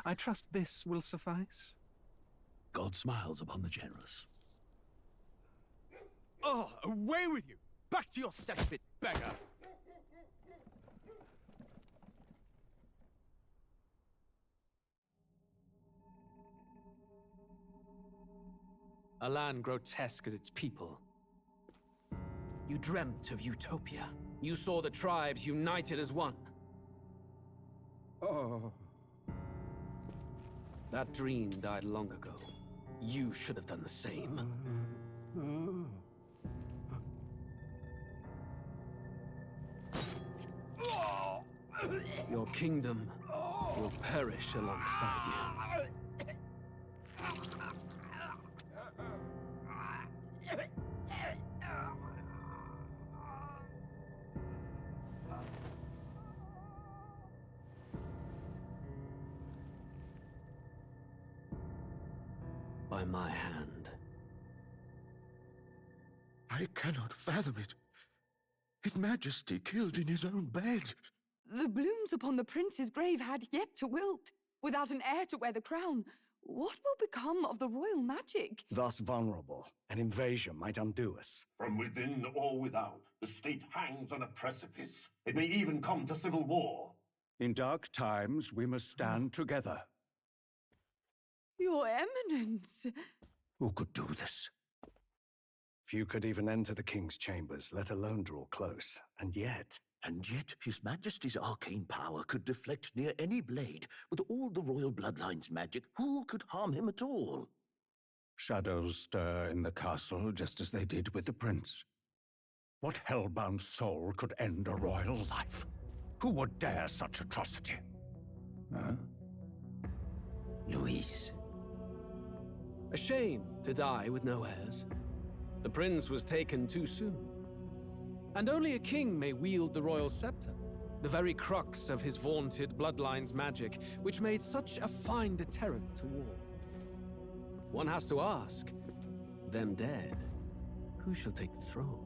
I trust this will suffice. God smiles upon the generous. Oh, away with you! Back to your cesspit, beggar! A land grotesque as its people. You dreamt of utopia. You saw the tribes united as one. Oh. That dream died long ago. You should have done the same. Your kingdom will perish alongside you. By my hand. I cannot fathom it. His Majesty killed in his own bed. The blooms upon the prince's grave had yet to wilt. Without an heir to wear the crown, what will become of the royal magic? Thus vulnerable, an invasion might undo us. From within or without, the state hangs on a precipice. It may even come to civil war. In dark times, we must stand together. Your Eminence! Who could do this? Few could even enter the king's chambers, let alone draw close. And yet His Majesty's arcane power could deflect near any blade. With all the royal bloodline's magic, who could harm him at all? shadows stir in the castle just as they did with the prince. What hellbound soul could end a royal life? Who would dare such atrocity? Huh? Luis. A shame to die with no heirs. The prince was taken too soon. And only a king may wield the royal scepter, the very crux of his vaunted bloodline's magic, which made such a fine deterrent to war. One has to ask, them dead, who shall take the throne?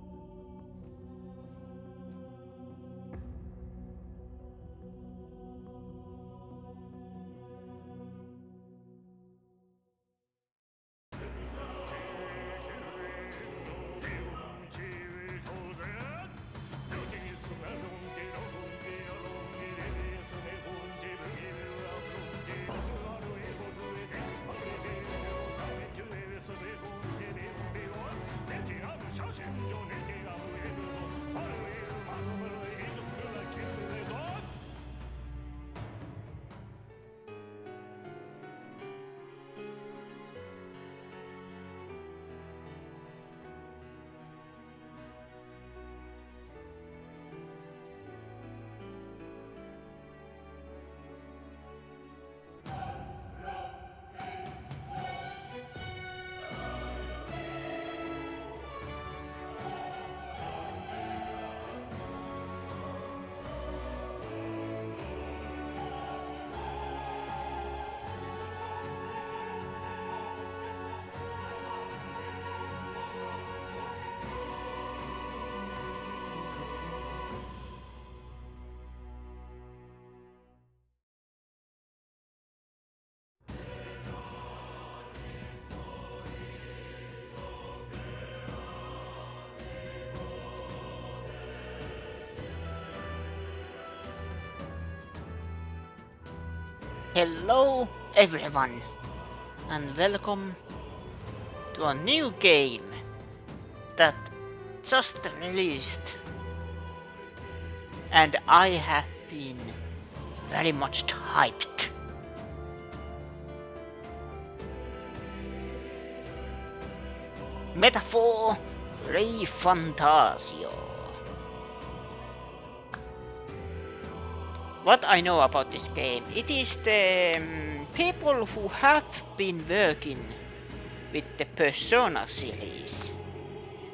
Hello everyone, and welcome to a new game that just released, and I have been very much hyped. Metaphor ReFantazio. What I know about this game, it is the people who have been working with the Persona series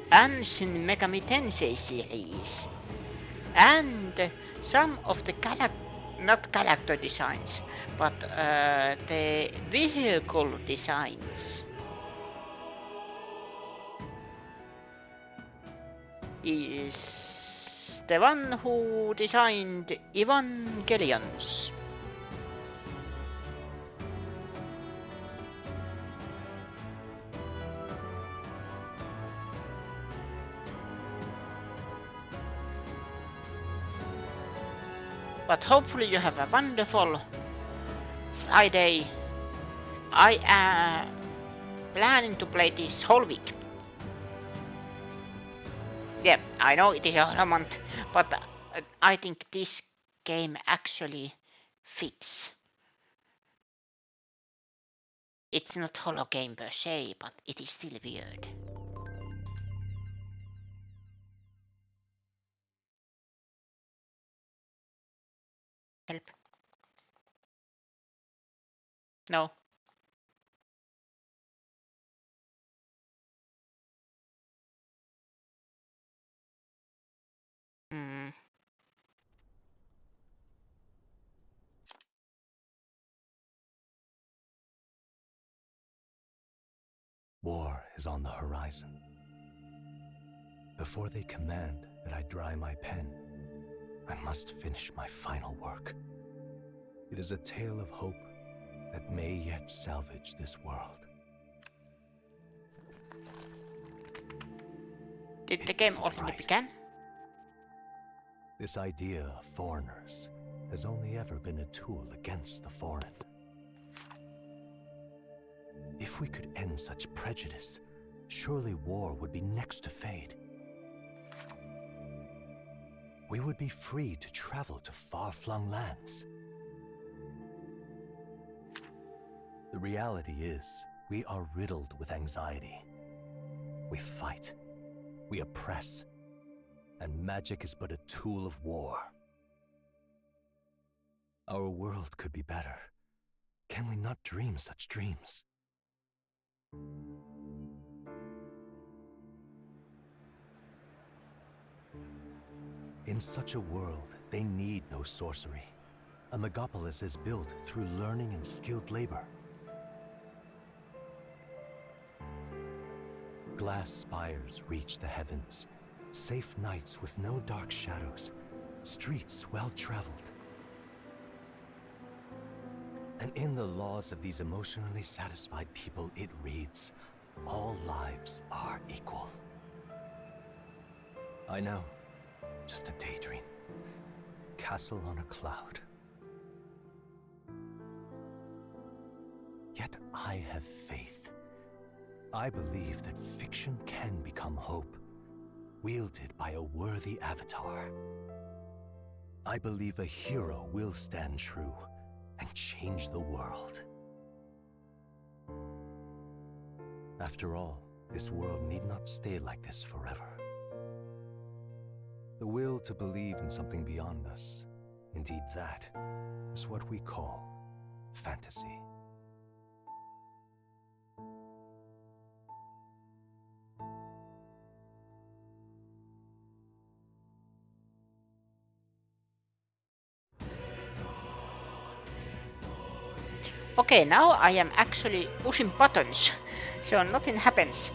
and Shin Megami Tensei series and some of the not character designs, but the vehicle designs is the one who designed Evangelions. But hopefully you have a wonderful Friday. I am planning to play this whole week. Yeah, I know it is a month, but I think this game actually fits. It's not holo game per se, but it is still weird. Help. No. Hmm. War is on the horizon. Before they command that I dry my pen, I must finish my final work. It is a tale of hope that may yet salvage this world. Did the game already begin? This idea of foreigners has only ever been a tool against the foreign. If we could end such prejudice, surely war would be next to fade. We would be free to travel to far-flung lands. The reality is, we are riddled with anxiety. We fight, we oppress, and magic is but a tool of war. Our world could be better. Can we not dream such dreams? In such a world, they need no sorcery. A megapolis is built through learning and skilled labor. Glass spires reach the heavens, safe nights with no dark shadows, streets well-traveled. And in the laws of these emotionally satisfied people, it reads, all lives are equal. I know, just a daydream. Castle on a cloud. Yet I have faith. I believe that fiction can become hope, wielded by a worthy avatar. I believe a hero will stand true and change the world. After all, this world need not stay like this forever. The will to believe in something beyond us, indeed that, is what we call fantasy. Okay, now I am actually pushing buttons, so nothing happens.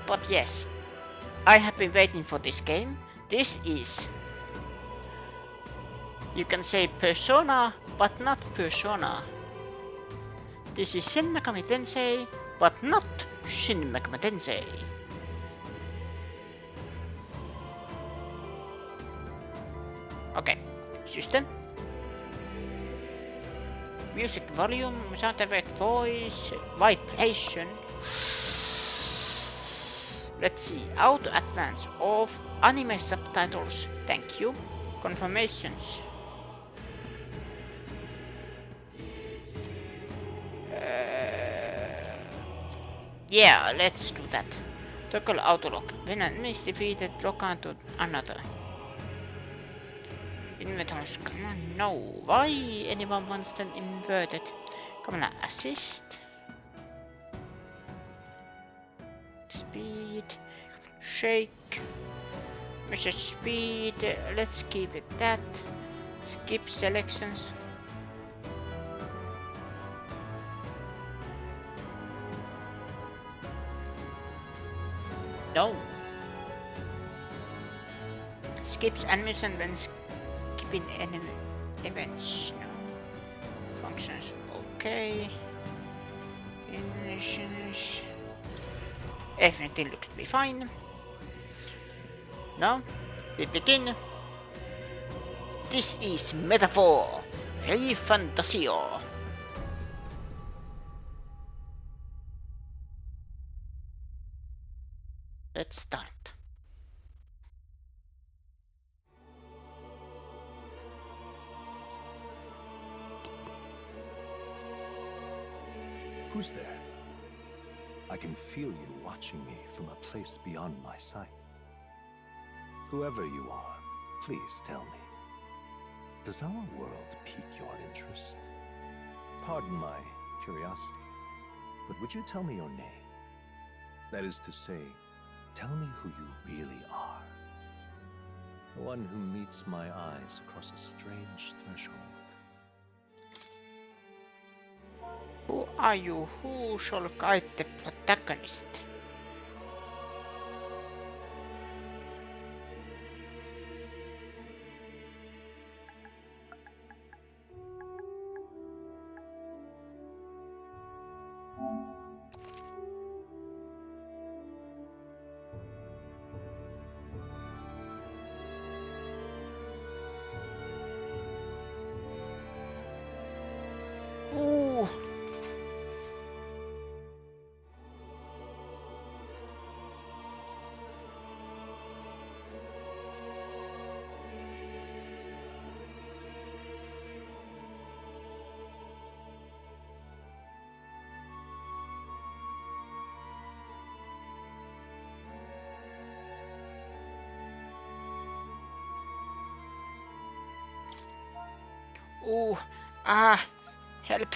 But yes, I have been waiting for this game. This is, you can say Persona, but not Persona. This is Shin Megami Tensei, but not Shin Megami Tensei. Okay, system. Music volume, sound effect, voice, vibration. Let's see, auto advance off, anime subtitles, thank you. Confirmations. Yeah, let's do that. Toggle auto lock. When an enemy is defeated, lock onto another. Inventories, come on, no. Why anyone wants them inverted? Come on, assist. Speed. Shake. Measure speed. Let's keep it that. Skip selections. No. Skips animation when skipping enemy events. No. Functions. Okay. Animations. Everything looks to be fine. Now we begin. This is Metaphor, ReFantazio. Let's start. Who's there? I can feel you watching me from a place beyond my sight. Whoever you are, please tell me. Does our world pique your interest? Pardon my curiosity, but would you tell me your name? That is to say, tell me who you really are. The one who meets my eyes across a strange threshold. Who are you? Who shall guide the protagonist? Ooh. Ooh. Ah. Help.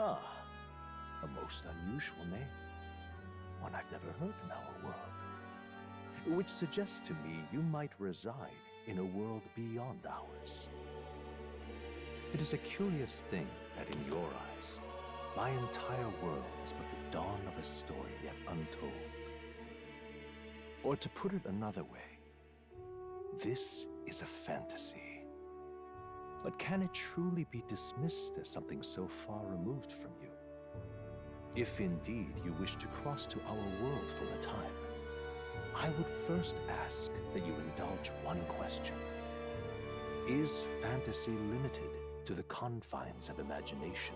Ah, a most unusual name. One I've never heard in our world. Which suggests to me you might reside in a world beyond ours. It is a curious thing that in your eyes, my entire world is but the dawn of a story yet untold. Or to put it another way, this is a fantasy. But can it truly be dismissed as something so far removed from you? If indeed you wish to cross to our world for a time, I would first ask that you indulge one question. Is fantasy limited to the confines of imagination?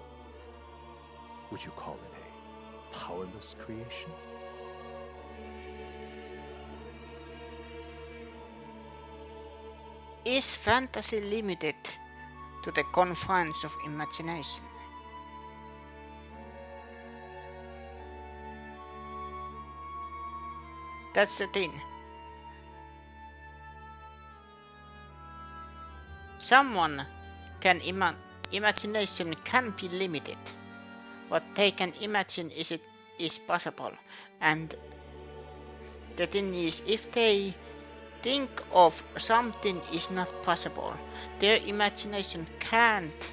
Would you call it a powerless creation? Is fantasy limited to the confines of imagination? That's the thing. Someone can imagination can be limited. What they can imagine is possible, and the thing is, if they think of something is not possible, their imagination can't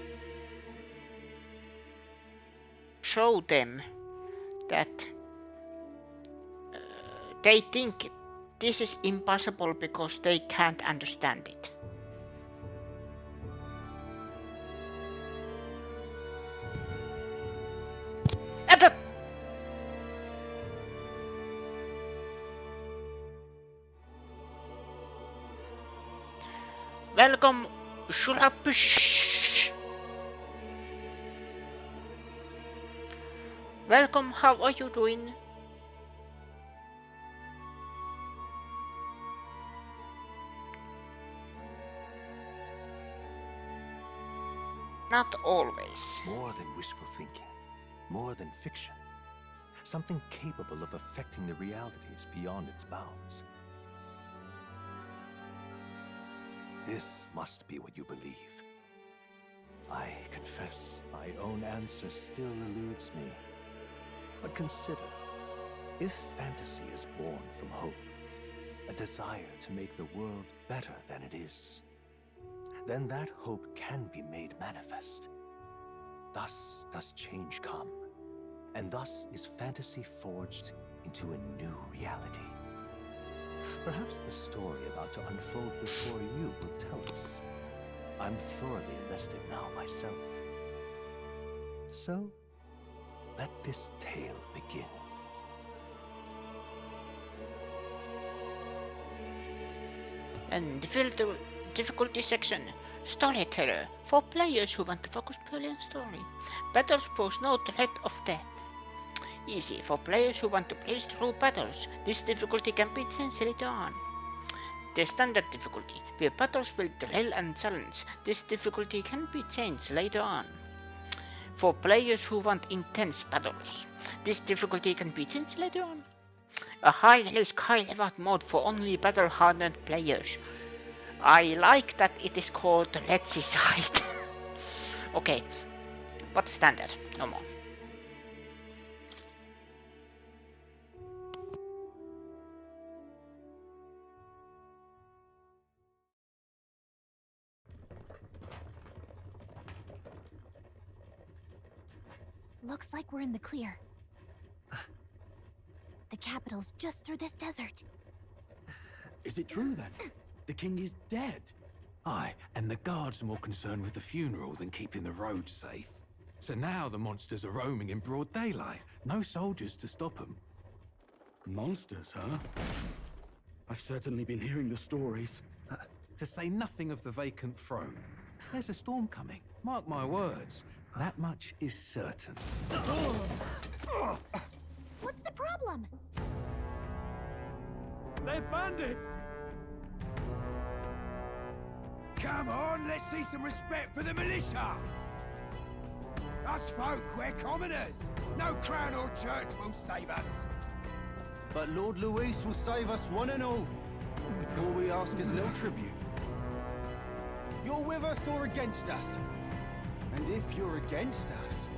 show them that they think this is impossible because they can't understand it. Welcome, Shulapish. Welcome, how are you doing? Not always. More than wishful thinking, more than fiction. Something capable of affecting the realities beyond its bounds. This must be what you believe. I confess my own answer still eludes me. But consider, if fantasy is born from hope, a desire to make the world better than it is, then that hope can be made manifest. Thus does change come, and thus is fantasy forged into a new reality. Perhaps the story about to unfold before you will tell us. I'm thoroughly invested now myself. So, let this tale begin. And difficulty section. Storyteller. For players who want to focus purely on story. Battles pose no threat of death. Easy. For players who want to play through battles. This difficulty can be changed later on. The standard difficulty, where battles will thrill and challenge. This difficulty can be changed later on. For players who want intense battles. This difficulty can be changed later on. A high-risk, high-reward mode for only battle-hardened players. I like that it is called Regicide. Okay, but standard, no more. Looks like we're in the clear. The capital's just through this desert. Is it true then? The king is dead? Aye, and the guards are more concerned with the funeral than keeping the roads safe. So now the monsters are roaming in broad daylight. No soldiers to stop them. Monsters, huh? I've certainly been hearing the stories. To say nothing of the vacant throne. There's a storm coming. Mark my words. That much is certain. What's the problem? They're bandits! Come on, let's see some respect for the militia! Us folk, we're commoners! No crown or church will save us! But Lord Luis will save us one and all. All we ask is a little tribute. You're with us or against us? And if you're against us...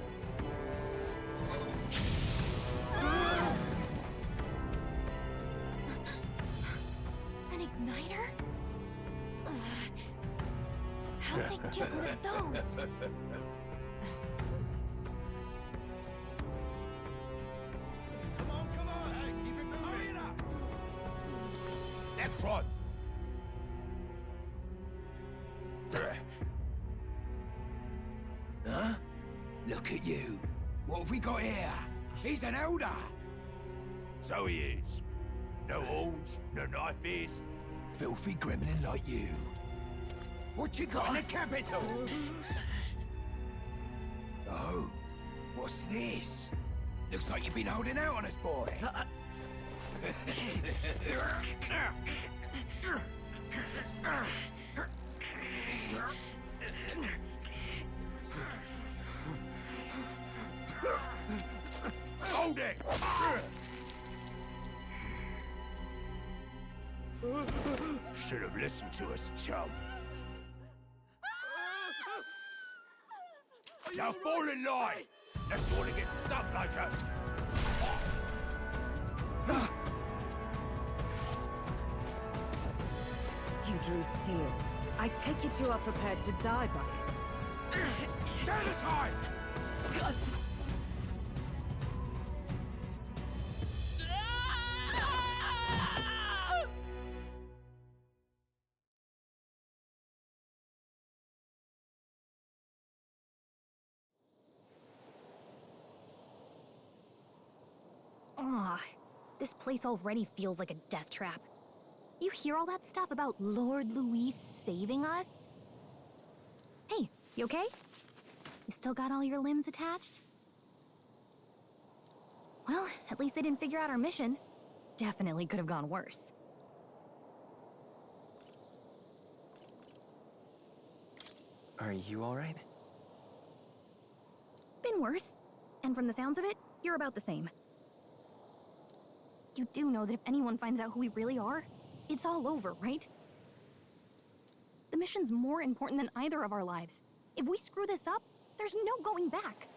An igniter? How'd they get rid of those? Come on, hey, keep it moving! Hurry it up! Next one! Huh? Look at you. What have we got here? He's an elder. So he is. No horns, no knifes. Filthy gremlin like you. What you got in the capital? Oh, what's this? Looks like you've been holding out on us, boy. Hold it! Should have listened to us, chum. Now fall in line! Let's want to get stuck like us! You drew steel. I take it you are prepared to die by it. Stand aside! Ugh, this place already feels like a death trap. You hear all that stuff about Lord Luis saving us? Hey, you okay? You still got all your limbs attached? Well, at least they didn't figure out our mission. Definitely could have gone worse. Are you alright? been worse. And from the sounds of it, you're about the same. You do know that if anyone finds out who we really are, it's all over, right? The mission's more important than either of our lives. If we screw this up, there's no going back.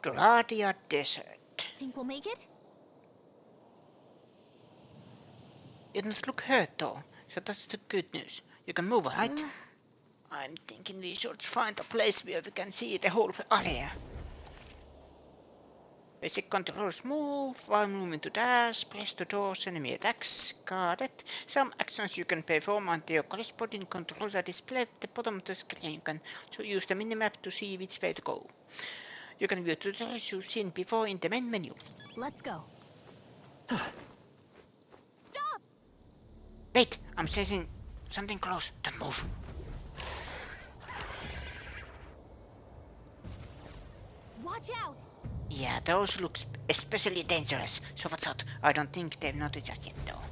Gladia Desert. Think we'll make it? You don't look hurt though, so that's the good news. You can move, right? I'm thinking we should find a place where we can see the whole area. Basic controls: move while moving to dash, press to dodge enemy attacks. Got it. Some actions you can perform until your corresponding controls are displayed at the bottom of the screen. You can use the minimap to see which way to go. You can view tutorials you've seen before in the main menu. Let's go. Stop! Wait, I'm sensing something close. Don't move. Watch out! Yeah, those look especially dangerous. So what's out? I don't think they've noticed us yet though.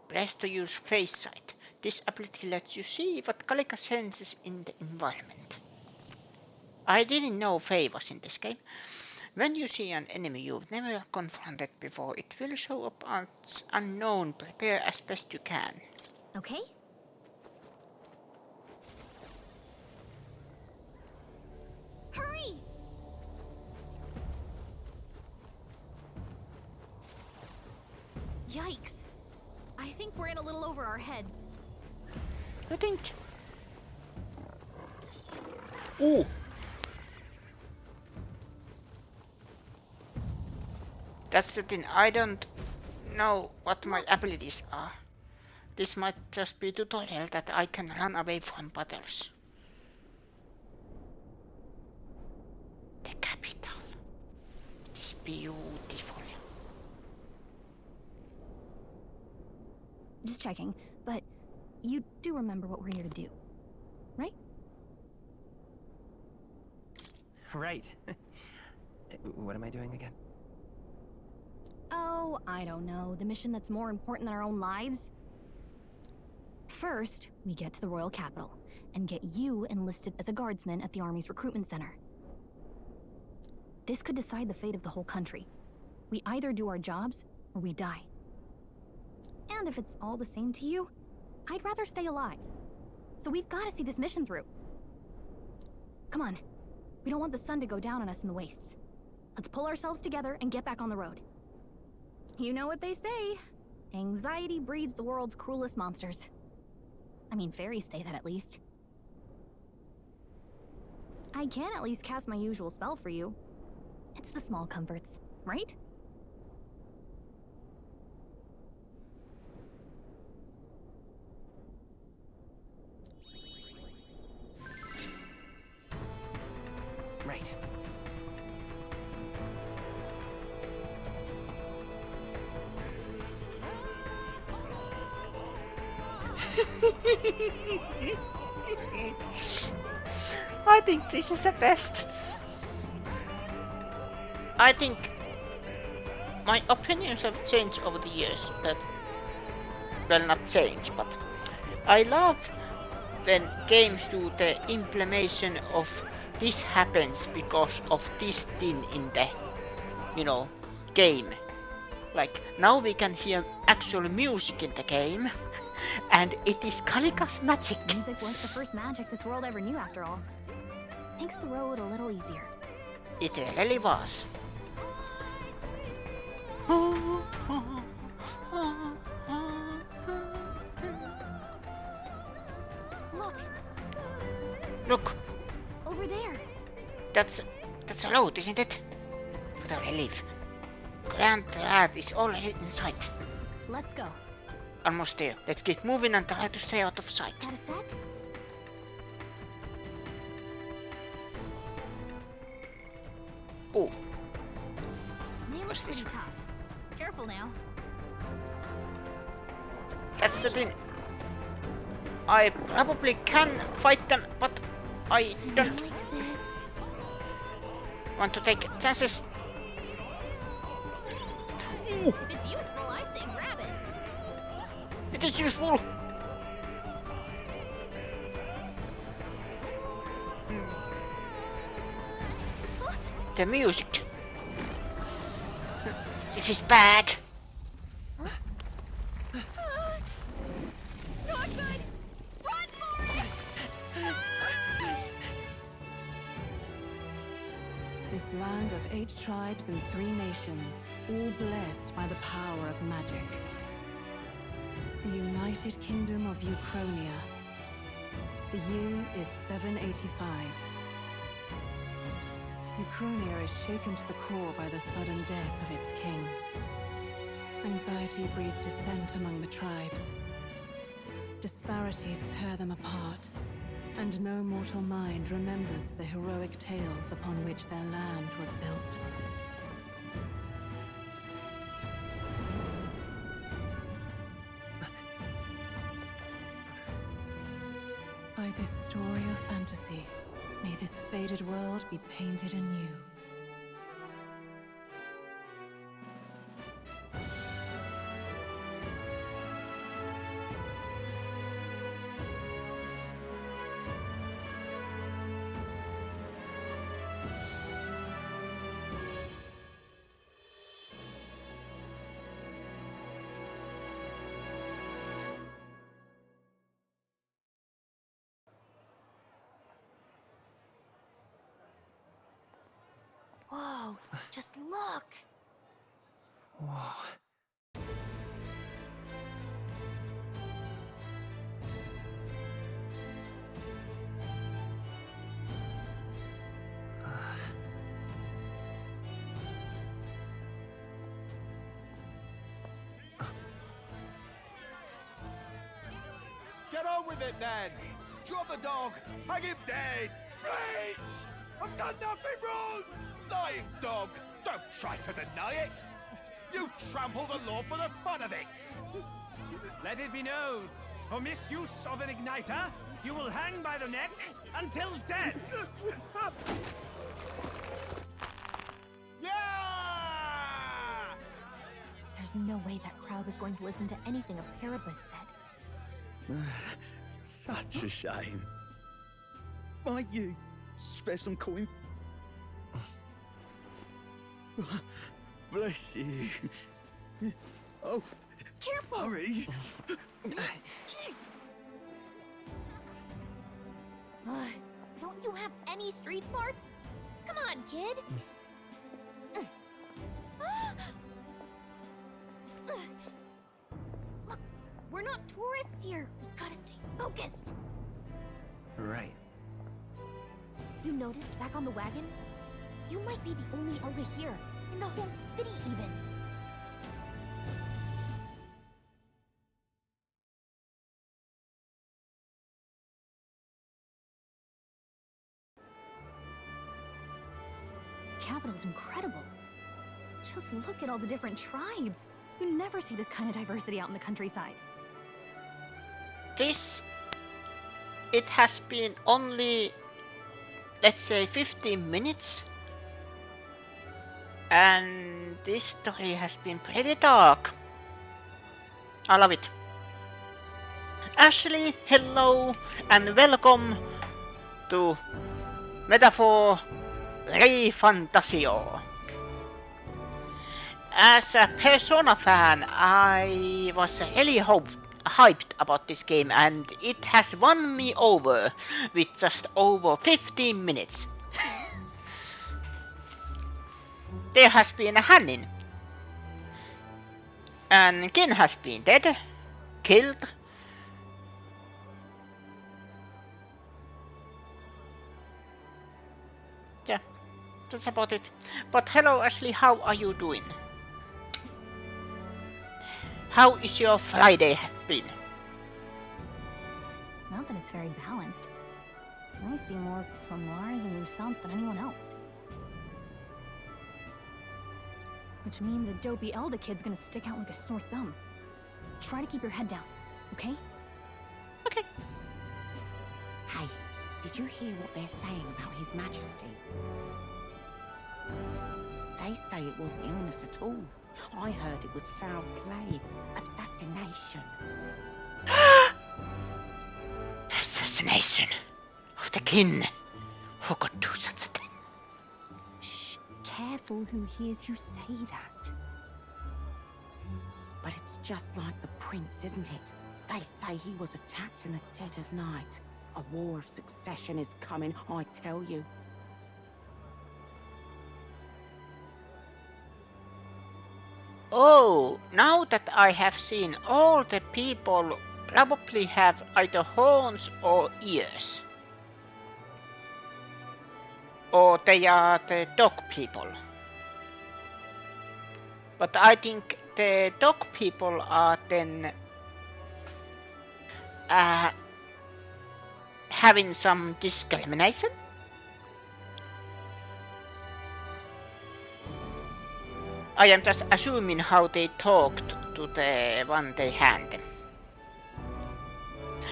Press to use face sight. This ability lets you see what Kalika senses in the environment. I didn't know Faye was in this game. When you see an enemy you've never confronted before, it will show up as unknown. Prepare as best you can. Okay. Hurry! Yikes. I think we're in a little over our heads. You think? Ooh. That's the thing, I don't know what my abilities are. This might just be a tutorial that I can run away from battles. The capital. It is beautiful. Just checking, but you do remember what we're here to do, right? Right. What am I doing again? Oh, I don't know. The mission that's more important than our own lives? First, we get to the royal capital and get you enlisted as a guardsman at the army's recruitment center. This could decide the fate of the whole country. We either do our jobs or we die. And if it's all the same to you, I'd rather stay alive. So we've got to see this mission through. Come on. We don't want the sun to go down on us in the wastes. Let's pull ourselves together and get back on the road. You know what they say. Anxiety breeds the world's cruelest monsters. I mean, fairies say that at least. I can at least cast my usual spell for you. It's the small comforts, right? Right. I think this is the best. I think my opinions have changed over the years. Well, not changed, but I love when games do the implementation of this happens because of this thing in the, game. Like, now we can hear actual music in the game, and it is Kalika's magic. Music was the first magic this world ever knew, after all. Makes the road a little easier. It really was. Look. Over there. That's a road, isn't it? What a relief. Grand Rad is already in sight. Let's go. Almost there. Let's keep moving and try to stay out of sight. Got a sec? Oh. They look pretty tough. Careful now. That's the thing. I probably can fight them, but I don't want to take chances. If it's useful, I say grab it. It is useful. The music. This is bad. Not good! Run for it! This land of 8 tribes and 3 nations, all blessed by the power of magic. The United Kingdom of Uchronia. The year is 785. Uchronia is shaken to the core by the sudden death of its king. Anxiety breeds dissent among the tribes. Disparities tear them apart, and no mortal mind remembers the heroic tales upon which their land was built. By this story of fantasy, may this faded world be painted anew. Whoa, just look! Whoa. Get on with it, then! Drop the dog! Hang him dead! Please! I've done nothing wrong! Lying dog! Don't try to deny it! You trample the law for the fun of it! Let it be known, for misuse of an igniter, you will hang by the neck until dead! Yeah! There's no way that crowd was going to listen to anything a Paribus said. Such a shame. Might you spare some coin? Bless you. Oh, careful! Hurry! Don't you have any street smarts? Come on, kid! Look, we're not tourists here. We gotta stay focused. Right. You noticed back on the wagon? You might be the only elder here, in the whole city even. The capital's incredible. Just look at all the different tribes. You never see this kind of diversity out in the countryside. It has been only, let's say, 15 minutes. And this story has been pretty dark. I love it. Ashley, hello and welcome to Metaphor ReFantazio. As a Persona fan, I was really hyped about this game, and it has won me over with just over 15 minutes. There has been a Hannin, and Kin has been dead, killed. Yeah, that's about it. But hello Ashley, how are you doing? How is your Friday been? Not that it's very balanced. I see more Clamars and Roussants than anyone else. Which means a dopey Elda kid's gonna stick out like a sore thumb. Try to keep your head down, okay? Okay. Hey, did you hear what they're saying about His Majesty? They say it wasn't illness at all, I heard it was foul play. Assassination. Assassination of the king. Who could do such a thing? Shh, careful who hears you say that. But it's just like the prince, isn't it? They say he was attacked in the dead of night. A war of succession is coming, I tell you. Oh, now that I have seen, all the people probably have either horns or ears. Or they are the dog people. But I think the dog people are then having some discrimination. I am just assuming how they talked to the one they had.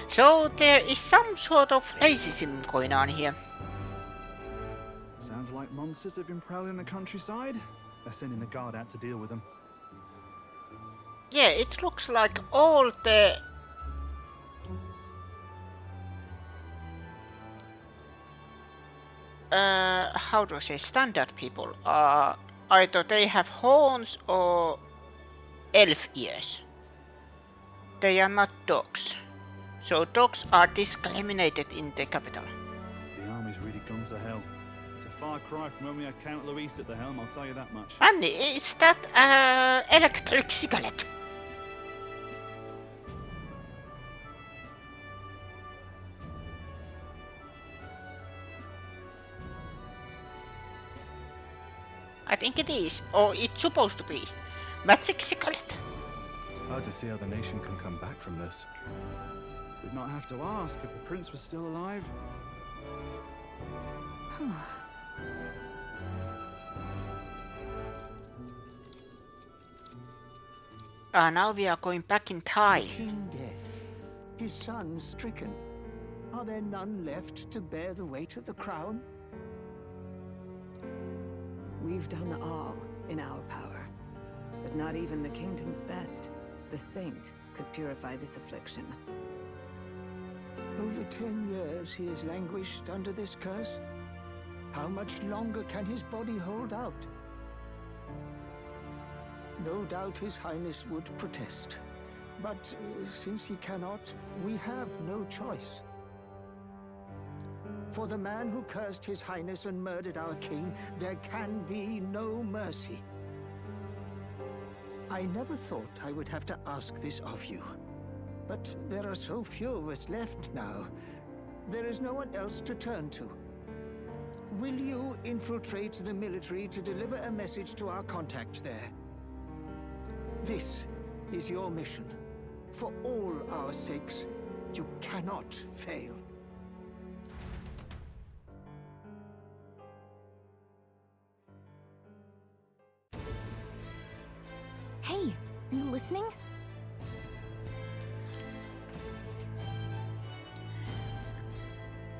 So there is some sort of racism going on here. Sounds like monsters have been prowling the countryside. They're sending the guard out to deal with them. Yeah, it looks like all the how do I say, standard people are either they have horns or elf ears. They are not dogs. So dogs are discriminated in the capital. The army's really gone to hell. It's a far cry from when we had Count Luis at the helm, I'll tell you that much. And is that electric cigarette? I think it is, or it's supposed to be. Magic cigarette. Hard to see how the nation can come back from this. We'd not have to ask if the prince was still alive. Now we are going back in time. The king dead, his son stricken. Are there none left to bear the weight of the crown? We've done all in our power, but not even the kingdom's best, the saint, could purify this affliction. Over 10 years he has languished under this curse. How much longer can his body hold out? No doubt His Highness would protest, but since he cannot, we have no choice. For the man who cursed His Highness and murdered our king, there can be no mercy. I never thought I would have to ask this of you, but there are so few of us left now. There is no one else to turn to. Will you infiltrate the military to deliver a message to our contact there? This is your mission. For all our sakes, you cannot fail. Hey, are you listening?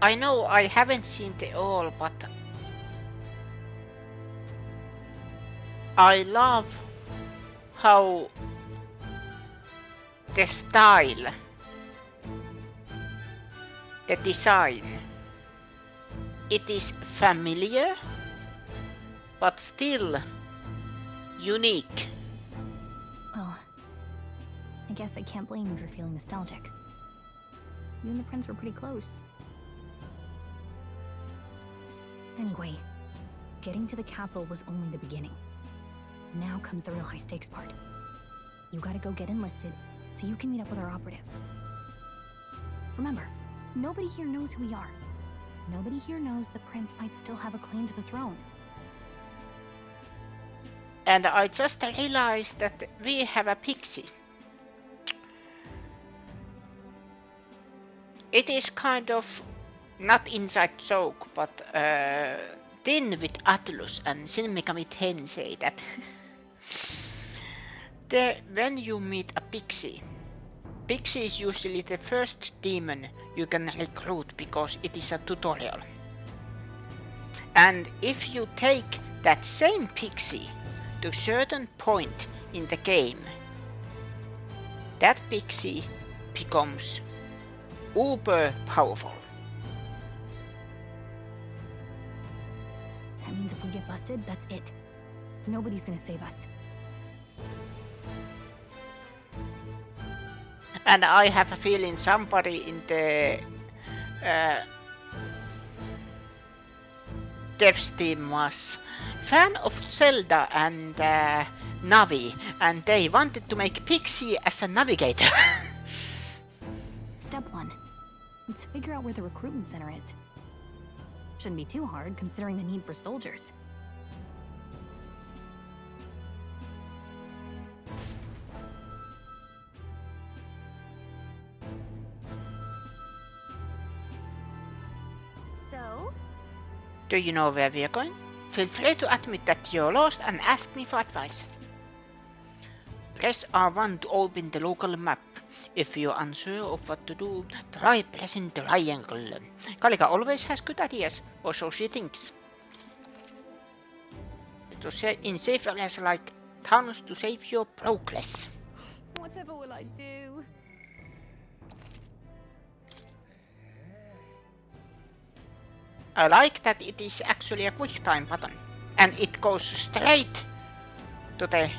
I know I haven't seen the all, but I love how the style, the design, it is familiar but still unique. Well, I guess I can't blame you for feeling nostalgic. You and the prince were pretty close. Anyway, getting to the capital was only the beginning. Now comes the real high-stakes part. You gotta go get enlisted, so you can meet up with our operative. Remember, nobody here knows who we are. Nobody here knows the prince might still have a claim to the throne. And I just realized that we have a pixie. It is kind of not inside joke, but thing with Atlus and Shin Megami Tensei that when you meet a pixie, pixie is usually the first demon you can recruit because it is a tutorial. And if you take that same pixie to a certain point in the game, that pixie becomes uber powerful. That means if we get busted, that's it. Nobody's gonna save us. And I have a feeling somebody in the devs team was fan of Zelda and Navi, and they wanted to make Pixie as a navigator. Step 1. Let's figure out where the recruitment center is. Shouldn't be too hard, considering the need for soldiers. So? Do you know where we are going? Feel free to admit that you're lost and ask me for advice. Press R1 to open the local map. If you're unsure of what to do, try pressing triangle. Kalika always has good ideas, or so she thinks. To say in safe areas like towns to save your progress. Whatever will I do? I like that it is actually a quick time button, and it goes straight to the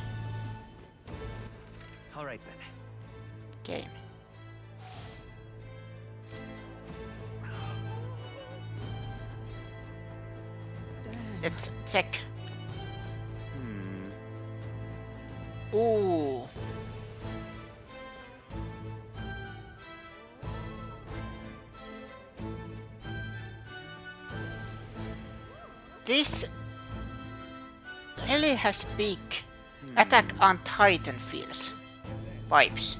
Alright then. game. Let's check. Ooh. This really has big Attack on Titan feels. Vibes.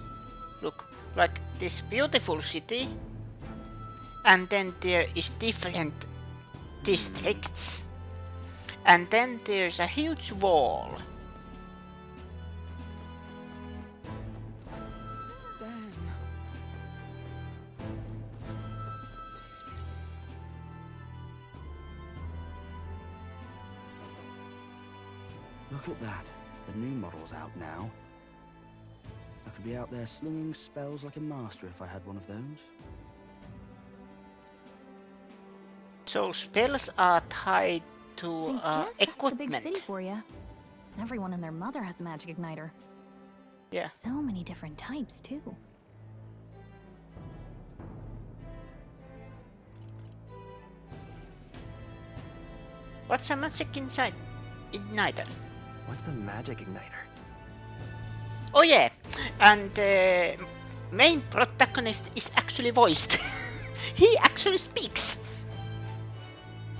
Look, like this beautiful city, and then there is different districts, and then there's a huge wall. Look at that. The new model's out now. I could be out there slinging spells like a master if I had one of those. So spells are tied to I guess that's the big equipment. city for you. Everyone and their mother has a magic igniter. Yeah. So many different types, too. What's a magic inside igniter? What's a magic igniter? Oh yeah, and the main protagonist is actually voiced. He actually speaks.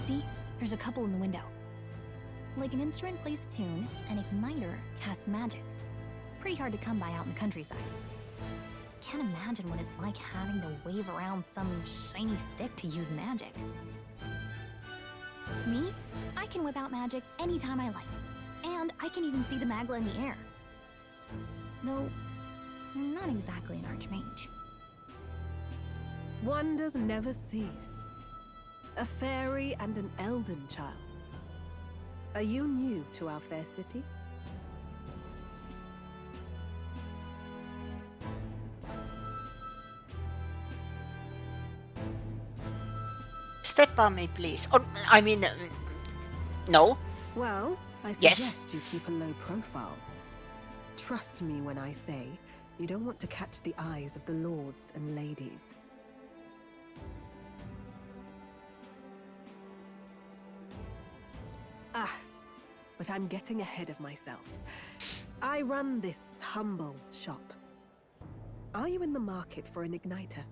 See? There's a couple in the window. Like an instrument plays a tune, an igniter casts magic. Pretty hard to come by out in the countryside. Can't imagine what it's like having to wave around some shiny stick to use magic. Me? I can whip out magic anytime I like. And I can even see the Magla in the air. Though, I'm not exactly an archmage. Wonders never cease. A fairy and an elden child. Are you new to our fair city? Step on me, please. Or, I mean, no. Well, I Yes. suggest you keep a low profile. Trust me when I say you don't want to catch the eyes of the lords and ladies. Ah, but I'm getting ahead of myself. I run this humble shop. Are you in the market for an igniter?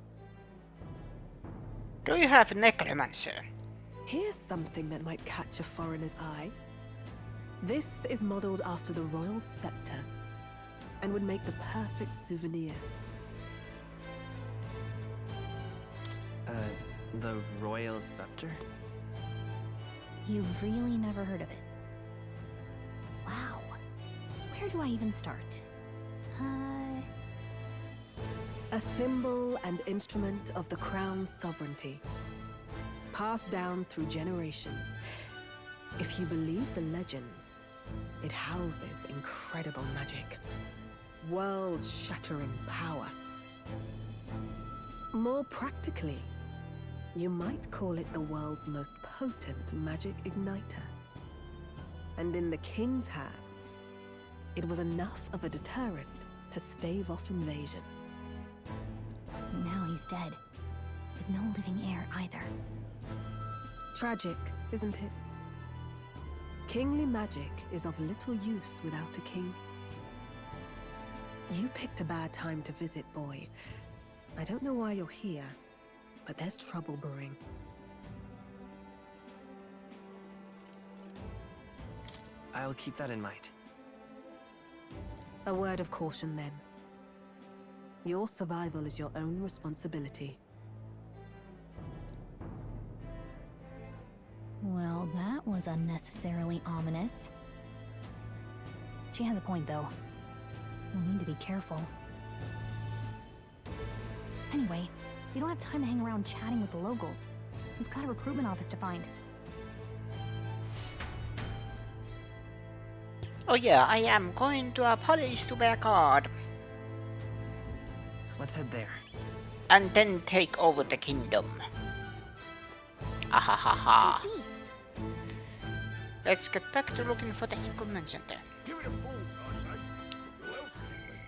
Do you have necromancer? Here's something that might catch a foreigner's eye. This is modeled after the royal scepter and would make the perfect souvenir. The royal scepter? You've really never heard of it. Wow. Where do I even start? A symbol and instrument of the crown's sovereignty. Passed down through generations. If you believe the legends, It houses incredible magic, world-shattering power. More practically, you might call it the world's most potent magic igniter. And in the king's hands, it was enough of a deterrent to stave off invasion. Now he's dead, with no living heir either. Tragic, isn't it? Kingly magic is of little use without a king. You picked a bad time to visit, boy. I don't know why you're here, but there's trouble brewing. I'll keep that in mind. A word of caution, then. Your survival is your own responsibility. Well, that was unnecessarily ominous. She has a point, though. We'll need to be careful. Anyway, we don't have time to hang around chatting with the locals. We've got a recruitment office to find. Oh yeah, I am going to a palace to bear guard. Let's head there. And then take over the kingdom. Ahahaha. Let's get back to looking for the equipment center. Give it a fall, I say. Who else could it be?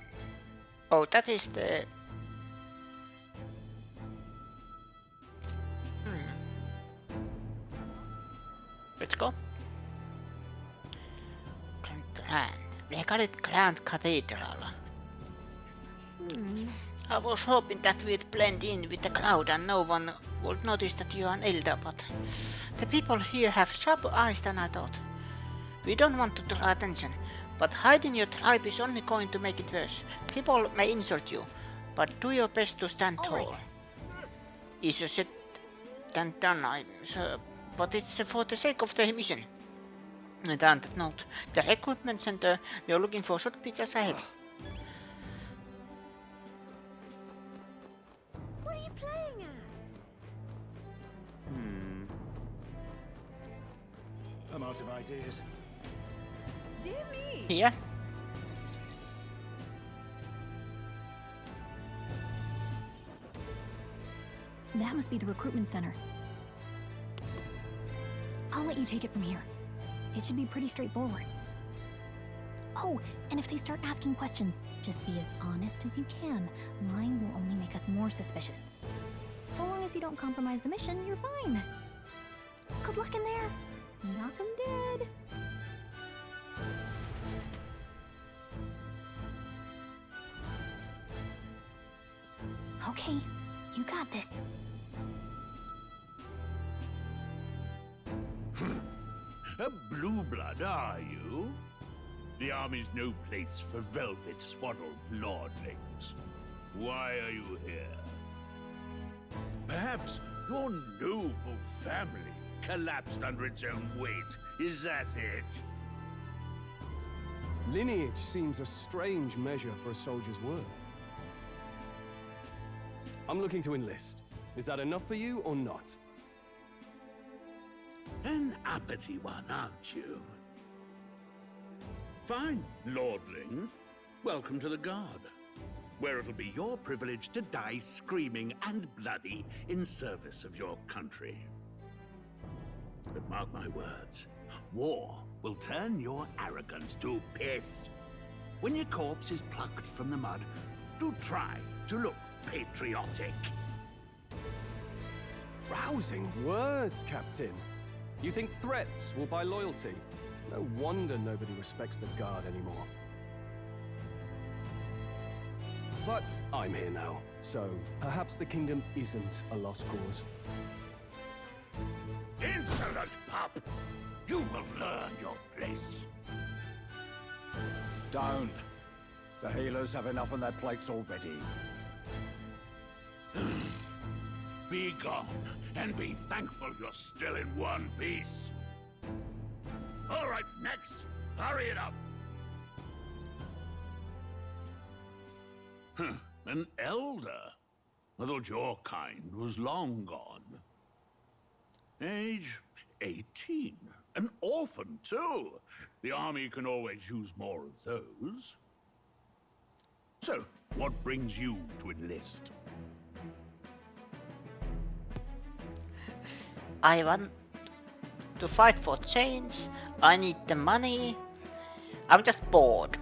Oh, that is the... Let's go. Grand Cathedral. I was hoping that we'd blend in with the crowd and no one would notice that you are an elder, but the people here have sharper eyes than I thought. We don't want to draw attention, but hiding your tribe is only going to make it worse. People may insult you, but do your best to stand tall. Easier said than done, I'm sure, but it's for the sake of the mission. And on that note, the equipment center, we are looking for short pizzas ahead. What are you playing at? I'm out of ideas. Dear me! Here. That must be the recruitment center. I'll let you take it from here. It should be pretty straightforward. Oh, and if they start asking questions, just be as honest as you can. Lying will only make us more suspicious. So long as you don't compromise the mission, you're fine. Good luck in there. Knock 'em dead. Okay, you got this. A blue blood, are you? The army's no place for velvet-swaddled lordlings. Why are you here? Perhaps your noble family collapsed under its own weight. Is that it? Lineage seems a strange measure for a soldier's worth. I'm looking to enlist. Is that enough for you or not? An uppity one, aren't you? Fine, lordling. Welcome to the Guard, where it'll be your privilege to die screaming and bloody in service of your country. But mark my words, war will turn your arrogance to piss. When your corpse is plucked from the mud, do try to look patriotic. Rousing words, Captain. You think threats will buy loyalty? No wonder nobody respects the Guard anymore. But I'm here now, so perhaps the kingdom isn't a lost cause. Insolent pup! You will learn your place. Don't. The healers have enough on their plates already. Be gone, and be thankful you're still in one piece. All right, next. Hurry it up. An elder? I thought your kind was long gone. Age 18, an orphan, too. The army can always use more of those. So, what brings you to enlist? I want to fight for change. I need the money. I'm just bored.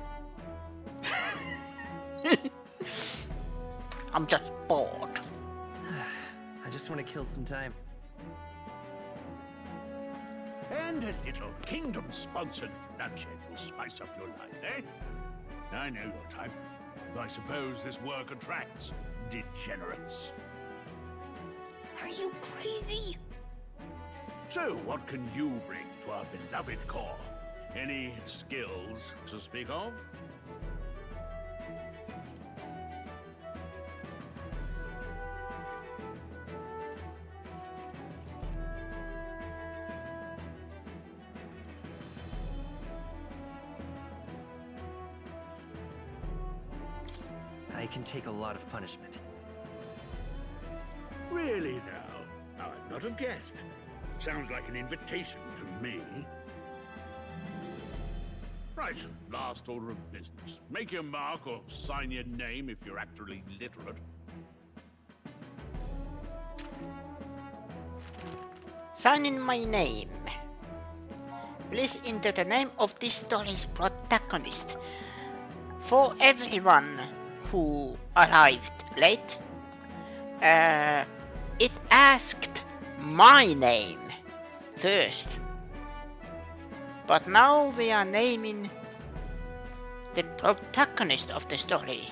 I'm just bored. I just want to kill some time. And a little kingdom-sponsored bloodshed will spice up your life, eh? I know your type. I suppose this work attracts degenerates. Are you crazy? So, what can you bring to our beloved corps? Any skills to speak of? I can take a lot of punishment. Really now? I'd not have guessed. Sounds like an invitation to me. Right, last order of business. Make your mark or sign your name if you're actually literate. Sign in my name. Please enter the name of this story's protagonist. For everyone who arrived late, it asked my name first. But now we are naming the protagonist of the story.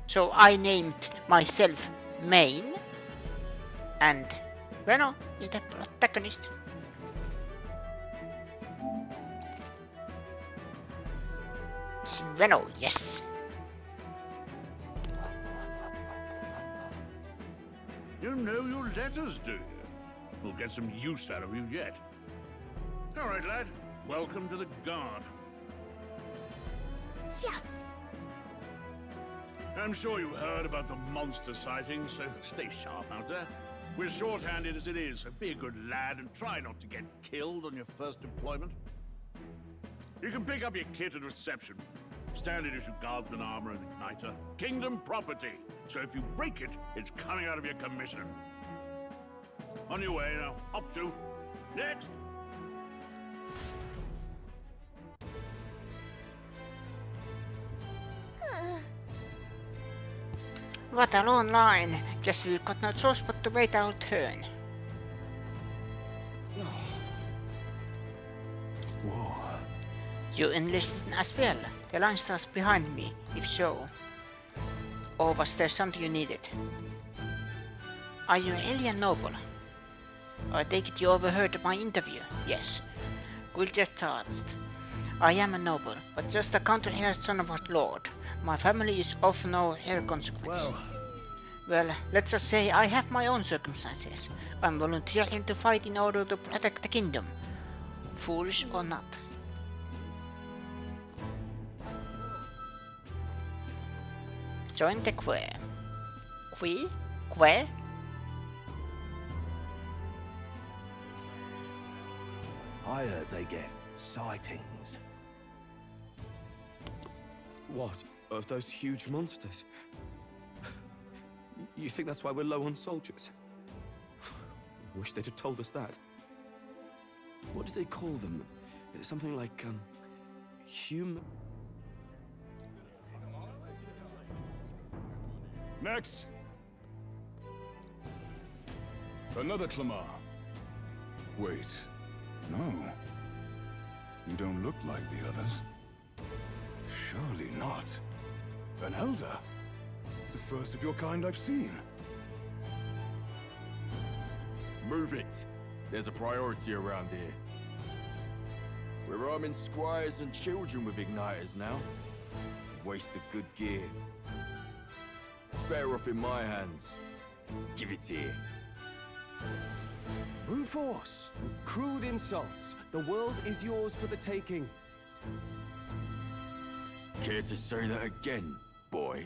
So I named myself Main, and Veno is the protagonist. It's Veno, yes. You know your letters, do you? We'll get some use out of you yet. All right, lad. Welcome to the Guard. Yes! I'm sure you heard about the monster sightings, so stay sharp out there. We're short-handed as it is, so be a good lad and try not to get killed on your first deployment. You can pick up your kit at reception. Standard issue guardsman armor and igniter. Kingdom property, so if you break it, it's coming out of your commission. On your way now. Up to. Next! What a long line. Guess we've got no choice but to wait our turn. Whoa. You enlisted as well. The line starts behind me, if so. Or was there something you needed? Are you really a noble? I take it you overheard my interview. Yes. Guilty as charged. I am a noble, but just a country-heired son of our lord. My family is of no real consequence. Well, let's just say I have my own circumstances. I'm volunteering to fight in order to protect the kingdom. Foolish or not. Join the queer. Queer? I heard they get sightings. What? Of those huge monsters? You think that's why we're low on soldiers? Wish they'd have told us that. What did they call them? Something like, human... Next! Another Clamar. Wait, no. You don't look like the others. Surely not. An elder? It's the first of your kind I've seen. Move it. There's a priority around here. We're arming squires and children with igniters now. Waste of good gear. It's better off in my hands. Give it here. Brute force. Crude insults. The world is yours for the taking. Care to say that again, boy?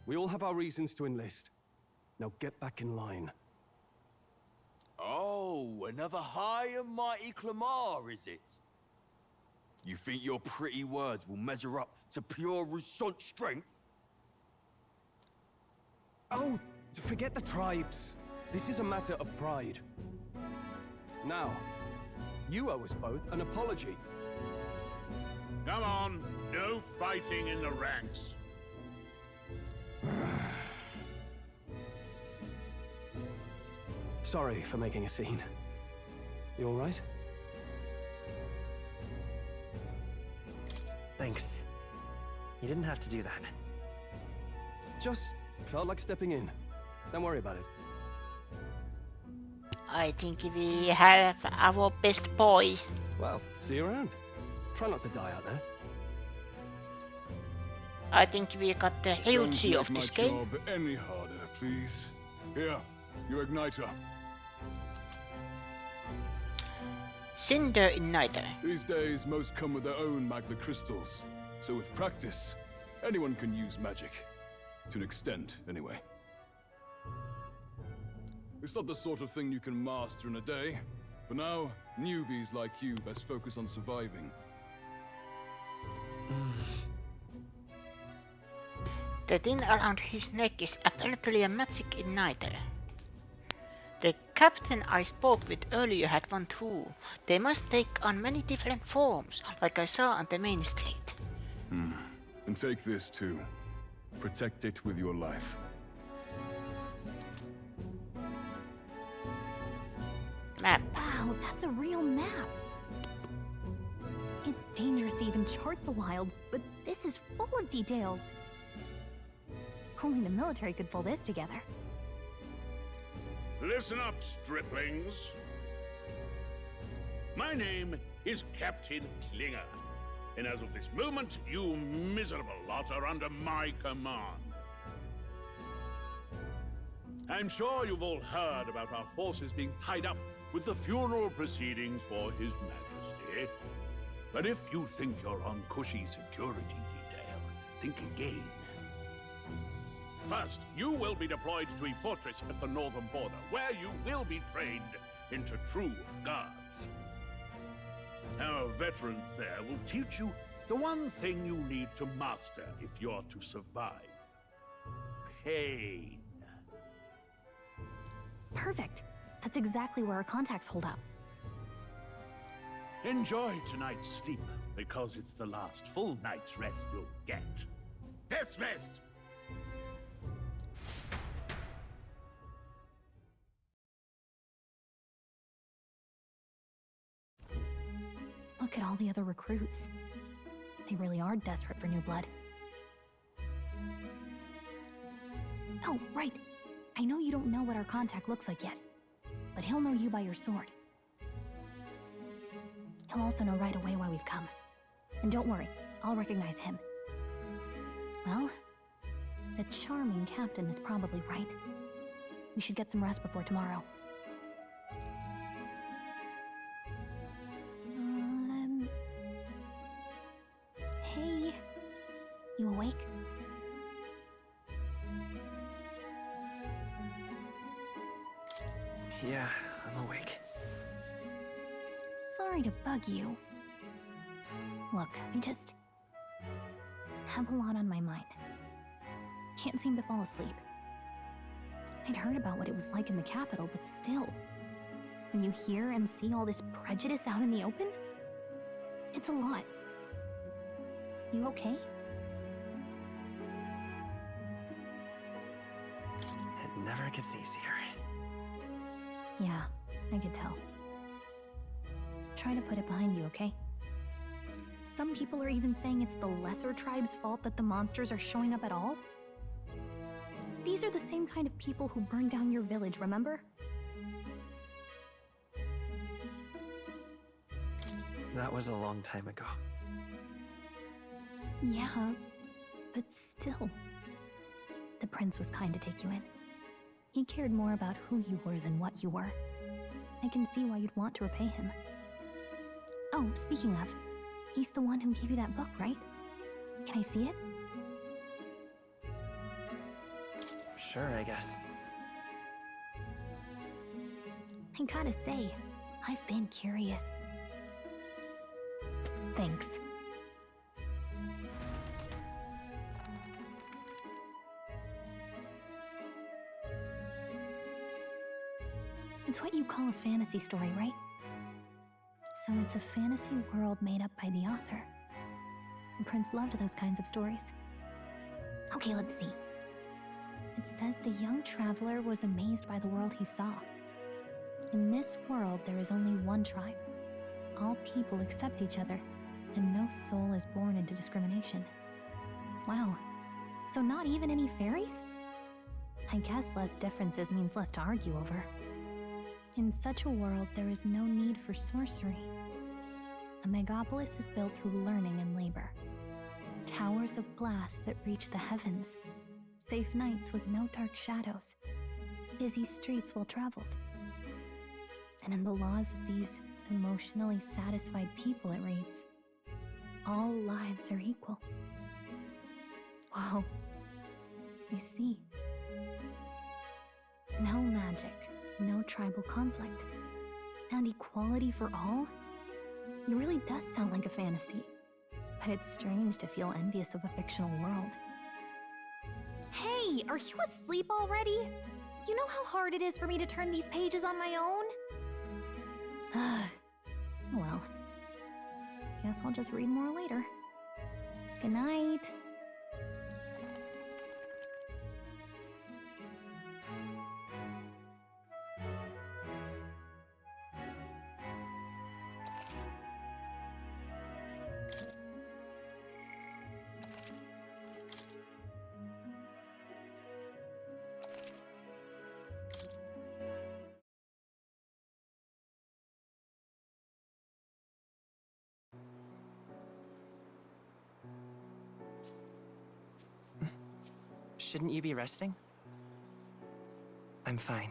We all have our reasons to enlist. Now get back in line. Oh, Another high and mighty Clamar, is it? You think your pretty words will measure up to pure Rousant strength? Oh, forget the tribes. This is a matter of pride. Now, you owe us both an apology. Come on, no fighting in the ranks. Sorry for making a scene. You all right? Thanks. You didn't have to do that. Just felt like stepping in. Don't worry about it. I think we have our best boy. Well, see you around. Try not to die out there. I think we got the huge of this game. Don't make my job any harder, please. Here, your igniter. Cinder Igniter. These days, most come with their own magna crystals. So with practice, anyone can use magic. To an extent, anyway. It's not the sort of thing you can master in a day. For now, newbies like you best focus on surviving. The thing around his neck is apparently a magic igniter. The captain I spoke with earlier had one too. They must take on many different forms, like I saw on the main street. And take this too. Protect it with your life. Map. Wow, that's a real map. It's dangerous to even chart the wilds, but this is full of details. Only the military could pull this together. Listen up, striplings. My name is Captain Klinger, and as of this moment, you miserable lot are under my command. I'm sure you've all heard about our forces being tied up with the funeral proceedings for His Majesty. But if you think you're on cushy security detail, think again. First, you will be deployed to a fortress at the northern border, where you will be trained into true guards. Our veterans there will teach you the one thing you need to master if you're to survive. Pain. Perfect. That's exactly where our contacts hold up. Enjoy tonight's sleep, because it's the last full night's rest you'll get. Dismissed! Look at all the other recruits. They really are desperate for new blood. Oh, right. I know you don't know what our contact looks like yet, but he'll know you by your sword. He'll also know right away why we've come. And don't worry, I'll recognize him. Well, the charming captain is probably right. We should get some rest before tomorrow. Hey, you awake? Yeah, I'm awake. Sorry to bug you. Look, I just have a lot on my mind. Can't seem to fall asleep. I'd heard about what it was like in the capital, but still, when you hear and see all this prejudice out in the open, it's a lot. You okay? It never gets easier. Yeah, I could tell. Try to put it behind you, okay? Some people are even saying it's the lesser tribe's fault that the monsters are showing up at all. These are the same kind of people who burned down your village, remember? That was a long time ago. Yeah, but still. The prince was kind to take you in. He cared more about who you were than what you were. I can see why you'd want to repay him. Oh, speaking of, he's the one who gave you that book, right? Can I see it? Sure, I guess. I gotta say, I've been curious. Thanks. It's what you call a fantasy story, right? So it's a fantasy world made up by the author. The prince loved those kinds of stories. Okay, let's see. It says the young traveler was amazed by the world he saw. In this world, there is only one tribe. All people accept each other, and no soul is born into discrimination. Wow. So not even any fairies? I guess less differences means less to argue over. In such a world, there is no need for sorcery. A megapolis is built through learning and labor. Towers of glass that reach the heavens. Safe nights with no dark shadows. Busy streets well traveled. And in the laws of these emotionally satisfied people, it reads, all lives are equal. Whoa. I see. No magic, no tribal conflict, and equality for all? It really does sound like a fantasy, but it's strange to feel envious of a fictional world. Hey, are you asleep already? You know how hard it is for me to turn these pages on my own? Well, guess I'll just read more later. Good night. Shouldn't you be resting? I'm fine.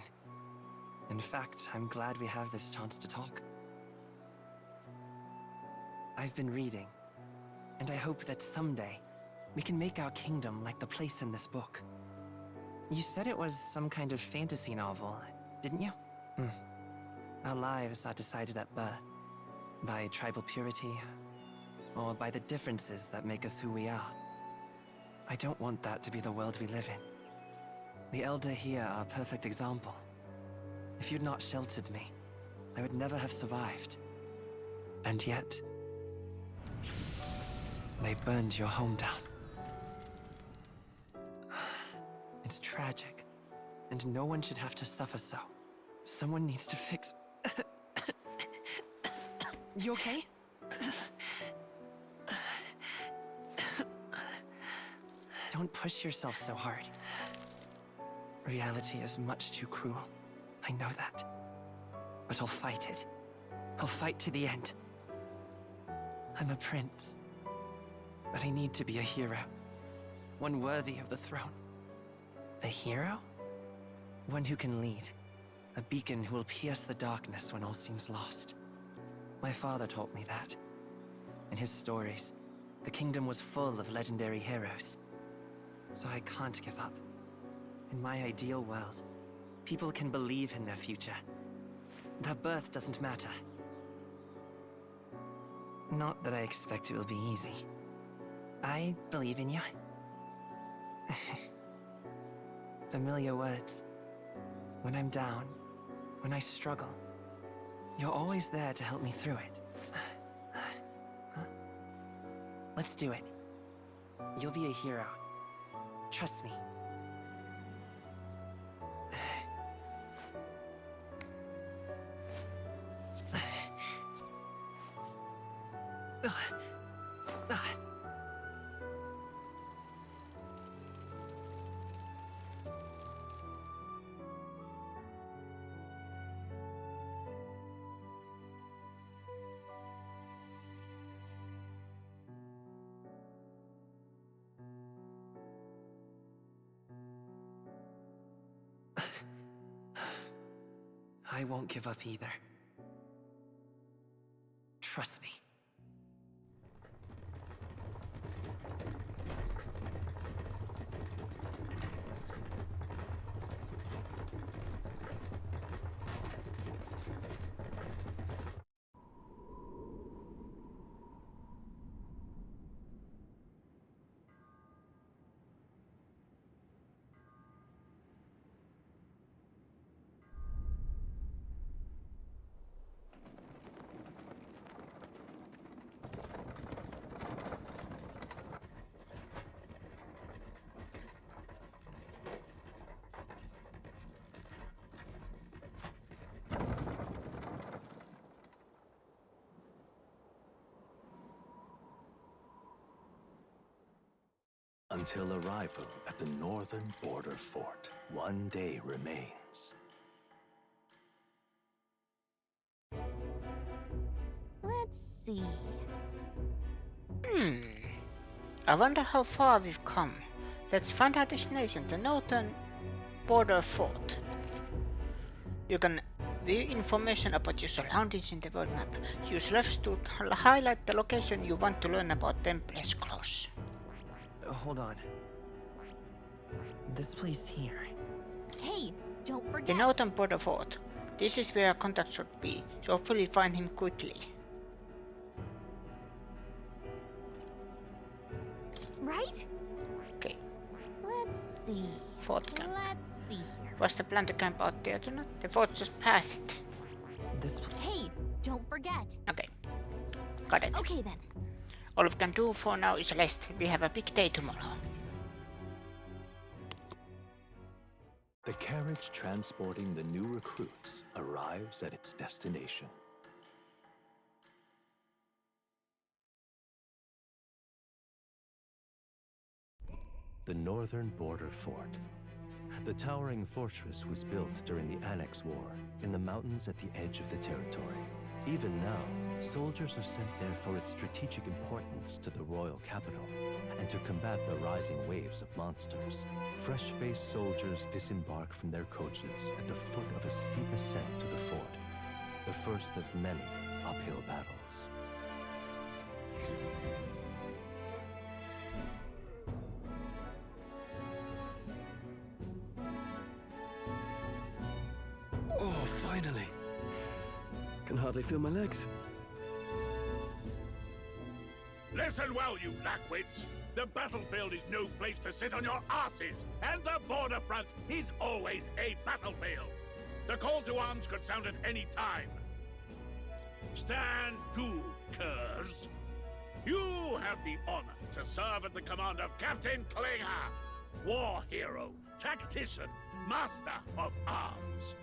In fact, I'm glad we have this chance to talk. I've been reading, and I hope that someday we can make our kingdom like the place in this book. You said it was some kind of fantasy novel, didn't you? Our lives are decided at birth, by tribal purity, or by the differences that make us who we are. I don't want that to be the world we live in. The Elder here are a perfect example. If you'd not sheltered me, I would never have survived. And yet, they burned your home down. It's tragic, and no one should have to suffer so. Someone needs to fix... You okay? Don't push yourself so hard. Reality is much too cruel. I know that. But I'll fight it. I'll fight to the end. I'm a prince. But I need to be a hero. One worthy of the throne. A hero? One who can lead. A beacon who will pierce the darkness when all seems lost. My father taught me that. In his stories, the kingdom was full of legendary heroes. So I can't give up. In my ideal world, people can believe in their future. Their birth doesn't matter. Not that I expect it will be easy. I believe in you. Familiar words. When I'm down, when I struggle, you're always there to help me through it. Let's do it. You'll be a hero. Trust me. I won't give up either. Trust me. until arrival at the northern border fort. One day remains. Let's see. I wonder how far we've come. Let's find our destination, the northern border fort. You can view information about your surroundings in the world map. Use left to highlight the location you want to learn about them. Press close. Hold on. This place here. Hey, don't forget. The northern border fort. This is where our contact should be, so hopefully find him quickly. Right? Okay. Let's see. Fort camp. Let's see here. Was the plan to camp out there tonight? The fort just passed it. Hey, don't forget. Okay. Got it. Okay then. All we can do for now is rest. We have a big day tomorrow. The carriage transporting the new recruits arrives at its destination. The northern border fort. The towering fortress was built during the Annex War in the mountains at the edge of the territory. Even now, soldiers are sent there for its strategic importance to the royal capital and to combat the rising waves of monsters. Fresh-faced soldiers disembark from their coaches at the foot of a steep ascent to the fort, the first of many uphill battles. Oh, finally. Can hardly feel my legs. Listen well, you lackwits. The battlefield is no place to sit on your asses, and the border front is always a battlefield. The call to arms could sound at any time. Stand to, curs. You have the honor to serve at the command of Captain Klinger, war hero, tactician, master of arms.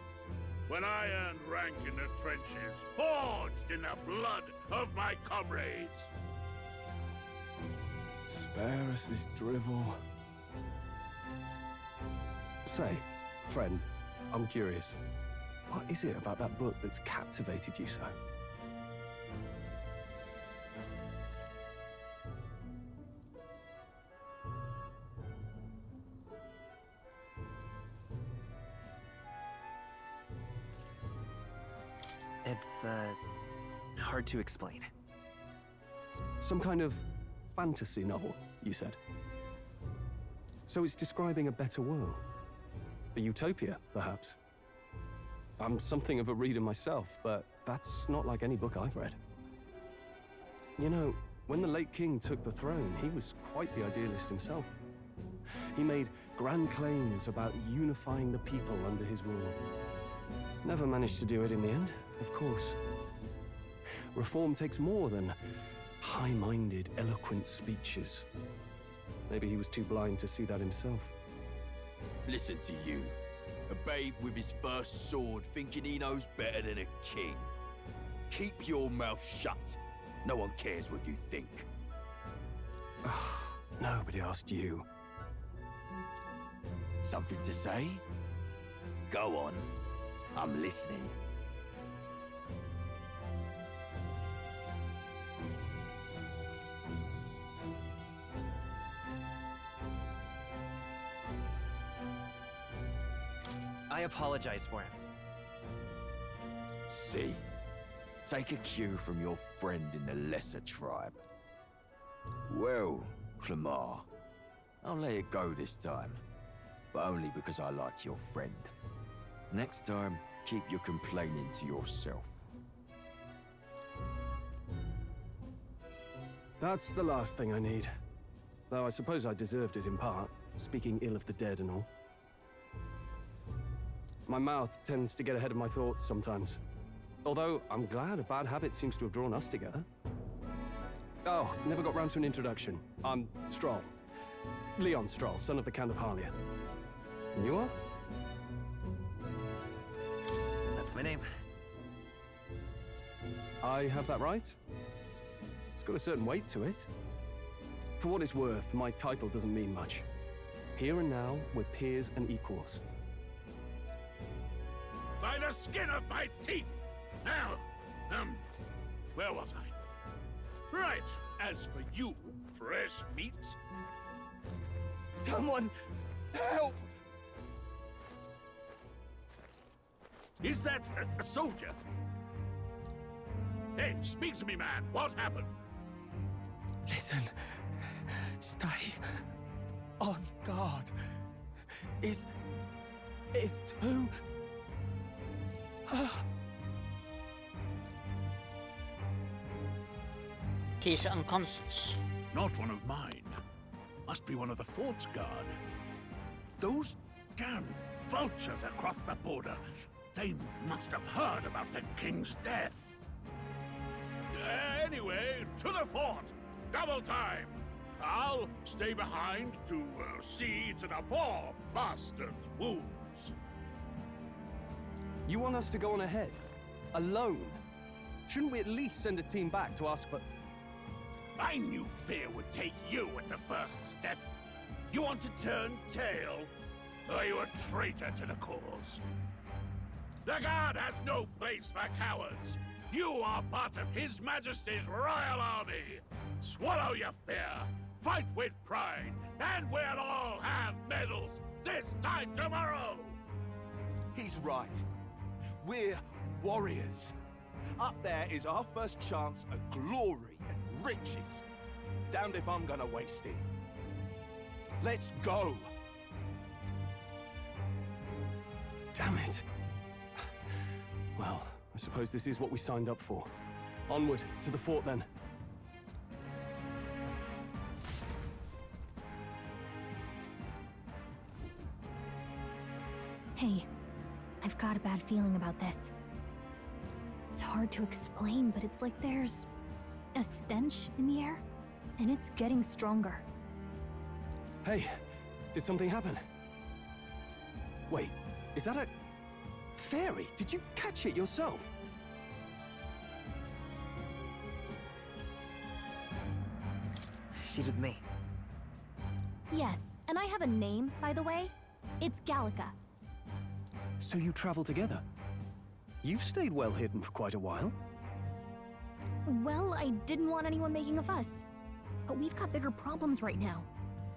When I earned rank in the trenches, forged in the blood of my comrades. Spare us this drivel. Say, friend, I'm curious. What is it about that book that's captivated you so? It's, hard to explain. Some kind of fantasy novel, you said? So it's describing a better world? A utopia, perhaps? I'm something of a reader myself, but that's not like any book I've read. You know, when the late king took the throne, he was quite the idealist himself. He made grand claims about unifying the people under his rule. Never managed to do it in the end, of course. Reform takes more than high-minded, eloquent speeches. Maybe he was too blind to see that himself. Listen to you. A babe with his first sword thinking he knows better than a king. Keep your mouth shut. No one cares what you think. Nobody asked you. Something to say? Go on. I'm listening. I apologize for him. See? Take a cue from your friend in the lesser tribe. Well, Clemar, I'll let it go this time. But only because I like your friend. Next time, keep your complaining to yourself. That's the last thing I need. Though I suppose I deserved it in part, speaking ill of the dead and all. My mouth tends to get ahead of my thoughts sometimes. Although, I'm glad a bad habit seems to have drawn us together. Oh, never got round to an introduction. I'm Stroll. Leon Stroll, son of the Count of Harlia. And you are? That's my name. I have that right? It's got a certain weight to it. For what it's worth, my title doesn't mean much. Here and now, we're peers and equals. By the skin of my teeth! Now, where was I? Right, as for you, fresh meat. Someone help! Is that a soldier? Hey, speak to me, man. What happened? Listen. Stay on guard. It's too... He's unconscious. Not one of mine. Must be one of the fort's guard. Those damn vultures across the border. They must have heard about the king's death. Anyway, to the fort. Double time. I'll stay behind to see to the poor bastard's wounds. You want us to go on ahead? Alone? Shouldn't we at least send a team back to ask for... I knew fear would take you at the first step. You want to turn tail? Are you a traitor to the cause? The Guard has no place for cowards. You are part of His Majesty's Royal Army. Swallow your fear, fight with pride, and we'll all have medals this time tomorrow! He's right. We're warriors. Up there is our first chance at glory and riches. Damned if I'm gonna waste it. Let's go! Damn it. Well, I suppose this is what we signed up for. Onward, to the fort then. Hey, I've got a bad feeling about this. It's hard to explain, but it's like there's a stench in the air, and it's getting stronger. Hey, did something happen? Wait, is that a... fairy? Did you catch it yourself? She's with me. Yes, and I have a name, by the way. It's Gallica. So you travel together? You've stayed well hidden for quite a while. Well, I didn't want anyone making a fuss. But we've got bigger problems right now.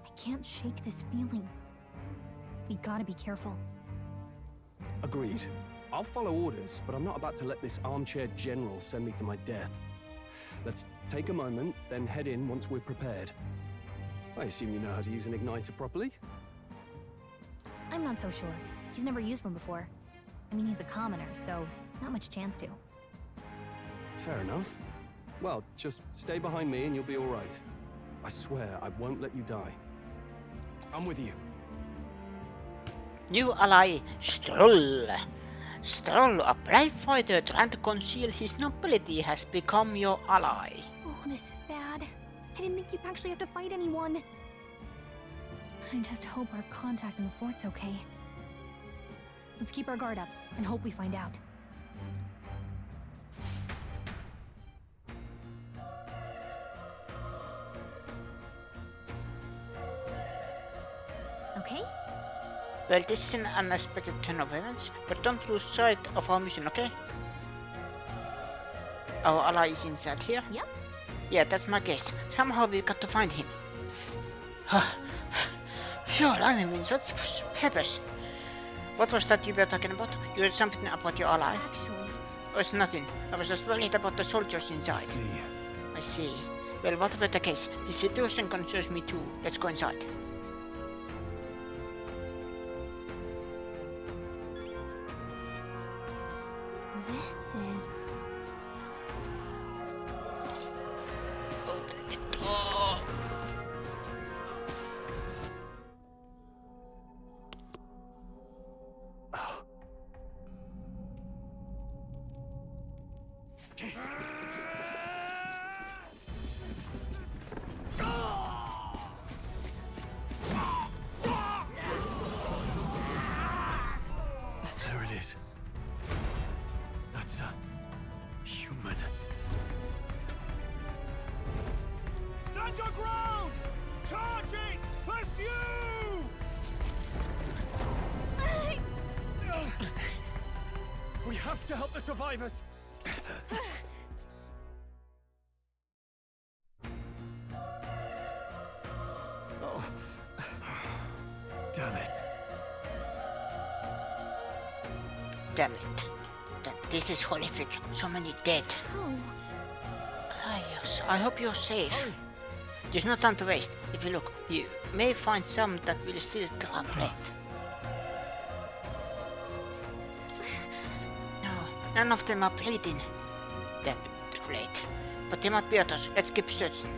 I can't shake this feeling. We gotta be careful. Agreed. I'll follow orders, but I'm not about to let this armchair general send me to my death. Let's take a moment, then head in once we're prepared. I assume you know how to use an igniter properly? I'm not so sure. He's never used one before. I mean, he's a commoner, so not much chance to. Fair enough. Well, just stay behind me and you'll be all right. I swear I won't let you die. I'm with you. New ally, Stroll. Stroll, a brave fighter trying to conceal his nobility, has become your ally. Oh, this is bad. I didn't think you'd actually have to fight anyone. I just hope our contact in the fort's okay. Let's keep our guard up and hope we find out. Okay? Well, this is an unexpected turn of events, but don't lose sight of our mission, okay? Our ally is inside here? Yep. Yeah, that's my guess. Somehow we've got to find him. You're running with such purpose. What was that you were talking about? You had something about your ally? Actually... Oh, it's nothing. I was just worried about the soldiers inside. I see. Well, whatever the case, the situation concerns me too. Let's go inside. This is... Open the door. There it is. That's a human. Stand your ground! Charging! Pursue! We have to help the survivors. Oh. Damn it. Damn it. This is horrific. So many dead. I hope you're safe. Hurry. There's no time to waste. If you look, you may find some that will still trap late. No, none of them are bleeding. They're late. But they might be others. Let's keep searching.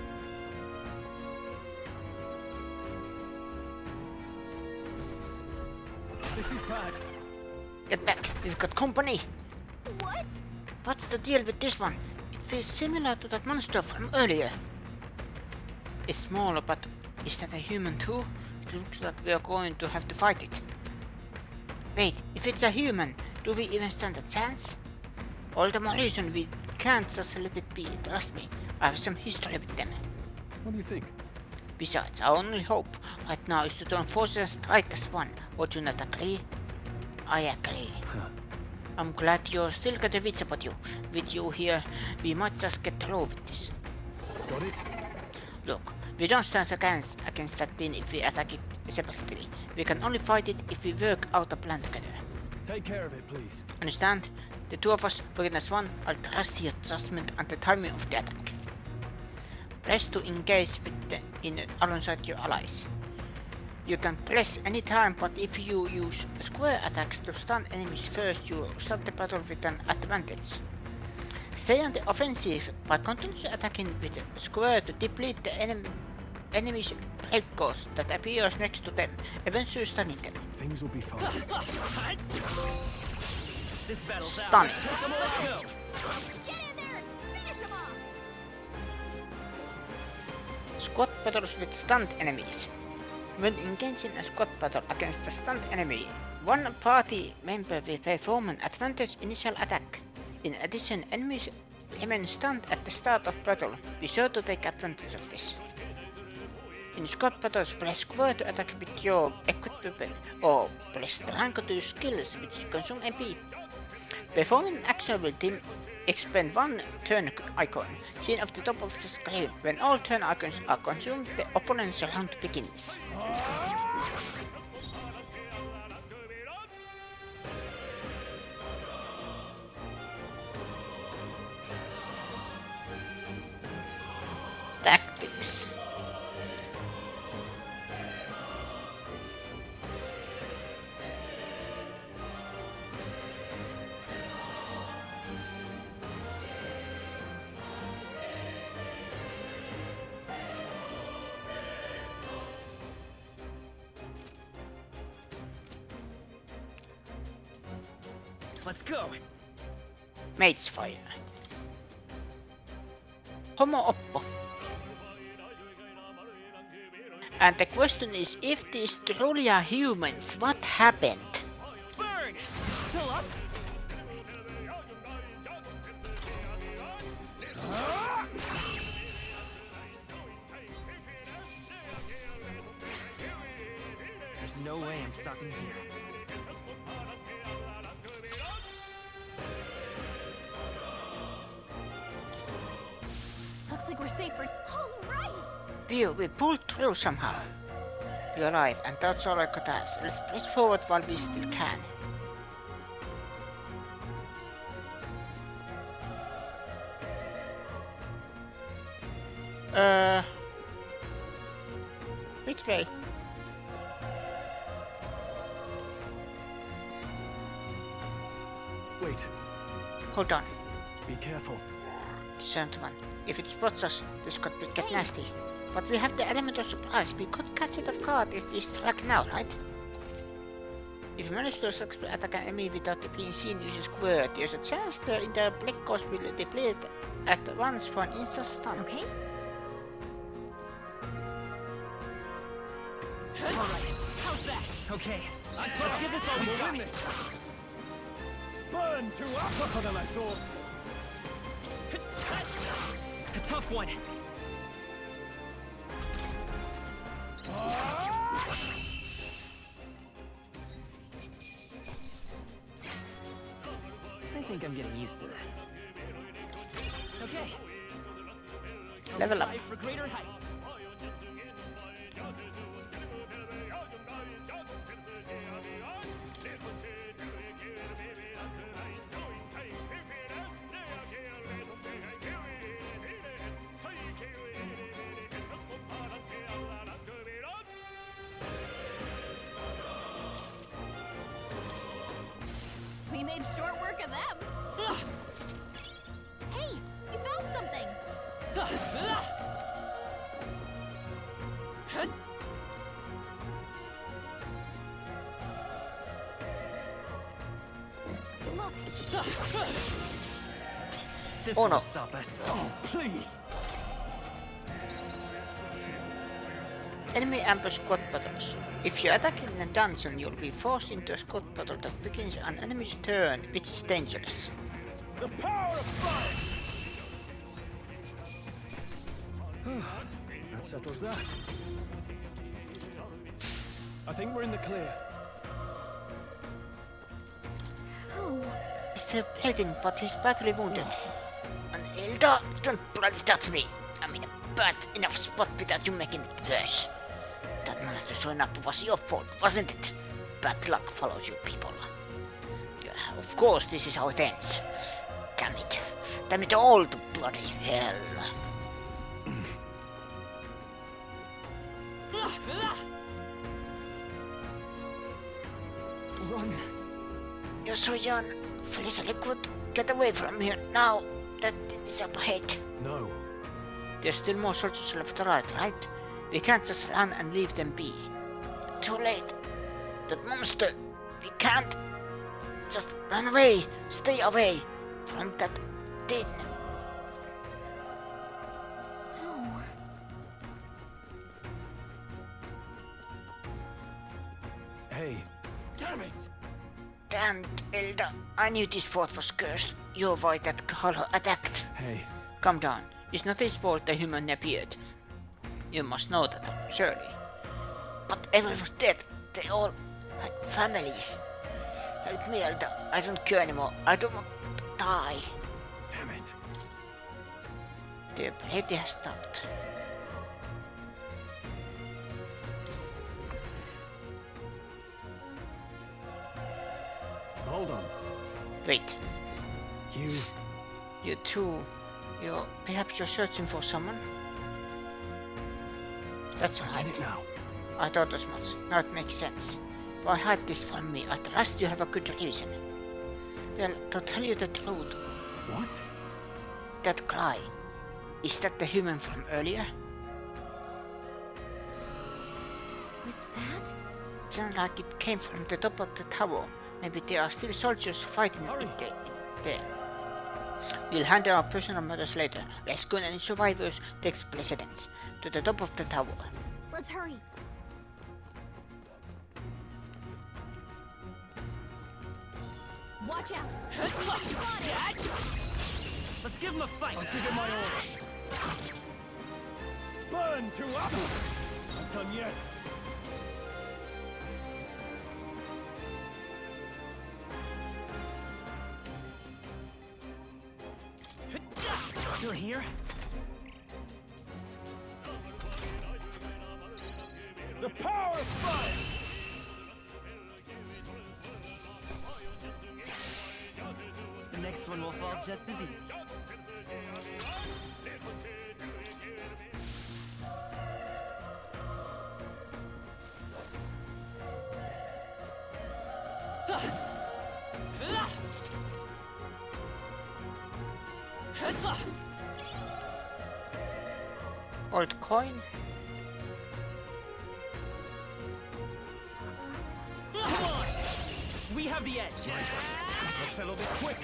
This is bad. Get back. We've got company. What? What's the deal with this one? It feels similar to that monster from earlier. It's smaller, but is that a human too? It looks like we are going to have to fight it. Wait, if it's a human, do we even stand a chance? All the more reason we can't just let it be. Trust me, I have some history with them. What do you think? Besides, our only hope right now is to turn forces and strike as one. Would you not agree? I agree. I'm glad you still got a wits about you. With you here, we might just get through with this. Got it? Look, we don't stand against that thing if we attack it separately. We can only fight it if we work out a plan together. Take care of it, please. Understand? The two of us working as one. I'll trust your judgment and the timing of the attack. Press to engage alongside your allies. You can press any time, but if you use square attacks to stun enemies first, you start the battle with an advantage. Stay on the offensive by continuously attacking with square to deplete the enemy's break cost that appears next to them, eventually stunning them. Things will be fine. This battle's Stun. Let's go. Get in there! Finish him off! Squad battles with stunned enemies. When engaging a squad battle against a stunned enemy, one party member will perform an advantage initial attack. In addition, enemies remain stunned at the start of battle. Be sure to take advantage of this. In squad battles, press square to attack with your equipped weapon, or press triangle to use skills which consume MP. Performing an action will expend one turn icon, seen at the top of the screen. When all turn icons are consumed, the opponent's round begins. Tactics. Let's go. Mage's Fire. Homo Oppo. And the question is, if these truly are humans, what happened? Burn! Still up? There's no way I'm stopping here. Looks like we're safe for... All right! We pulled through somehow. We're alive, and that's all I could ask. Let's press forward while we still can. Which way? Wait. Hold on. Be careful. Discerned one. If it spots us, this could get nasty. But we have the element of surprise. We could catch it off guard if we strike now, right? If you manage to successfully attack an enemy without being seen using square, there's a chance the entire black cost will deplete at once for an instant stun. Okay. Alright, how's that? Okay, let's get this all we got. Burn to us! Tougher than I thought. A tough one. I'm getting used to this. Okay. Level up. Strive for greater heights. We made short work of them. Hey, you found something. Look. This Oh, won't no. stop us. Oh, please. Enemy ambush squad battles. If you attack in a dungeon, you'll be forced into a squad battle that begins an enemy's turn, which is dangerous. The power of fire! That settles that. I think we're in the clear. Mr. Bleeding, but he's badly wounded. And Hilda, don't bloody touch me. I'm in a bad enough spot without you making it worse. That monster showing up was your fault, wasn't it? Bad luck follows you people. Yeah, of course, this is how it ends. Damn it. Damn it all to bloody hell. Run. You're so young. Felicity could get away from here now. That is up ahead. No. There's still more soldiers left to right? We can't just run and leave them be. Too late. That monster. We can't. Just run away. Stay away from that thing. No. Hey. Damn it! Damn it, Hilda. I knew this fort was cursed. You're why that hollow attacked. Hey. Calm down. It's not his fault the human appeared. You must know that, surely. But everyone was dead. They all had families. Help me, Hilda. I don't care anymore. I don't want to die. Damn it. The bleeding has stopped. Hold on. Wait. You... You too. Perhaps you're searching for someone? That's right. Get it now. I thought as much. Now it makes sense. Why hide this from me? At last you have a good reason. Well, to tell you the truth. What? That cry. Is that the human from earlier? Was that? Sounds like it came from the top of the tower. Maybe there are still soldiers fighting in there. We'll handle our personal matters later. Rescuing any survivors takes precedence. To the top of the tower. Let's hurry. Watch out! Let's give him a fight. I'll give it my all. Burn to up! Not done yet. Still here? The power of fire! The next one will fall just as easy. Old coin? Come on! We have the edge. Let's settle this quick.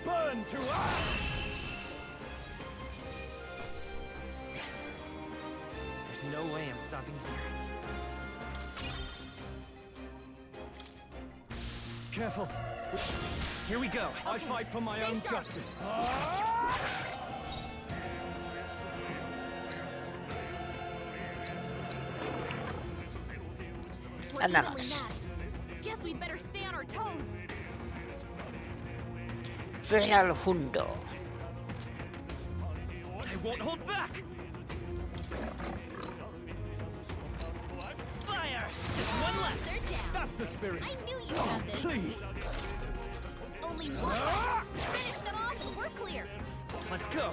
Burn to up! There's no way I'm stopping here. Careful. Here we go. I fight for my own justice. We're evenly matched. Guess we'd better stay on our toes. Real Hundo. I won't hold back! Fire! Just one left! They're down. That's the spirit! I knew you had this. Please! Only one left. Finish them off and we're clear. Let's go!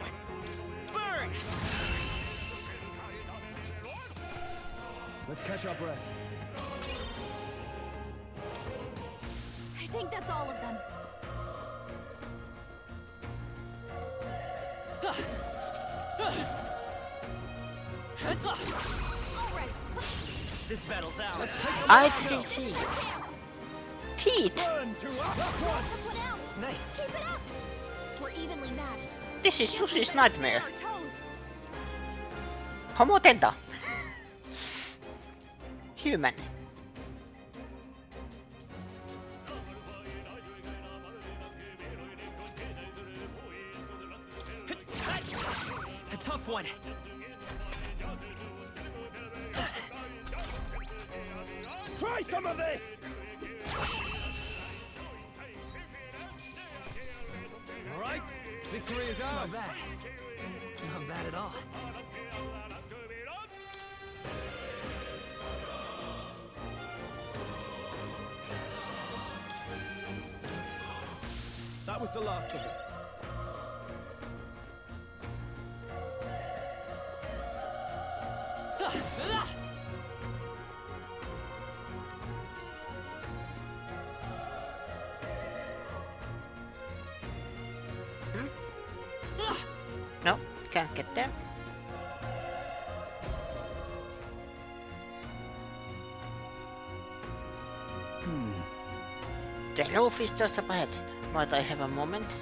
Burn! Let's catch our breath. I think that's all of them. This battle's out. I can see. Teeth! Nice. Keep it up. We're evenly matched. This is Susie's nightmare. Our toes. Homotenta. Human. A tough one. Try some of this! All right, victory is ours. Not bad. Not bad at all. That was the last of it. No, can't get there. The roof is just up ahead. Might I have a moment?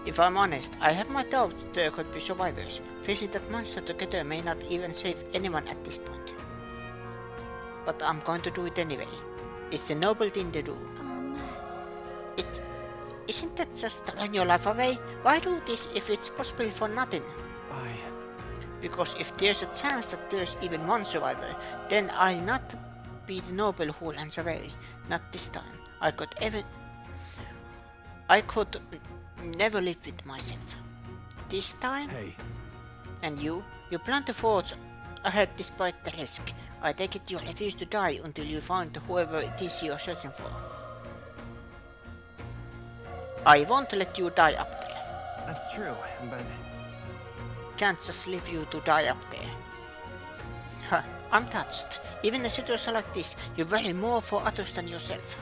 If I'm honest, I have my doubts there could be survivors. Facing that monster together may not even save anyone at this point. But I'm going to do it anyway. It's the noble thing to do. Isn't that just throwing your life away? Why do this if it's possible for nothing? Because if there's a chance that there's even one survivor, then I'll not be the noble who runs away. Not this time. I could never live with myself. This time? Hey. And you plan to forge ahead despite the risk. I take it you refuse to die until you find whoever it is you're searching for. I won't let you die up there. That's true, but... Can't just leave you to die up there. Huh, I'm touched. Even in a situation like this, you value more for others than yourself.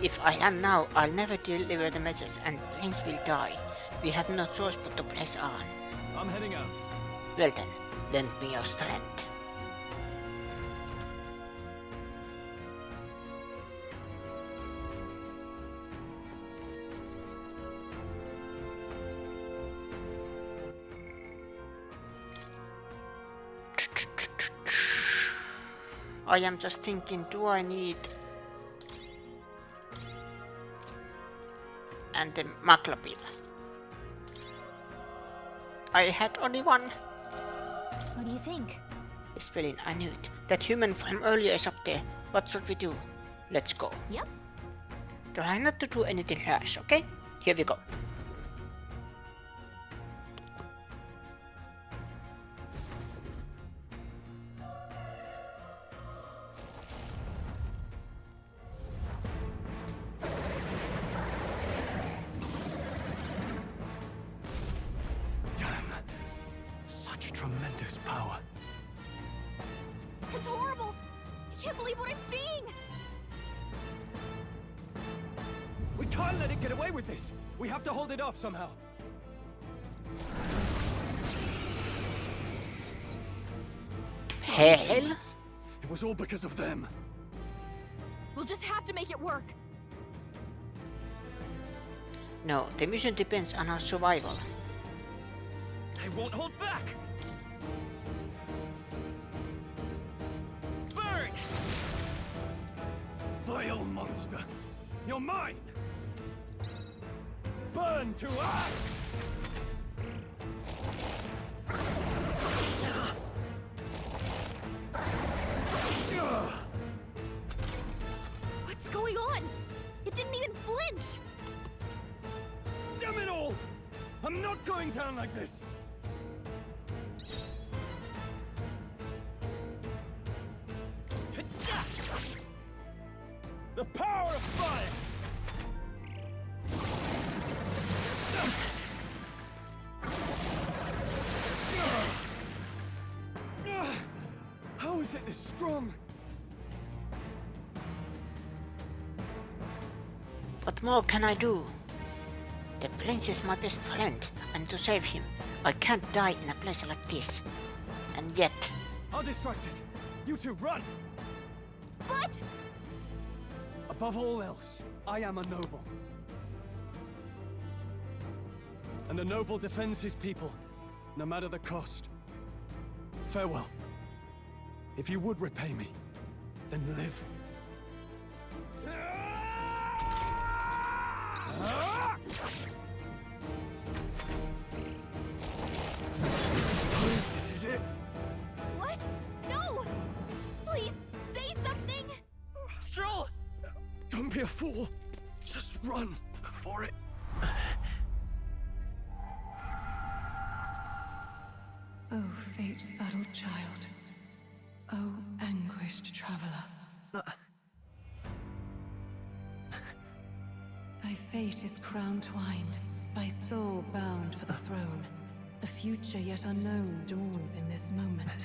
If I run now, I'll never deliver the message and Prince will die. We have no choice but to press on. I'm heading out. Well then, lend me your strength. I am just thinking, do I need... And the Maclopil. I had only one. What do you think? Spelling, I knew it. That human from earlier is up there. What should we do? Let's go. Yep. Try not to do anything rash, okay? Here we go. Tremendous power. It's horrible! I can't believe what I'm seeing! We can't let it get away with this! We have to hold it off somehow. Hell? It was all because of them. We'll just have to make it work. No, the mission depends on our survival. I won't hold back! Burn! Vile monster! You're mine! Burn to ash! What's going on? It didn't even flinch! edge! Damn it all! I'm not going down like this! The power of fire! How is it this strong? What more can I do? The prince is my best friend, and to save him, I can't die in a place like this. And yet... I'll distract it. You two, run! But... Above all else, I am a noble. And a noble defends his people, no matter the cost. Farewell. If you would repay me, then live. This is it. What? No! Please, say something! Stroll! Don't be a fool. Just run for it. Oh, fate-saddled child. Oh, anguished traveler. Thy fate is crown-twined, thy soul bound for the throne. The future yet unknown dawns in this moment.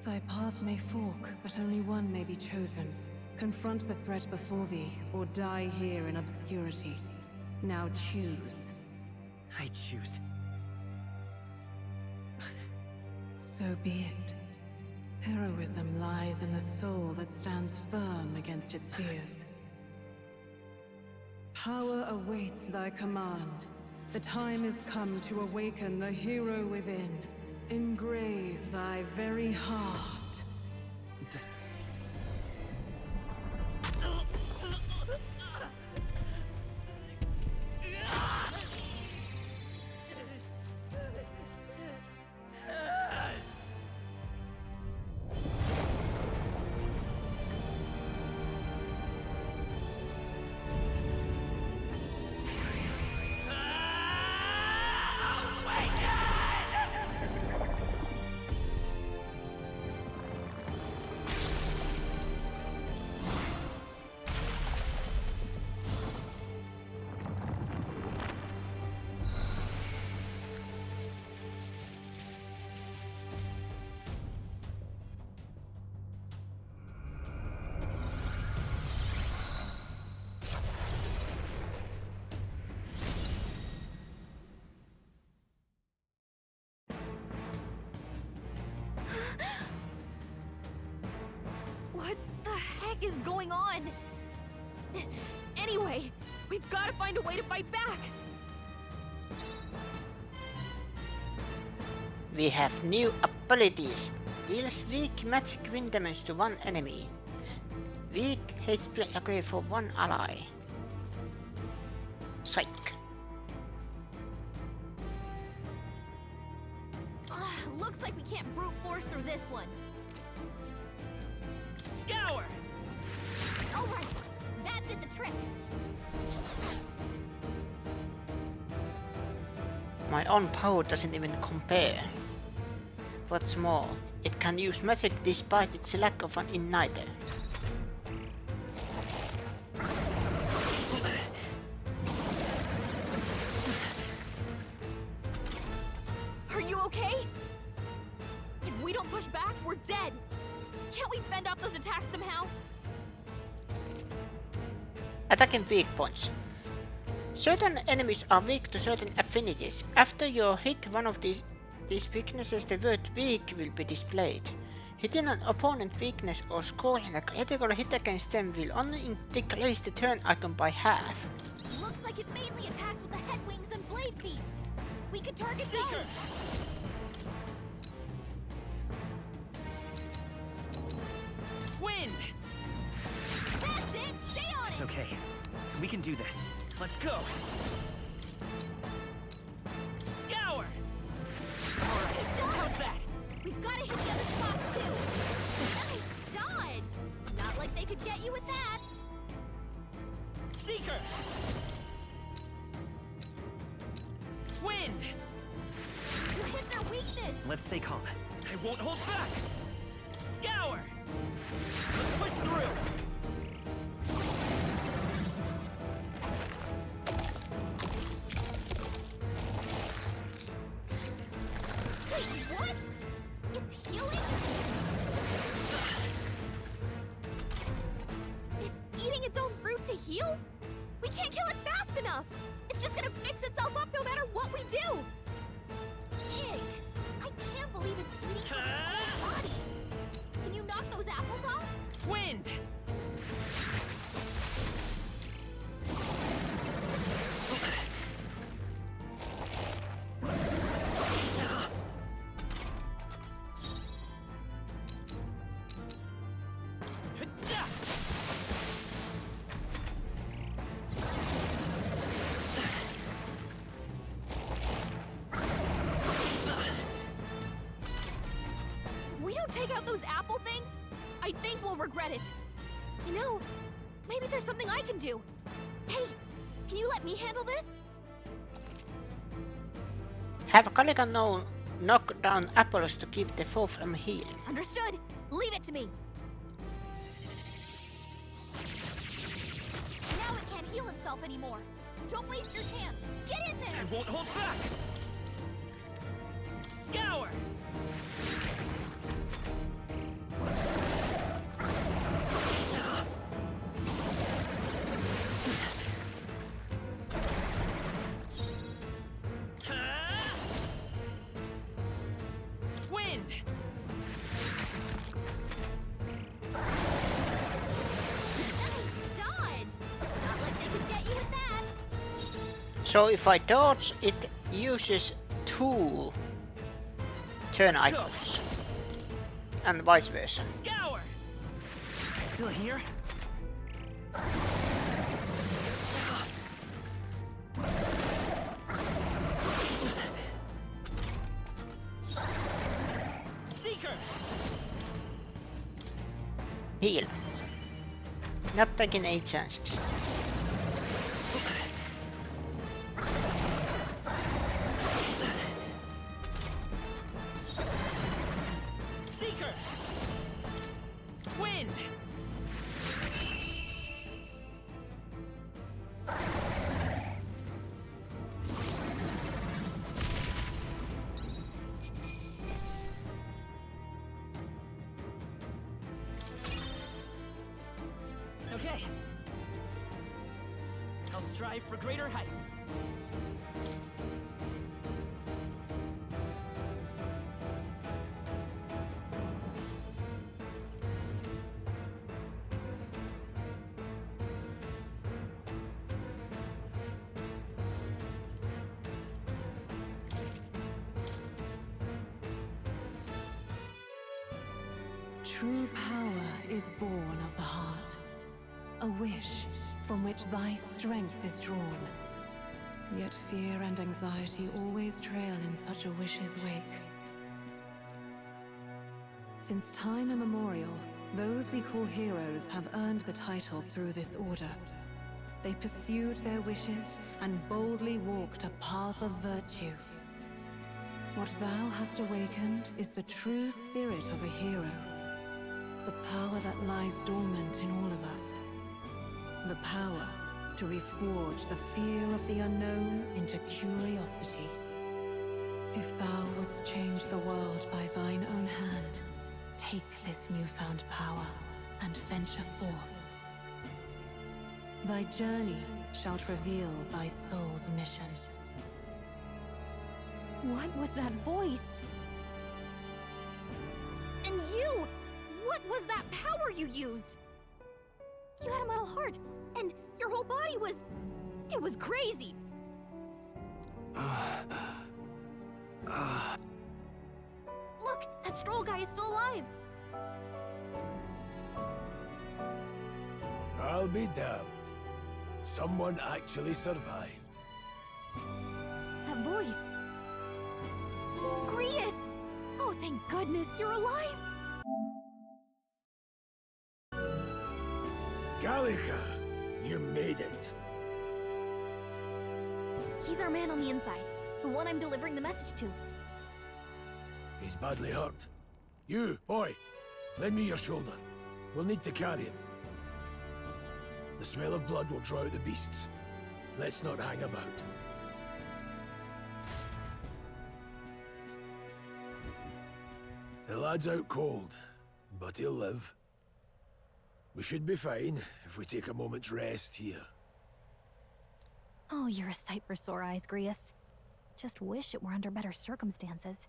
Thy path may fork, but only one may be chosen. Confront the threat before thee, or die here in obscurity. Now choose. I choose. So be it. Heroism lies in the soul that stands firm against its fears. Power awaits thy command. The time is come to awaken the hero within. Engrave thy very heart. What the heck is going on? Anyway, we've got to find a way to fight back! We have new abilities. Deals weak magic wind damage to one enemy. Weak HP agree for one ally. Psych. Looks like we can't brute force through this one. Scour! Alright, that did the trick. My own power doesn't even compare. What's more, it can use magic despite its lack of an igniter. Are you okay? If we don't push back, we're dead. Can't we fend off those attacks somehow? Attacking weak points. Certain enemies are weak to certain affinities. After you hit one of these weaknesses, the word weak will be displayed. Hitting an opponent weakness or scoring a critical hit against them will only decrease the turn icon by half. Looks like it mainly attacks with the head wings and blade feet. We could target those. Wind! That's it! Stay on It's it! okay. We can do this. Let's go! Scour! Alright, how's that? We've got to hit the other spots too. Nice dodge! Not like they could get you with that. Seeker! Wind! You hit their weakness! Let's stay calm. I won't hold back! Scour! Let's push through! Wait, what? It's healing? It's eating its own fruit to heal? We can't kill it fast enough! It's just gonna fix itself up no matter what we do! Pig! I can't believe it's eating its whole body! Can you knock those apples off? Wind! If we don't take out those apple things, I think we'll regret it. You know, maybe there's something I can do. Hey, can you let me handle this? Have Caligan knock down apples to keep the foe from healing. Understood. Leave it to me. Now it can't heal itself anymore. Don't waste your chance. Get in there! I won't hold back! Scour! Wind! Nice dodge! Not like they could get you with that. So if I dodge, it uses two turn icons. And vice versa. Scour! Still here? Seeker! Heal. Not taking 8 chances. Seeker! Wind! Okay. I'll strive for greater heights. True power is born of the heart, a wish from which thy strength is drawn. Yet fear and anxiety always trail in such a wish's wake. Since time immemorial, those we call heroes have earned the title through this order. They pursued their wishes and boldly walked a path of virtue. What thou hast awakened is the true spirit of a hero. The power that lies dormant in all of us. The power to reforge the fear of the unknown into curiosity. If thou wouldst change the world by thine own hand, take this newfound power and venture forth. Thy journey shalt reveal thy soul's mission. What was that voice? And you! What was that power you used? You had a metal heart, and your whole body was... it was crazy! Look, that Stroll guy is still alive! I'll be damned. Someone actually survived. That voice... Grius! Oh, thank goodness you're alive! Gallica, You made it. He's our man on the inside, the one I'm delivering the message to. He's badly hurt. You, boy, lend me your shoulder. We'll need to carry him. The smell of blood will draw out the beasts. Let's not hang about. The lad's out cold, but he'll live. We should be fine if we take a moment's rest here. Oh, you're a sight for sore eyes, Grius. Just wish it were under better circumstances.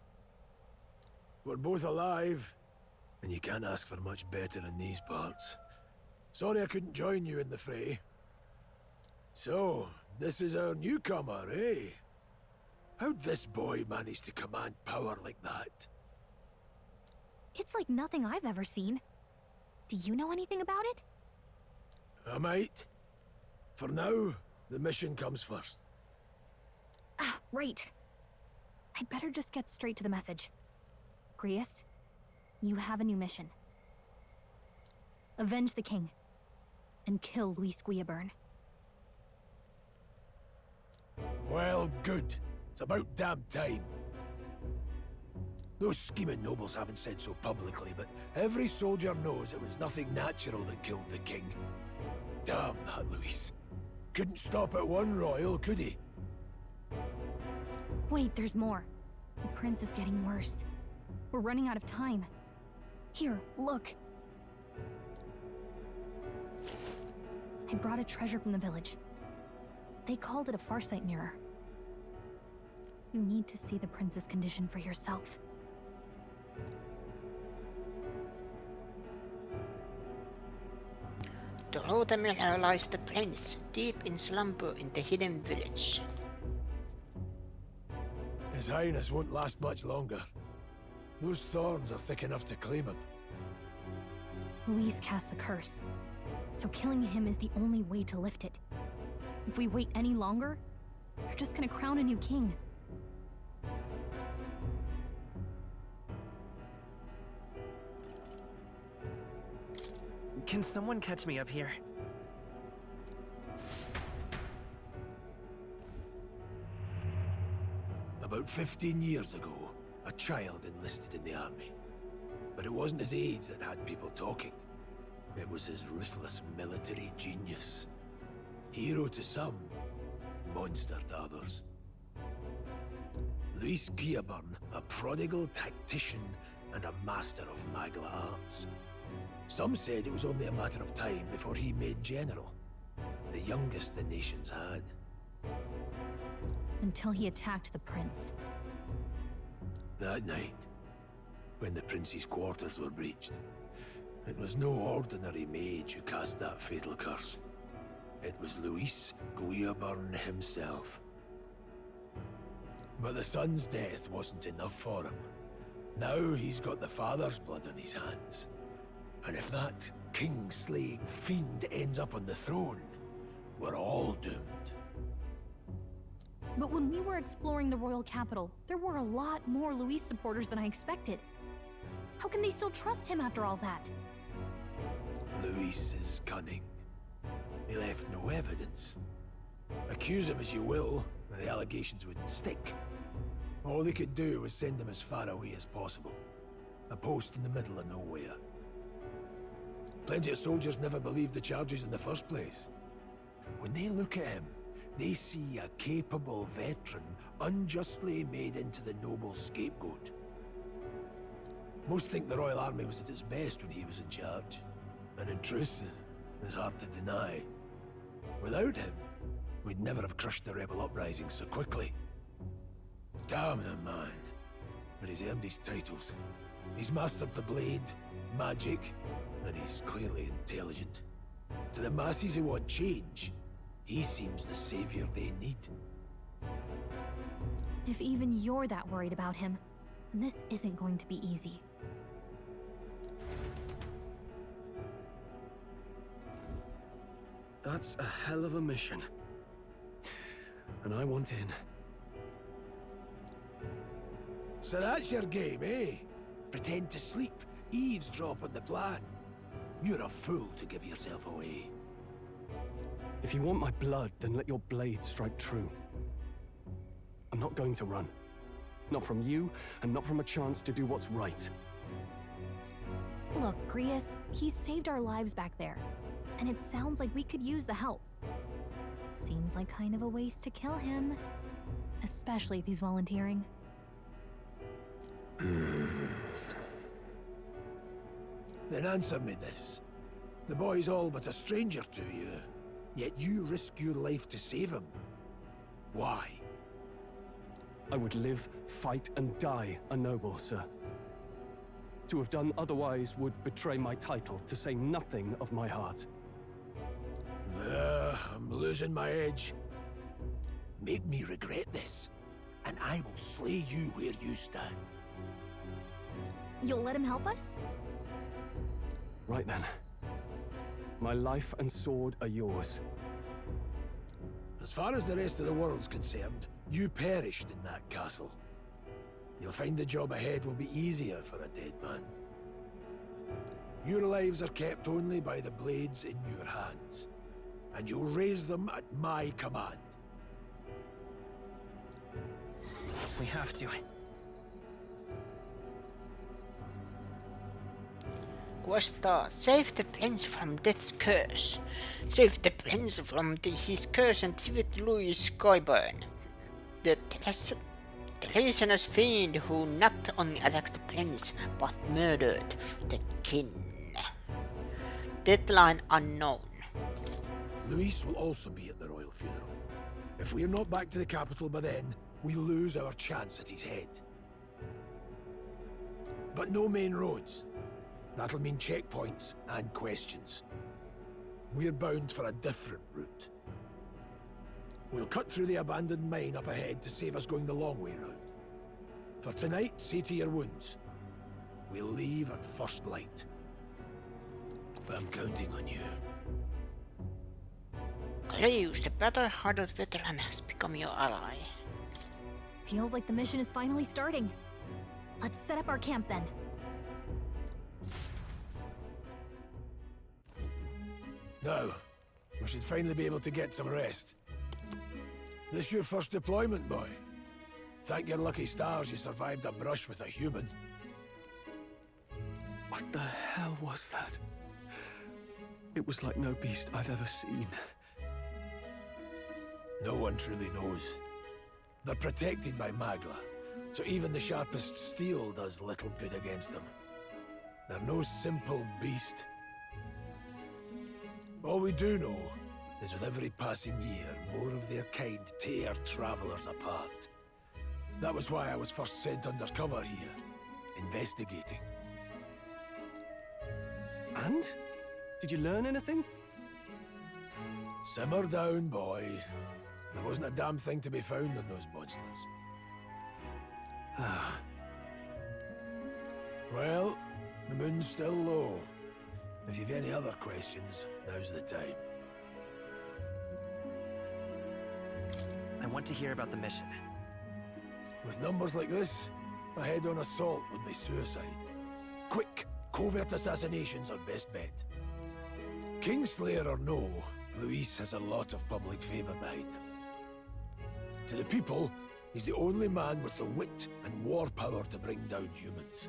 We're both alive, and you can't ask for much better in these parts. Sorry I couldn't join you in the fray. So, this is our newcomer, eh? How'd this boy manage to command power like that? It's like nothing I've ever seen. Do you know anything about it? I might. For now, the mission comes first. Ah, right. I'd better just get straight to the message. Grius, you have a new mission. Avenge the king, and kill Luis Guillaburn. Well, good. It's about damn time. Those scheming nobles haven't said so publicly, but every soldier knows it was nothing natural that killed the king. Damn that Luis. Couldn't stop at one royal, could he? Wait, there's more. The prince is getting worse. We're running out of time. Here, look. I brought a treasure from the village. They called it a farsight mirror. You need to see the prince's condition for yourself. Below the mirror lies the prince, deep in slumber in the hidden village. His Highness won't last much longer. Those thorns are thick enough to claim him. Luis cast the curse, so killing him is the only way to lift it. If we wait any longer, you're just gonna crown a new king. Can someone catch me up here? About 15 years ago, a child enlisted in the army. But it wasn't his age that had people talking. It was his ruthless military genius. Hero to some, monster to others. Luis Guillaburn, a prodigal tactician and a master of Magla arts. Some said it was only a matter of time before he made general, the youngest the nations had. Until he attacked the prince. That night, when the prince's quarters were breached, it was no ordinary mage who cast that fatal curse. It was Luis Guillaburn himself. But the son's death wasn't enough for him. Now he's got the father's blood on his hands. And if that king-slaying fiend ends up on the throne, we're all doomed. But when we were exploring the royal capital, there were a lot more Luis supporters than I expected. How can they still trust him after all that? Luis is cunning. He left no evidence. Accuse him as you will, the allegations wouldn't stick. All they could do was send him as far away as possible. A post in the middle of nowhere. Plenty of soldiers never believed the charges in the first place. When they look at him, they see a capable veteran unjustly made into the noble scapegoat. Most think the Royal Army was at its best when he was in charge. And in truth, it's hard to deny. Without him, we'd never have crushed the rebel uprising so quickly. Damn the man. But he's earned his titles. He's mastered the blade, magic, and he's clearly intelligent. To the masses who want change, he seems the savior they need. If even you're that worried about him, then this isn't going to be easy. That's a hell of a mission. And I want in. So that's your game, eh? Pretend to sleep, eavesdrop on the plan. You're a fool to give yourself away. If you want my blood, then let your blade strike true. I'm not going to run. Not from you, and not from a chance to do what's right. Look, Grius, he saved our lives back there, and it sounds like we could use the help. Seems like kind of a waste to kill him, especially if he's volunteering. Then answer me this. The boy's all but a stranger to you, yet you risk your life to save him. Why? I would live, fight, and die a noble, sir. To have done otherwise would betray my title, to say nothing of my heart. I'm losing my edge. Make me regret this, and I will slay you where you stand. You'll let him help us? Right then. My life and sword are yours. As far as the rest of the world's concerned, you perished in that castle. You'll find the job ahead will be easier for a dead man. Your lives are kept only by the blades in your hands, and you'll raise them at my command. We have to. Quest start. Save the prince from death's curse. Save the prince from his curse and with Louis Skyburn. The treasonous fiend who not only attacked the prince, but murdered the king. Deadline unknown. Louis will also be at the royal funeral. If we are not back to the capital by then, we lose our chance at his head. But no main roads. That'll mean checkpoints and questions. We're bound for a different route. We'll cut through the abandoned mine up ahead to save us going the long way round. For tonight, see to your wounds. We'll leave at first light. I'm counting on you. Cleus, the battle-hardened veteran, has become your ally. Feels like the mission is finally starting. Let's set up our camp then. Now, we should finally be able to get some rest. This your first deployment, boy? Thank your lucky stars you survived a brush with a human. What the hell was that? It was like no beast I've ever seen. No one truly knows. They're protected by Magla, so even the sharpest steel does little good against them. They're no simple beast. All we do know is with every passing year, more of their kind tear travelers apart. That was why I was first sent undercover here, investigating. And? Did you learn anything? Simmer down, boy. There wasn't a damn thing to be found in those monsters. Well, the moon's still low. If you've any other questions, now's the time. I want to hear about the mission. With numbers like this, a head-on assault would be suicide. Quick, covert assassinations are best bet. Kingslayer or no, Luis has a lot of public favor behind him. To the people, he's the only man with the wit and war power to bring down humans.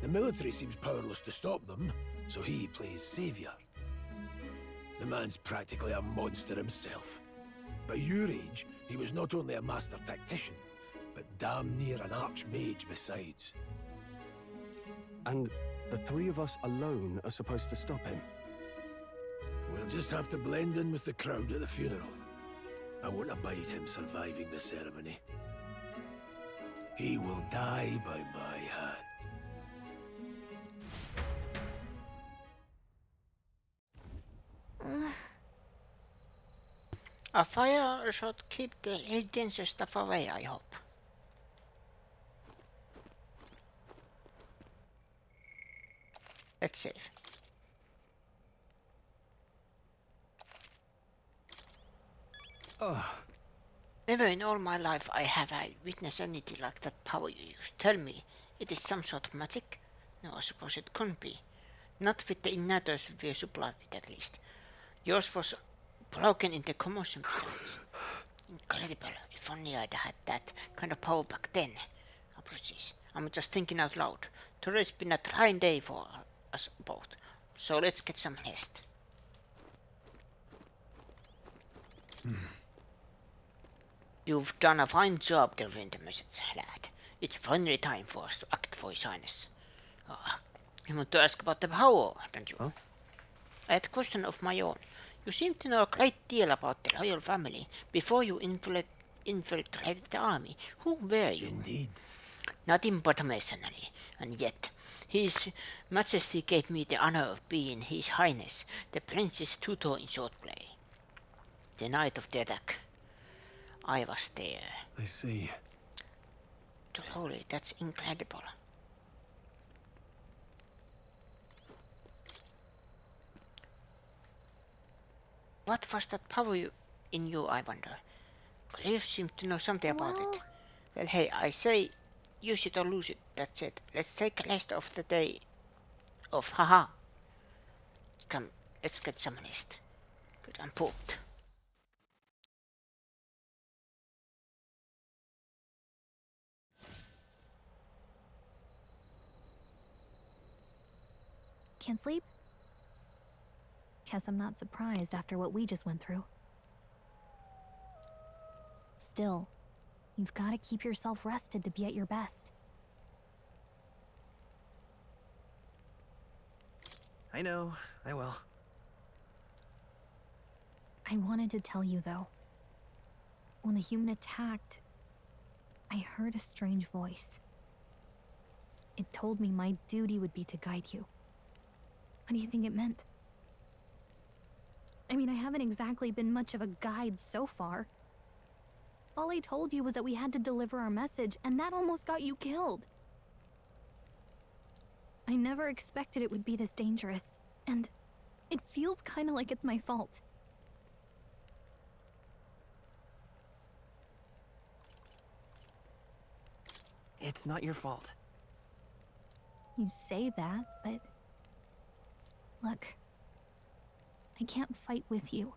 The military seems powerless to stop them, so he plays savior. The man's practically a monster himself. By your age, he was not only a master tactician, but damn near an archmage besides. And the three of us alone are supposed to stop him? We'll just have to blend in with the crowd at the funeral. I won't abide him surviving the ceremony. He will die by my hand. A fire should keep the dangerous stuff away, I hope. Let's save. Never in all my life have I witnessed anything like that power you use. Tell me, it is some sort of magic? No, I suppose it couldn't be. Not with the igniters we supplied with, at least. Yours was broken into commotion plots. Incredible. If only I'd had that kind of power back then. Apologies. I'm just thinking out loud. Today's been a trying day for us both. So let's get some rest. You've done a fine job delivering the message, lad. It's finally time for us to act for His Highness. You want to ask about the power, don't you? Huh? I had a question of my own. You seem to know a great deal about the royal family before you infiltrated the army. Who were you? Indeed. Nothing but a mercenary, and yet His Majesty gave me the honor of being His Highness, the Prince's tutor in swordplay. The night of the attack, I was there. I see. Truly, that's incredible. What was that power in you, I wonder? Cliff seems to know something about it. Well, hey, I say, use it or lose it, that's it. Let's take the rest of the day off, haha. Come, let's get some rest. Good, I'm pumped. Can't sleep? Guess I'm not surprised after what we just went through. Still, you've got to keep yourself rested to be at your best. I know, I will. I wanted to tell you, though. When the human attacked, I heard a strange voice. It told me my duty would be to guide you. What do you think it meant? I mean, I haven't exactly been much of a guide so far. All I told you was that we had to deliver our message, and that almost got you killed. I never expected it would be this dangerous, and it feels kind of like it's my fault. It's not your fault. You say that, but... Look, I can't fight with you,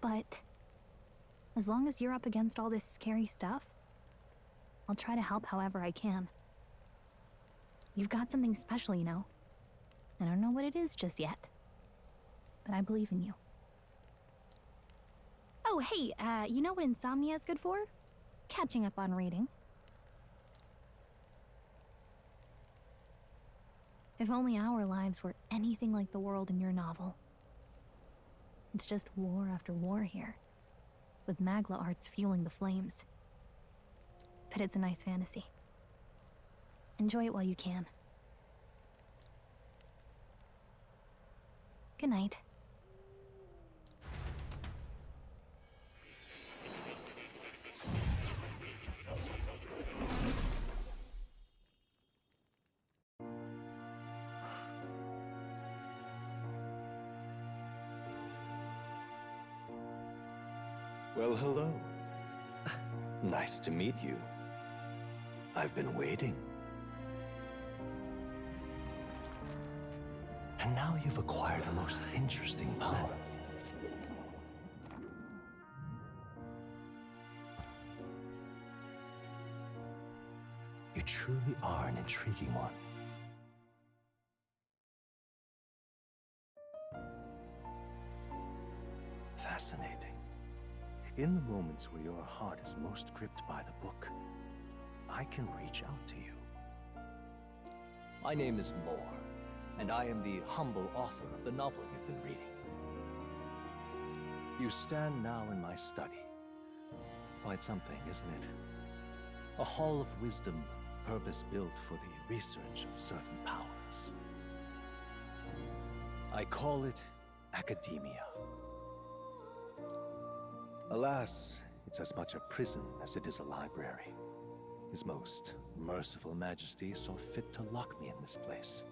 but as long as you're up against all this scary stuff, I'll try to help however I can. You've got something special, you know. I don't know what it is just yet, but I believe in you. Oh, hey, you know what insomnia is good for? Catching up on reading. If only our lives were anything like the world in your novel. It's just war after war here, with Magla arts fueling the flames. But it's a nice fantasy. Enjoy it while you can. Good night. Well, hello. Nice to meet you. I've been waiting. And now you've acquired a most interesting power. You truly are an intriguing one. Fascinating. In the moments where your heart is most gripped by the book, I can reach out to you. My name is Moore, and I am the humble author of the novel you've been reading. You stand now in my study. Quite something, isn't it? A hall of wisdom, purpose-built for the research of certain powers. I call it academia. Alas, it's as much a prison as it is a library. His most merciful majesty saw fit to lock me in this place.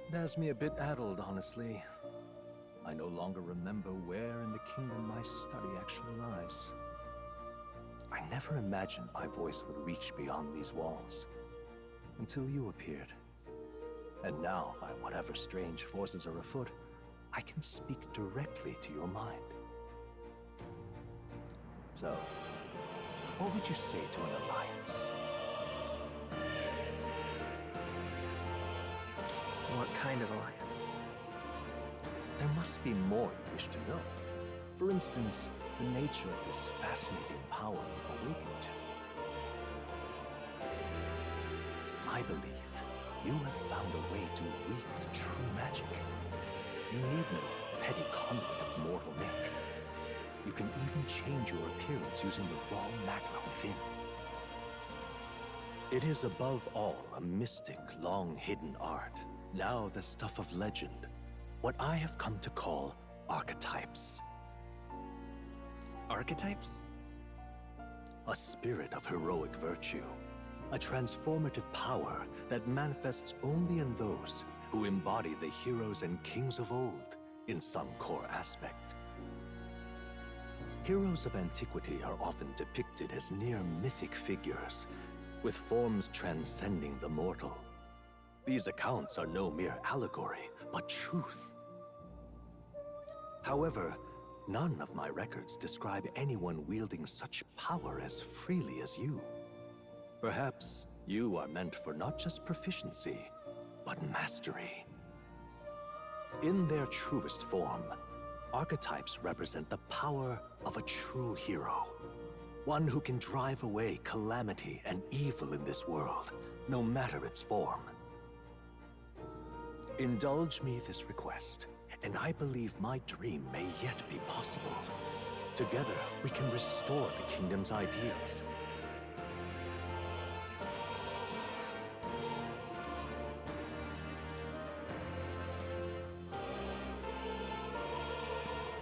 It has me a bit addled, honestly. I no longer remember where in the kingdom my study actually lies. I never imagined my voice would reach beyond these walls, until you appeared. And now, by whatever strange forces are afoot, I can speak directly to your mind. So, what would you say to an alliance? What kind of alliance? There must be more you wish to know. For instance, the nature of this fascinating power you've awakened to. I believe you have found a way to wield true magic. You need no petty conduit of mortal make. You can even change your appearance using the raw magma within. It is above all a mystic, long-hidden art, now the stuff of legend, what I have come to call archetypes. Archetypes? A spirit of heroic virtue. A transformative power that manifests only in those who embody the heroes and kings of old in some core aspect. Heroes of antiquity are often depicted as near mythic figures, with forms transcending the mortal. These accounts are no mere allegory, but truth. However, none of my records describe anyone wielding such power as freely as you. Perhaps you are meant for not just proficiency, but mastery. In their truest form, archetypes represent the power of a true hero. One who can drive away calamity and evil in this world, no matter its form. Indulge me this request, and I believe my dream may yet be possible. Together, we can restore the kingdom's ideals.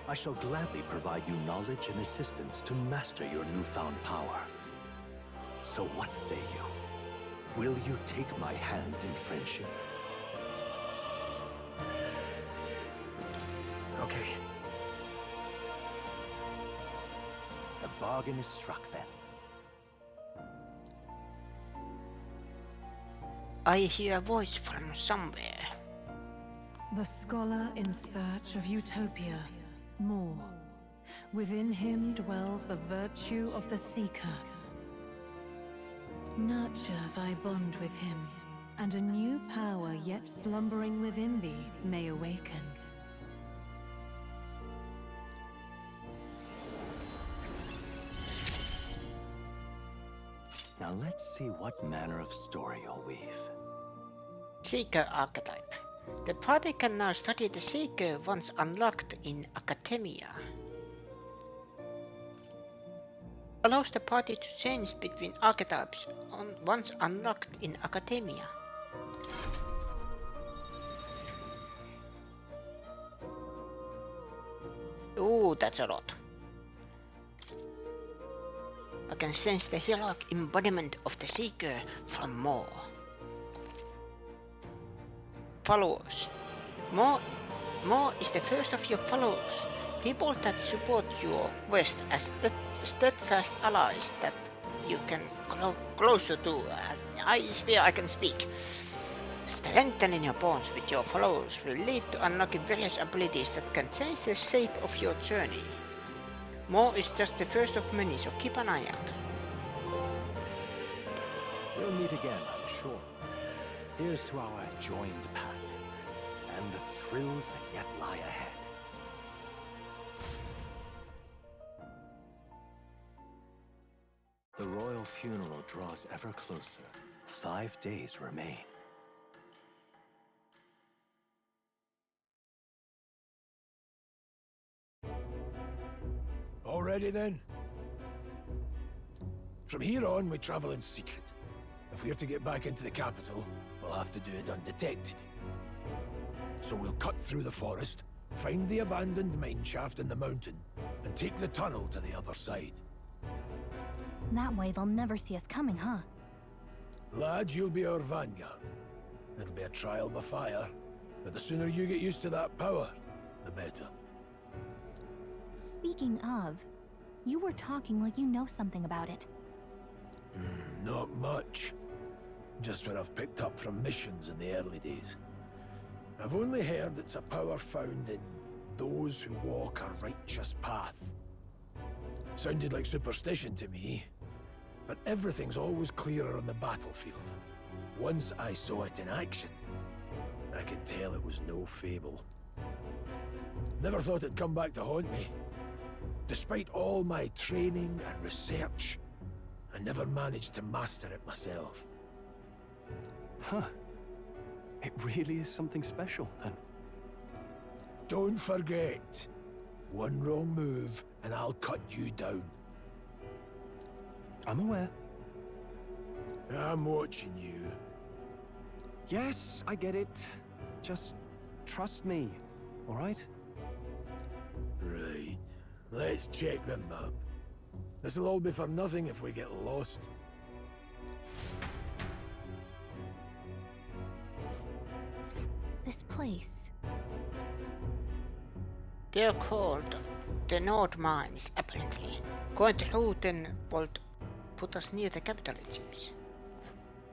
I shall gladly provide you knowledge and assistance to master your newfound power. So what say you? Will you take my hand in friendship? Okay. The bargain is struck then. I hear a voice from somewhere. The scholar in search of utopia. More. Within him dwells the virtue of the seeker. Nurture thy bond with him, and a new power yet slumbering within thee may awaken. Now let's see what manner of story you'll weave. Seeker archetype. The party can now study the Seeker once unlocked in Academia. Allows the party to change between archetypes once unlocked in Academia. Ooh, that's a lot. I can sense the heroic embodiment of the Seeker from More. Followers. More is the first of your followers, people that support your quest as steadfast allies that you can grow closer to. I can speak. Strengthening your bonds with your followers will lead to unlocking various abilities that can change the shape of your journey. More is just the first of many, so keep an eye out. We'll meet again, I'm sure. Here's to our joined path, and the thrills that yet lie ahead. The royal funeral draws ever closer. 5 days remain. Already then? From here on, we travel in secret. If we're to get back into the capital, we'll have to do it undetected. So we'll cut through the forest, find the abandoned mine shaft in the mountain, and take the tunnel to the other side. That way they'll never see us coming, huh? Lad, you'll be our vanguard. It'll be a trial by fire, but the sooner you get used to that power, the better. Speaking of, you were talking like you know something about it. Not much. Just what I've picked up from missions in the early days. I've only heard it's a power found in those who walk a righteous path. Sounded like superstition to me, but everything's always clearer on the battlefield. Once I saw it in action, I could tell it was no fable. Never thought it'd come back to haunt me. Despite all my training and research, I never managed to master it myself. Huh. It really is something special, then. Don't forget, one wrong move and I'll cut you down. I'm aware. I'm watching you. Yes, I get it. Just trust me, all right? Right. Let's check the map. This'll all be for nothing if we get lost. This place. They're called the Nord Mines, apparently. Going through them would put us near the capital, it seems.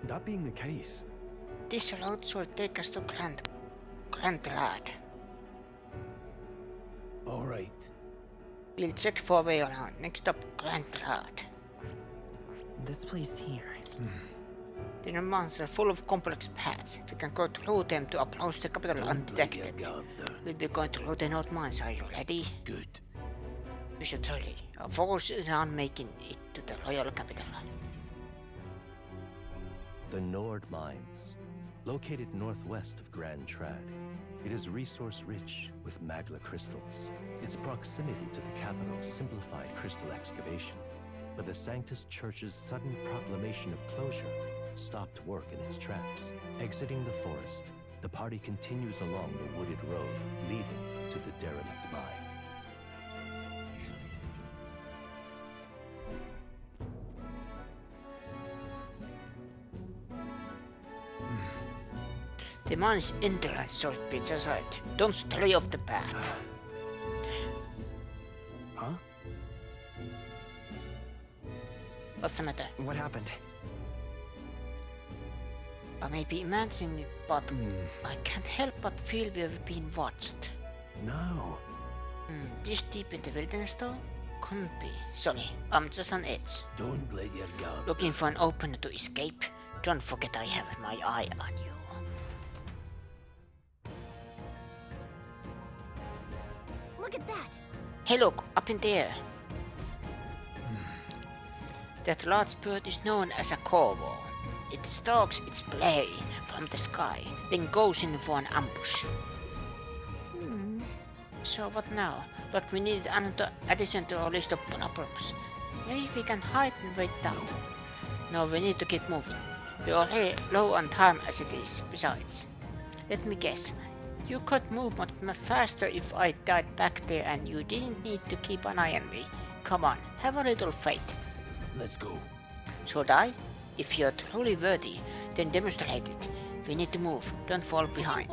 That being the case... This road should take us to Grand Lad. Alright. We'll check for way around. Next stop, Grand Lad. This place here. The mines are full of complex paths. We can go through them to approach the capital undetected. We'll be going through the North Mines. Are you ready? Good. We should hurry. Our focus is on making it to the royal capital. The Nord Mines, located northwest of Grand Trad. It is resource-rich with magla crystals. Its proximity to the capital simplified crystal excavation, but the Sanctus Church's sudden proclamation of closure stopped work in its tracks. Exiting the forest, the party continues along the wooded road leading to the derelict mine. The mine's entrance should be just right. Don't stray off the path. Huh? What's the matter? What happened? I may be imagining it, but I can't help but feel we've been watched. No. This deep in the wilderness though? Couldn't be. Sorry, I'm just on edge. Don't let your guard Looking for an opener to escape? Don't forget I have my eye on you. Look at that! Hey look, up in there. That large bird is known as a corvo. It stalks its prey from the sky, then goes in for an ambush. So what now? Look, we need another addition to our list of problems. Maybe we can hide and wait out. No, we need to keep moving. We're already low on time as it is, besides. Let me guess. You could move much faster if I died back there and you didn't need to keep an eye on me. Come on, have a little faith. Let's go. Should I? If you're truly worthy, then demonstrate it. We need to move, don't fall behind.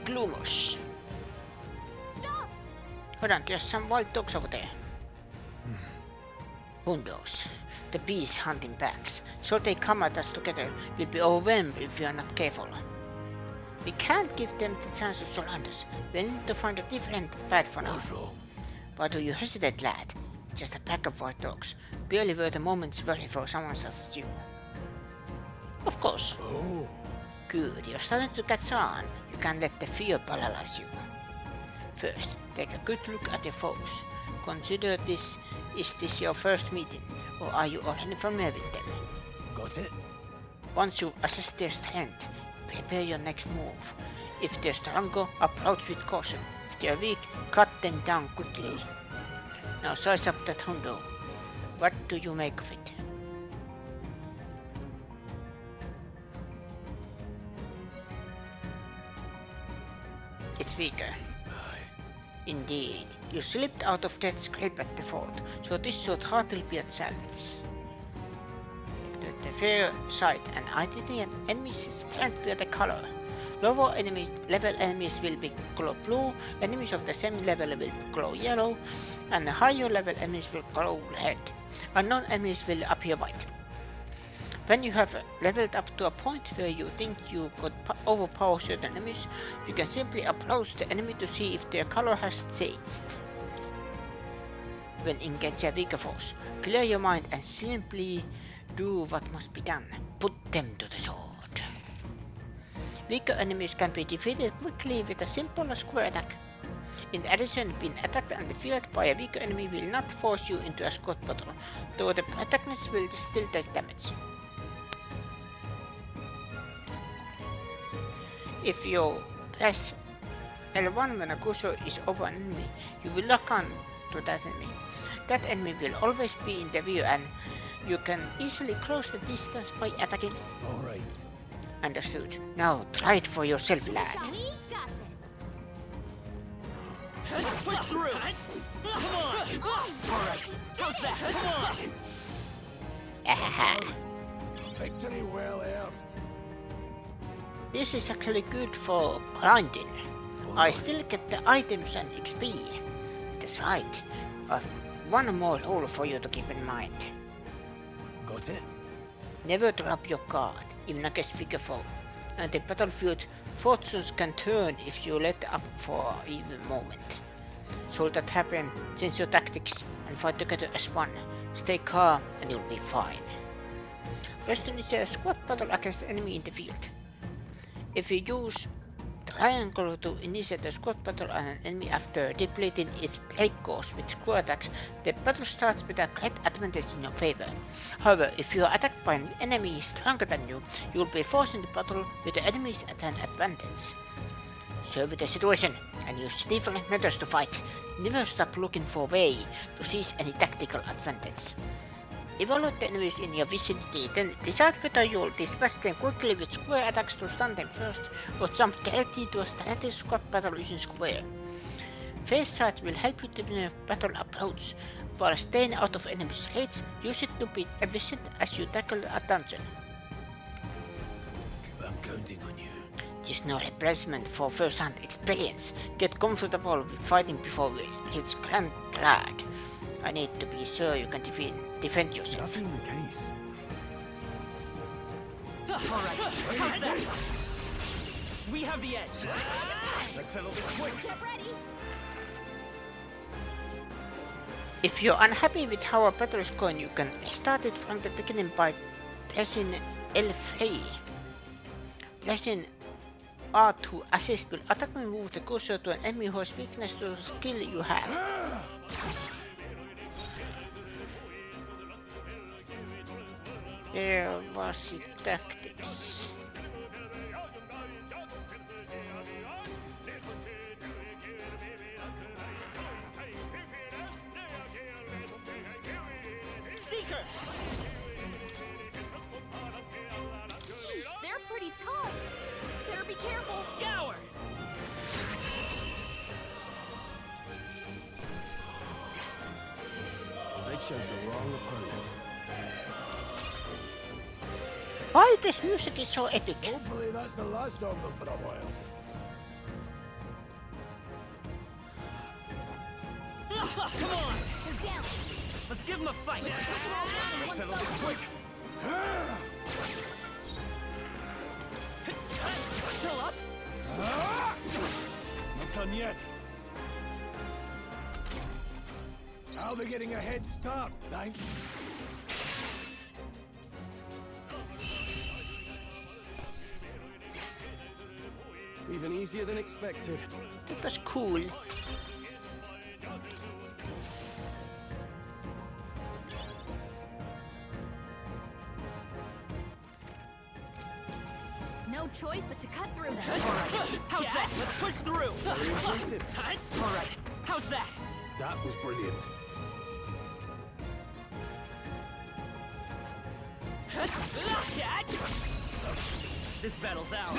Glumos. Stop! Hold on, there's some wild dogs over there. Who knows? The bees hunting packs. So they come at us together. We'll be overwhelmed if we are not careful. We can't give them the chance to surround us. We need to find a different path for now. Why do you hesitate, lad? Just a pack of wild dogs. Barely worth a moment's worry for someone such as you. Of course. Oh. Good, you're starting to catch on. You can't let the fear paralyze you. First, take a good look at your foes. Consider this. Is this your first meeting, or are you already familiar with them? Got it. Once you assess their strength, prepare your next move. If they're stronger, approach with caution. If they're weak, cut them down quickly. Now size up that hundo. What do you make of it? It's weaker. Indeed. You slipped out of Death's grip at the fort, so this should hardly be a challenge. The fair sight and identity and enemies' strength via the color. Lower level enemies will be glow blue, enemies of the same level will glow yellow, and the higher level enemies will glow red. Unknown enemies will appear white. When you have leveled up to a point where you think you could overpower certain enemies, you can simply approach the enemy to see if their color has changed. When engaging a weaker force, clear your mind and simply do what must be done. Put them to the sword. Weaker enemies can be defeated quickly with a simple square attack. In addition, being attacked and defeated by a weaker enemy will not force you into a squad battle, though the protagonists will still take damage. If you press L1 when a cursor is over an enemy, you will lock on to that enemy. That enemy will always be in the view and you can easily close the distance by attacking. Alright. Understood. Now try it for yourself, lad. Let's push through! Come on! Alright, how's that? Come on! Victory well earned. This is actually good for grinding. I still get the items and XP. That's right. I've one more rule for you to keep in mind. Got it? Never drop your guard, even against weaker foe. And the battlefield, fortunes can turn if you let up for even a moment. So that happen, change your tactics and fight together as one. Stay calm and you'll be fine. Rest is a squad battle against the enemy in the field. If you use triangle to initiate a squad battle on an enemy after depleting its break course with square attacks, the battle starts with a great advantage in your favor. However, if you are attacked by an enemy stronger than you, you will be forced into battle with the enemies at an advantage. Survey the situation and use different methods to fight. Never stop looking for a way to seize any tactical advantage. Evaluate the enemies in your vicinity, then decide whether you'll dispatch them quickly with square attacks to stun them first, or jump directly into a strategic squad battle using square. Phase sight will help you to win a battle approach, while staying out of enemies' reach. Use it to be efficient as you tackle a dungeon. I'm counting on you. There's no replacement for first-hand experience. Get comfortable with fighting before we reach Grand Drag. I need to be sure you can defend yourself. That being the case. Alright, how's that? We have the edge. Let's settle this quick. Get ready. If you're unhappy with how a battle is going, you can start it from the beginning by pressing L3. Pressing R2 assist will automatically move the cursor to an enemy who has weakness to the skill you have. There was it tactics. Seeker! Sheesh, they're pretty tough. Better be careful. Scour! They chose the wrong opponent. Why this music is so epic? Hopefully that's the last of them for a while. Come on! They're down. Let's give them a fight! Let's settle this quick. Still up? Not done yet. I'll be getting a head start, thanks. Even easier than expected. That was cool. No choice but to cut through them. Alright, how's that? Let's push through! Very impressive. Alright, how's that? That was brilliant. This battle's out.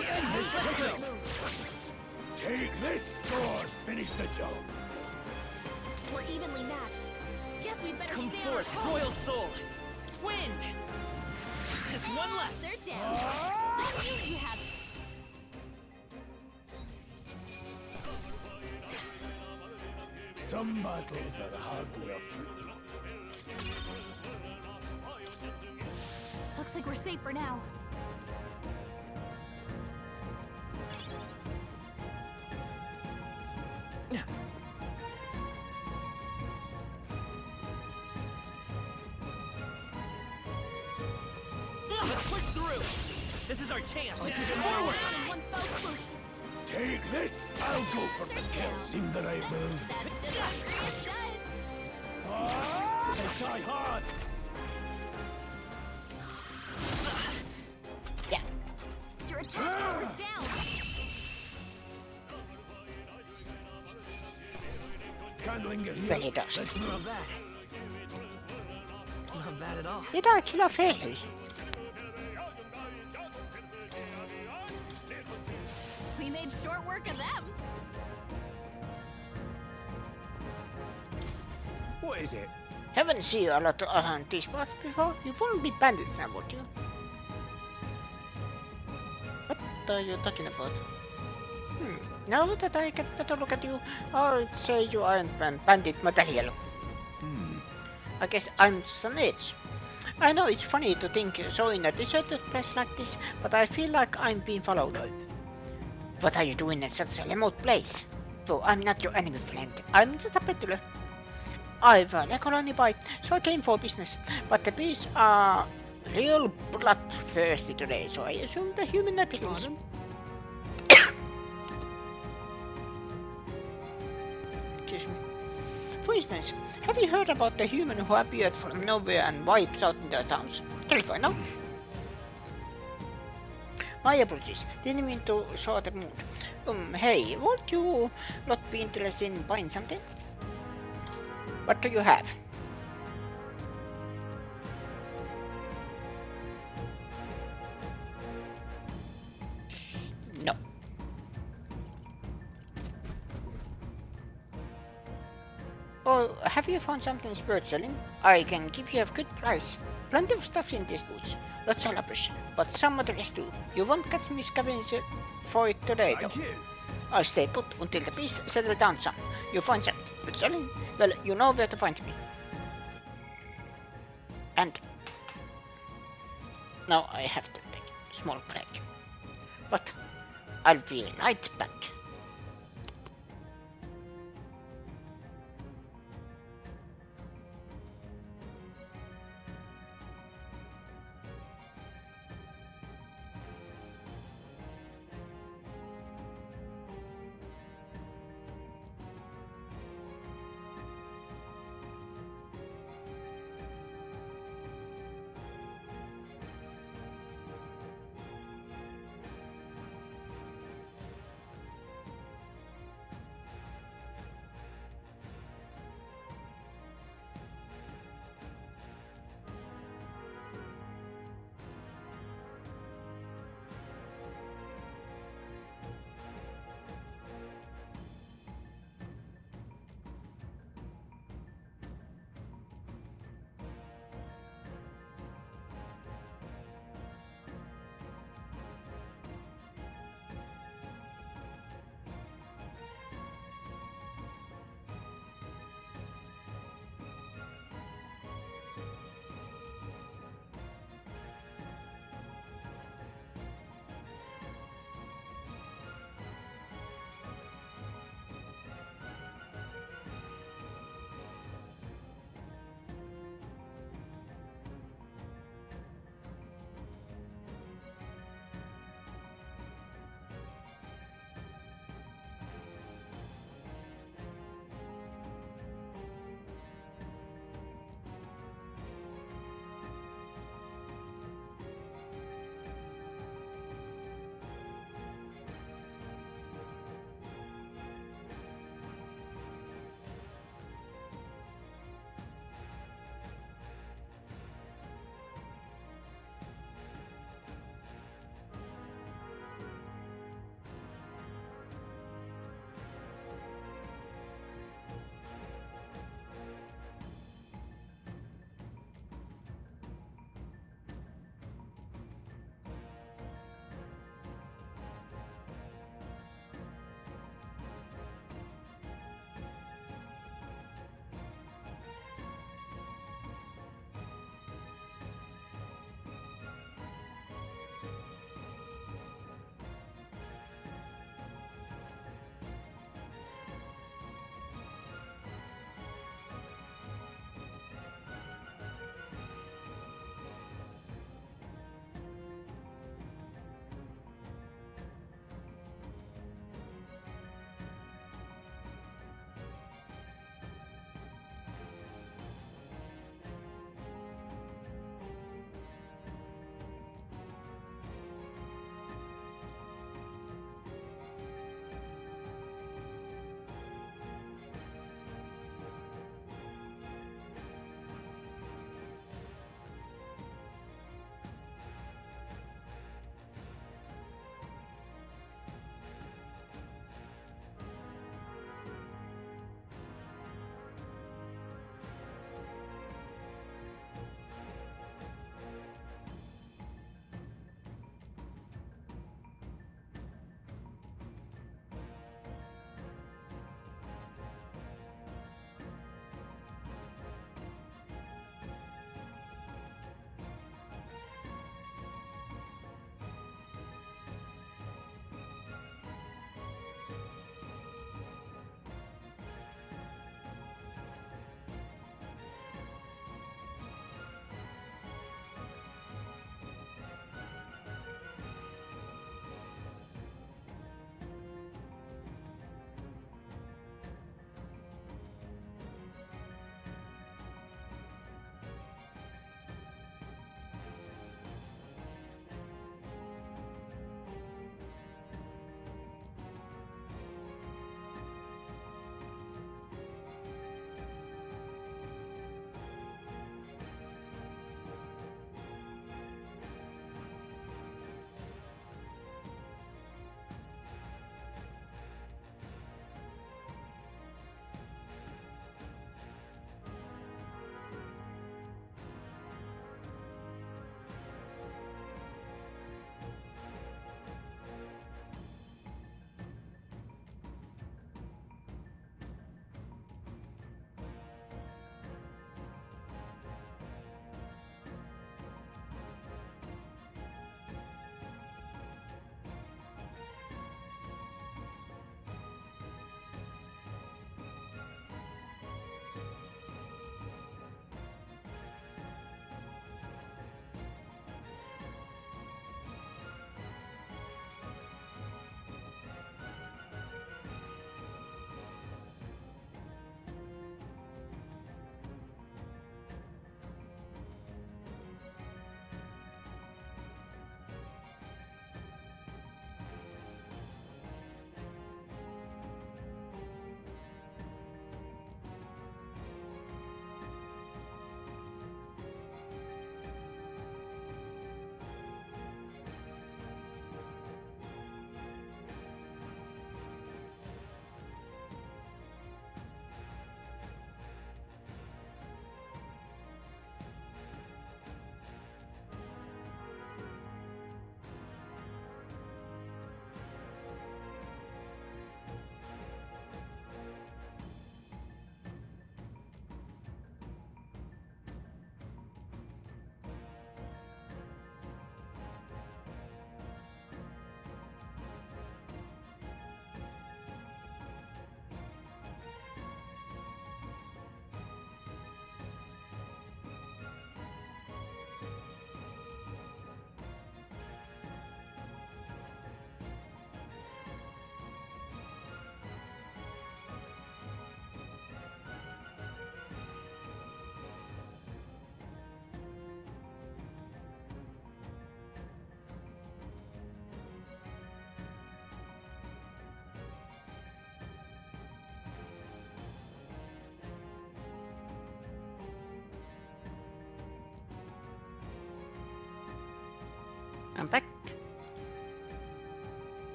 Take this sword, finish the job. We're evenly matched. Guess we'd better Come stay on our forth, toes. royal soul! Wind! Just one left! They're down. I knew you had. Some battles are hardly a foot. We're safe for now. Let's push through! This is our chance! Forward! Take this! I'll go for the kill. Seem the right move. They die hard! Your attack power's down! Can't linger here. Well, it does. Let's move. Not bad at all. It actually fairly. We made short work of them. What is it? Haven't seen a lot around these parts before. You won't be bandits now, would you? What are you talking about? Now that I get better look at you, I'd say you aren't bandit material. I guess I'm just an edge. I know it's funny to think so in a deserted place like this, but I feel like I'm being followed. What are you doing in such a remote place? Though I'm not your enemy friend, I'm just a peddler. I've a colony by, so I came for business, but the bees are real bloodthirsty today, so I assume the human appearance. Excuse me. For instance, have you heard about the human who appeared from nowhere and wipes out their towns? Terrifying, no? My apologies, didn't mean to show the mood. Hey, would you not be interested in buying something? What do you have? No. Oh, have you found something worth selling? I can give you a good price. Plenty of stuff in these boots. Lots of rubbish, but some others too. You won't catch me scavenging for it today, though. I'll stay put until the beast settle down some. You find something good selling? Well, you know where to find me. And now I have to take a small break. But I'll be right back.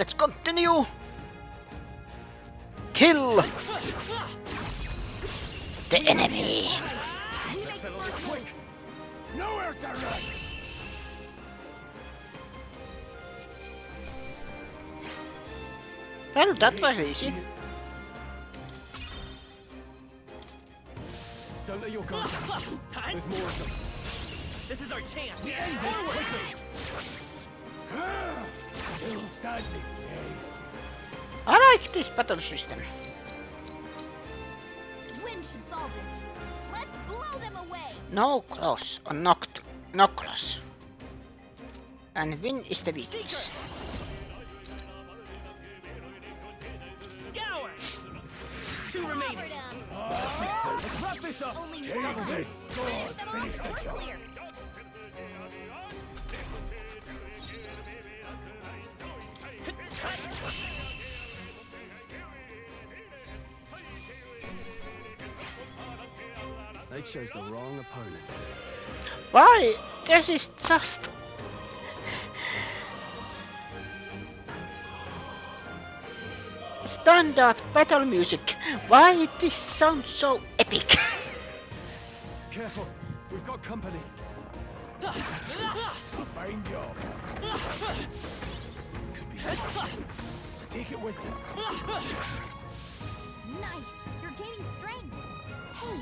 Let's continue! Kill the enemy! Let's settle this quick! Nowhere to run! Well, that was easy. Don't let your guard down. There's more of them. This is our chance. End this quickly! Still standing, eh? I like this battle system. Wind should solve this. Let's blow them away. No cross or no cross. And win is the weakness. Scour! 2 remaining. Let's wrap this up! Only Take one. this! Go on, finish the job! Clear. They chose the wrong opponent. Why? This is just... standard battle music. Why this sounds so epic? Careful, we've got company. A fine job. Could be helpful. So take it with you. Nice. You're gaining strength. Hey.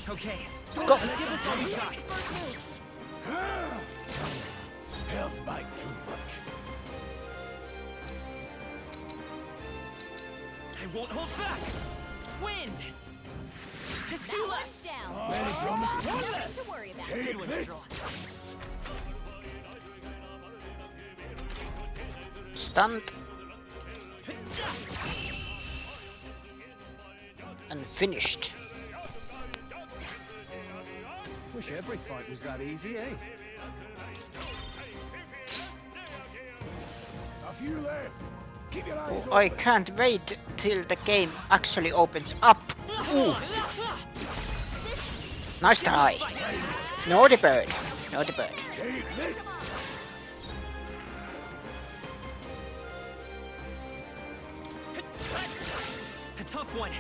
Okay. Go. Let's give this all a try. Held back too much. I won't hold back. Wind. Just 2 left. Down. Many promises. Nothing to worry about. Take this. Stunned. And finished. Wish every fight was that easy, eh? A few left. Keep your eyes Oh, I can't wait till the game actually opens up. Ooh. Nice try. No the bird. No the bird. Take this. A tough one.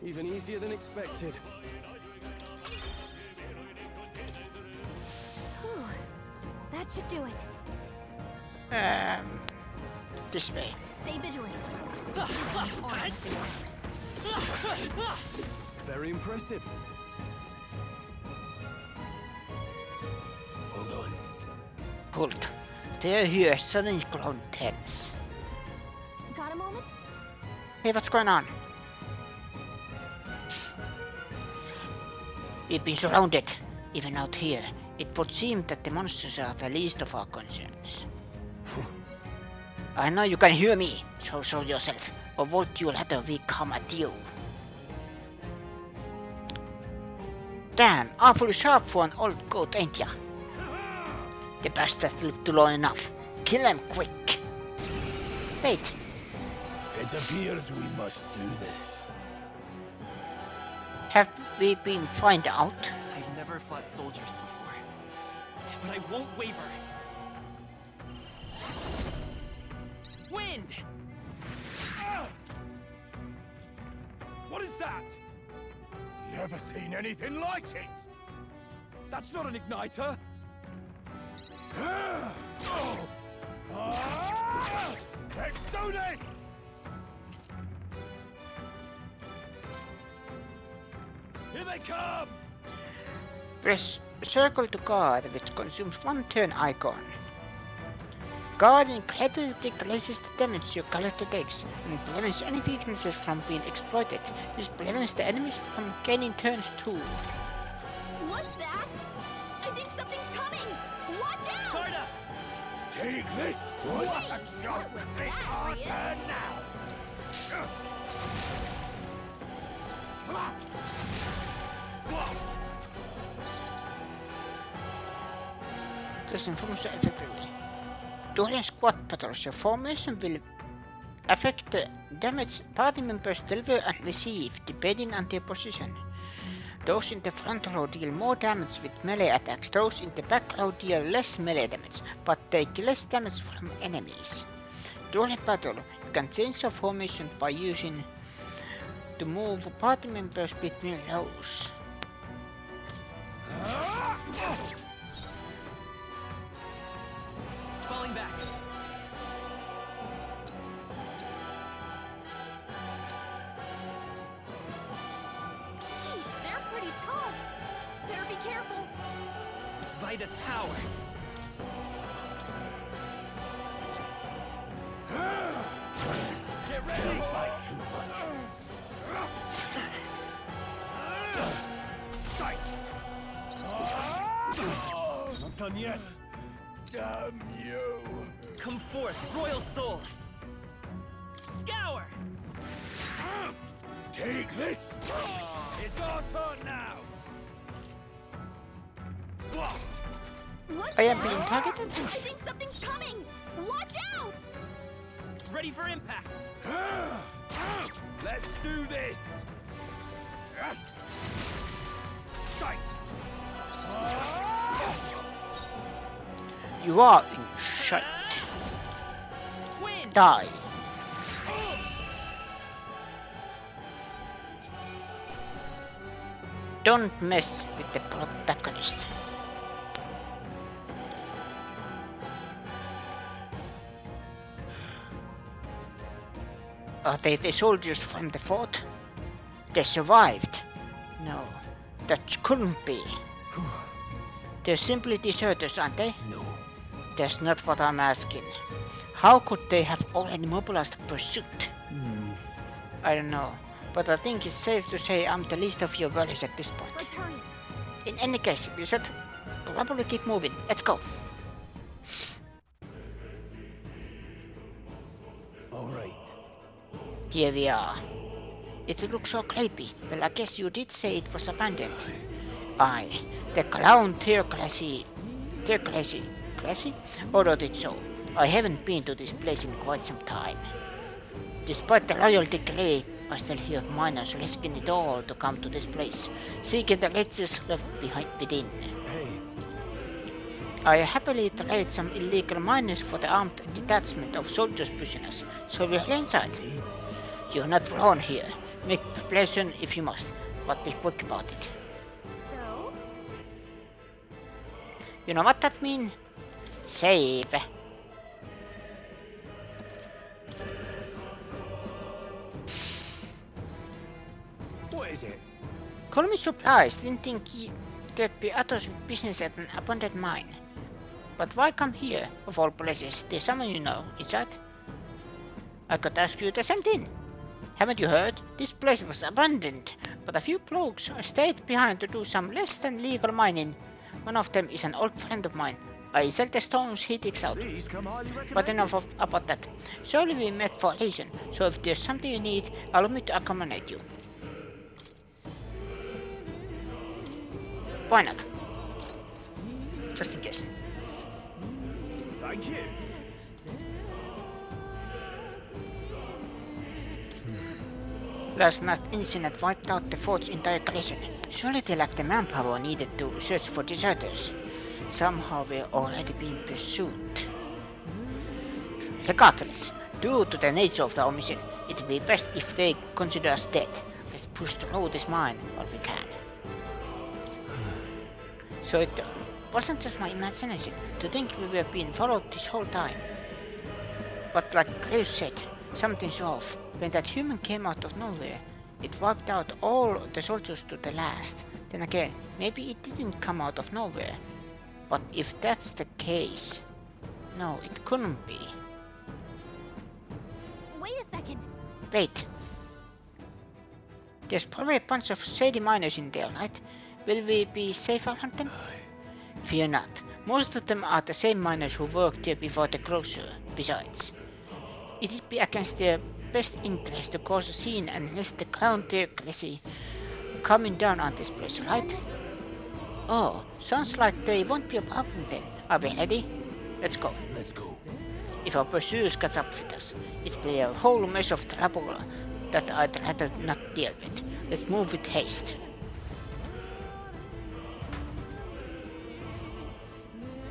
Even easier than expected. Whew. That should do it. This way. Stay vigilant. Very impressive. Hold on. Hold. They're here, suddenly grown tense. Got a moment? Hey, what's going on? We've been surrounded. Even out here, it would seem that the monsters are the least of our concerns. I know you can hear me, so show yourself, or won't you let we come at you? Damn, awfully sharp for an old goat, ain't ya? The bastards lived too long enough. Kill them quick. Wait. It appears we must do this. Have we been found out? I've never fought soldiers before, but I won't waver. Wind! What is that? Never seen anything like it. That's not an igniter. Let's do this! Here they come! Press circle to guard, which consumes 1 turn icon. Guard incredibly raises the damage your character takes and prevents any weaknesses from being exploited. This prevents the enemies from gaining turns too. What's that? I think something's coming. Watch out! Carta! Take this! What a job! It's our turn now! Blast! This informs you effectively. During squad battles, your formation will affect the damage party members deliver and receive, depending on their position. Those in the front row deal more damage with melee attacks. Those in the back row deal less melee damage, but take less damage from enemies. During battle, you can change your formation by using to move party members between rows. Falling back. Sheesh, they're pretty tough. Better be careful. Vitus power. Get ready! Don't bite too much. Sight! Not done yet. Damn you! Come forth, royal soul. Scour. Take this! It's our turn now! Blast! What's I am that? being targeted. I think something's coming. Watch out! Ready for impact. Let's do this! Sight! You are in sight. Die. Don't mess with the protagonist. Are they the soldiers from the fort? They survived. No, that couldn't be. They're simply deserters, aren't they? No. That's not what I'm asking. How could they have already mobilized pursuit? I don't know, but I think it's safe to say I'm the least of your worries at this point. Let's hurry. In any case, you should probably keep moving. Let's go. All right. Here we are. It looks so creepy. Well, I guess you did say it was abandoned. Aye, the clown theocracy ordered it so. I haven't been to this place in quite some time. Despite the royal decree, I still hear miners risking it all to come to this place, seeking the riches left behind within. Hey. I happily trade some illegal miners for the armed detachment of soldiers prisoners, so we're inside. You're not wrong here. Make preparation if you must, but be quick about it. So? You know what that means? Save. What is it? Call me surprised, didn't think there'd be others with business at an abandoned mine. But why come here, of all places? There's someone you know, is that? I could ask you the same thing. Haven't you heard? This place was abandoned, but a few blokes stayed behind to do some less than legal mining. One of them is an old friend of mine. I sell the stones he digs out. But enough about that. Surely we met for a reason, so if there's something you need, allow me to accommodate you. Why not? Just in case. Thank you. Last night's incident wiped out the fort's entire garrison. Surely they lacked the manpower needed to search for deserters. Somehow we're already being pursued. Regardless, due to the nature of our mission, it would be best if they consider us dead. Let's push through this mine while we can. So it wasn't just my imagination to think we were being followed this whole time. But like Graves said, something's off. When that human came out of nowhere, it wiped out all the soldiers to the last. Then again, maybe it didn't come out of nowhere. But if that's the case, no, it couldn't be. Wait a second. Wait. There's probably a bunch of shady miners in there, right? Will we be safe around them? Fear not. Most of them are the same miners who worked here before the closure. Besides, it'd be against their best interest to cause a scene and risk the crown theocracy coming down on this place, right? Oh, sounds like they won't be a problem then. Are we ready? Let's go. Let's go. If our pursuers catch up with us, it'll be a whole mess of trouble that I'd rather not deal with. Let's move with haste.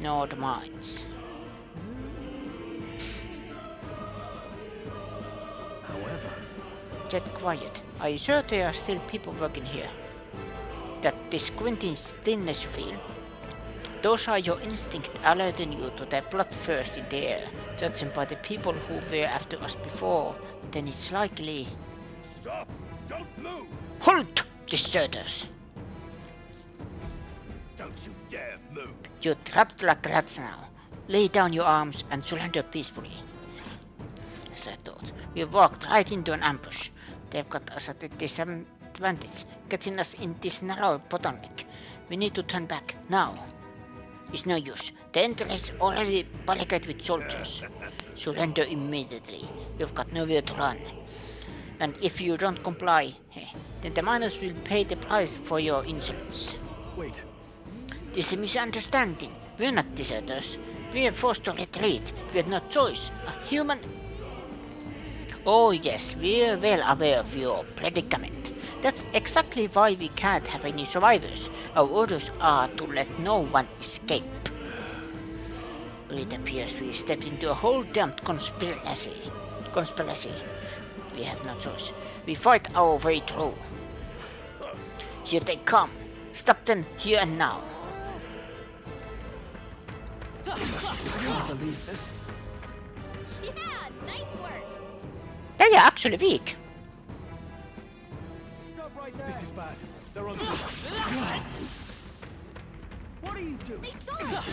Nord mines. However, Get quiet. Are you sure there are still people working here? That squinting thinness you feel? Those are your instincts alerting you to the bloodthirst in the air. Judging by the people who were after us before, then it's likely... Stop! Don't move! Halt, deserters! Don't you dare move! You're trapped like rats now. Lay down your arms and surrender peacefully. As I thought, we walked right into an ambush. They've got us at a disadvantage, getting us in this narrow bottleneck. We need to turn back, now. It's no use. The entrance is already barricaded with soldiers. Surrender immediately. You've got nowhere to run. And if you don't comply, then the miners will pay the price for your insolence. Wait. This is a misunderstanding. We're not deserters. We are forced to retreat. We had no choice. A human... Oh yes, we're well aware of your predicament. That's exactly why we can't have any survivors. Our orders are to let no one escape. But it appears we stepped into a whole damned conspiracy. We have no choice. We fight our way through. Here they come. Stop them here and now. I can't believe this. Yeah, nice work. They are actually weak. Stop right there. This is bad. They're on. What are you doing? They saw us.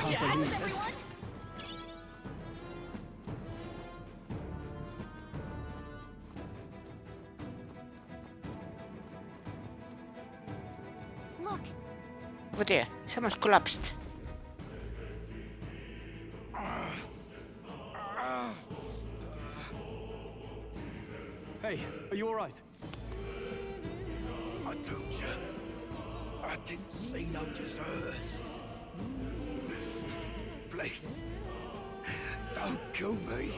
Can't believe this. Everyone. Look. Over there, someone's collapsed. Hey, are you alright? I told you. I didn't see no deserters. Please. Don't kill me.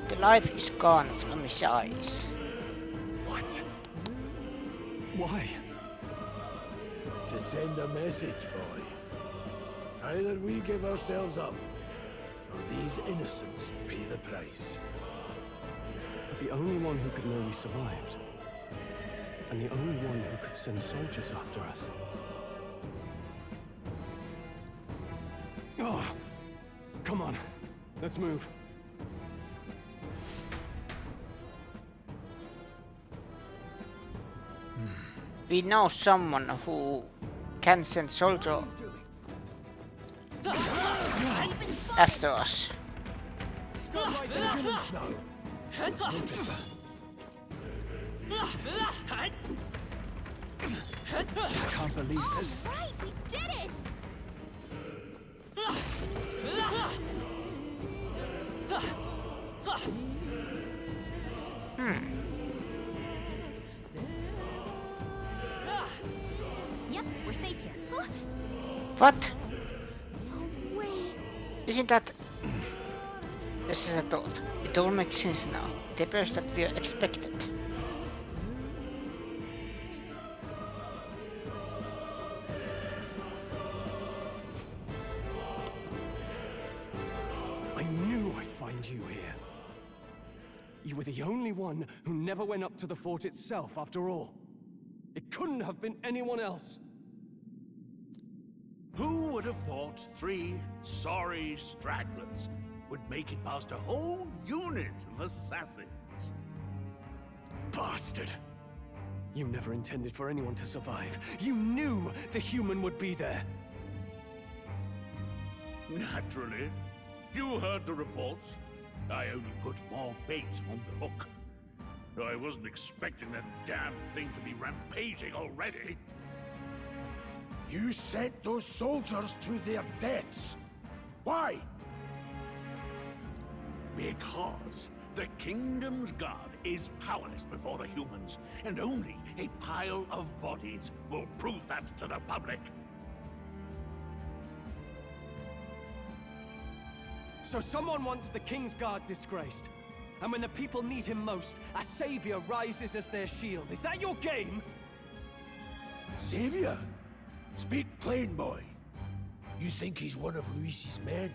The life is gone from his eyes. What? Why? To send a message, boy. Either we give ourselves up, or these innocents pay the price. But the only one who could know we survived. And the only one who could send soldiers after us. Oh, come on. Let's move. We know someone who can send soldiers after us. Stop right there, Jim and Snow. Notice us. I can't believe this. Right, we did it. Yep, we're safe here. What? No way. Isn't that... This is a thought. It all makes sense now. It appears that we are expected. I knew I'd find you here. You were the only one who never went up to the fort itself, after all. It couldn't have been anyone else. Who would have thought 3 sorry stragglers would make it past a whole unit of assassins? Bastard. You never intended for anyone to survive. You knew the human would be there. Naturally. You heard the reports. I only put more bait on the hook. I wasn't expecting that damn thing to be rampaging already. You sent those soldiers to their deaths. Why? Because the kingdom's god is powerless before the humans, and only a pile of bodies will prove that to the public. So someone wants the King's Guard disgraced. And when the people need him most, a savior rises as their shield. Is that your game? Savior? Speak plain, boy. You think he's one of Luis's men?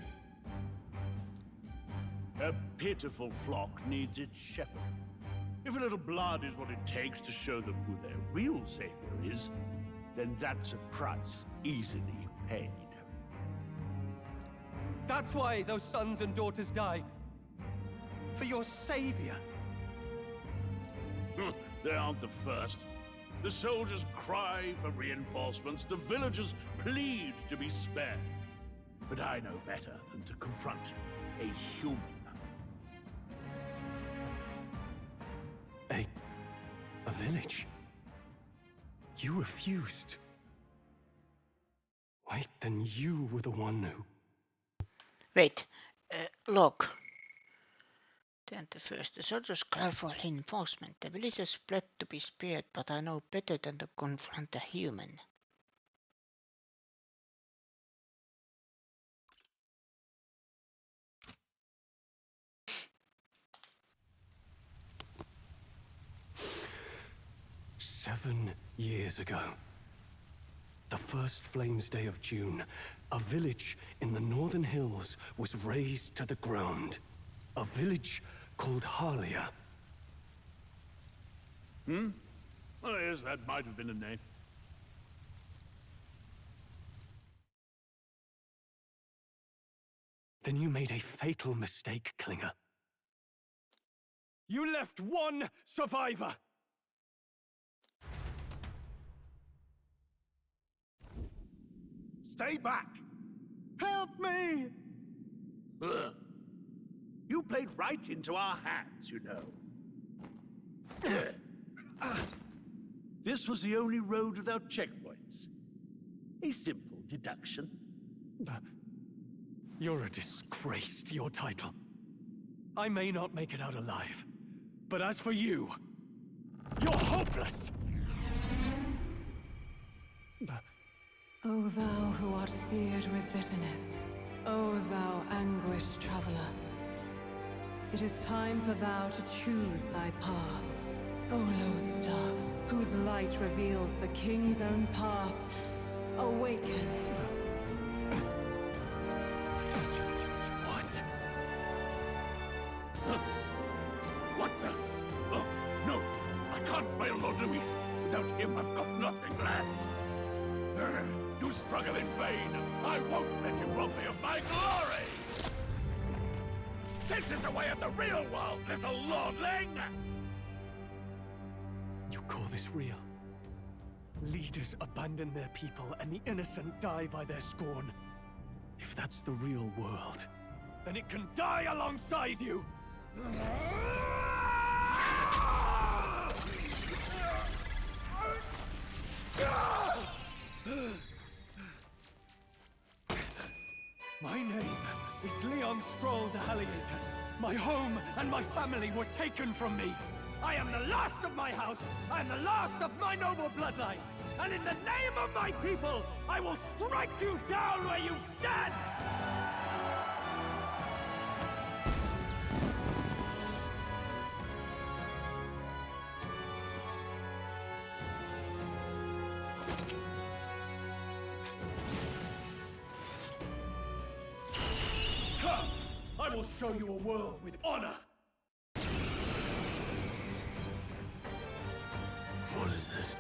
A pitiful flock needs its shepherd. If a little blood is what it takes to show them who their real savior is, then that's a price easily paid. That's why those sons and daughters died. For your savior. They aren't the first. The soldiers cry for reinforcements, the villagers plead to be spared. But I know better than to confront a human. A village? You refused. Wait, then you were the one who... Wait, log. 10th. The soldiers cry for reinforcement. The villagers fled to be spared, but I know better than to confront a human. "7 years ago, the first Flames Day of June, a village in the northern hills was razed to the ground. A village called Harlia." Oh yes, that might have been a name. Then you made a fatal mistake, Klinger. You left one survivor! Stay back! Help me! You played right into our hands, you know. This was the only road without checkpoints. A simple deduction. You're a disgrace to your title. I may not make it out alive, but as for you, you're hopeless! O thou who art seared with bitterness, O thou anguished traveler, it is time for thou to choose thy path. O lodestar, whose light reveals the king's own path, awaken. What? What the? Oh, no! I can't fail Lord Luis. Without him, I've got nothing left. You struggle in vain. I won't let you rob me of my glory! This is the way of the real world, little lordling! You call this real? Leaders abandon their people and the innocent die by their scorn. If that's the real world, then it can die alongside you! My name is Leon Stroll de Halietus. My home and my family were taken from me. I am the last of my house. I am the last of my noble bloodline. And in the name of my people, I will strike you down where you stand! Come! I will show you a world with honor! What is this?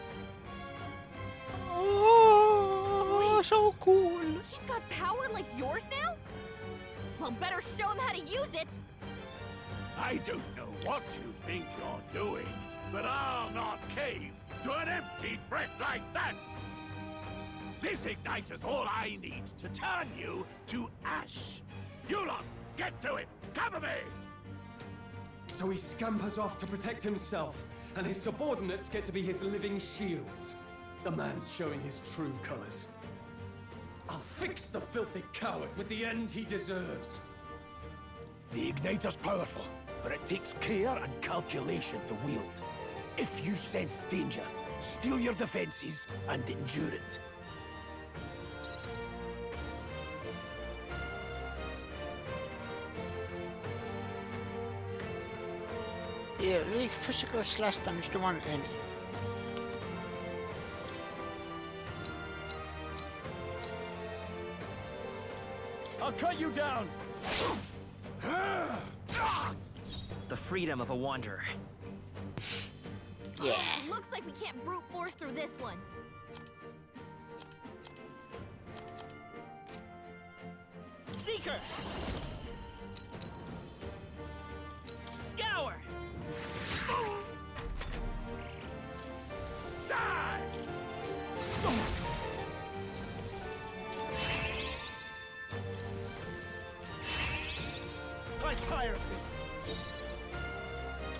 Oh, so cool! He's got power like yours now? Well, better show him how to use it! I don't know what you think you're doing, but I'll not cave to an empty threat like that! This igniter's all I need to turn you to ash. You lot, get to it! Cover me! So he scampers off to protect himself, and his subordinates get to be his living shields. The man's showing his true colors. I'll fix the filthy coward with the end he deserves. The Igniter's powerful, but it takes care and calculation to wield. If you sense danger, steel your defenses and endure it. The weak physical slash damage to one enemy. I'll cut you down! The freedom of a wanderer. Yeah. Looks like we can't brute force through this one. Seeker! Scour! Die! I'm tired of this.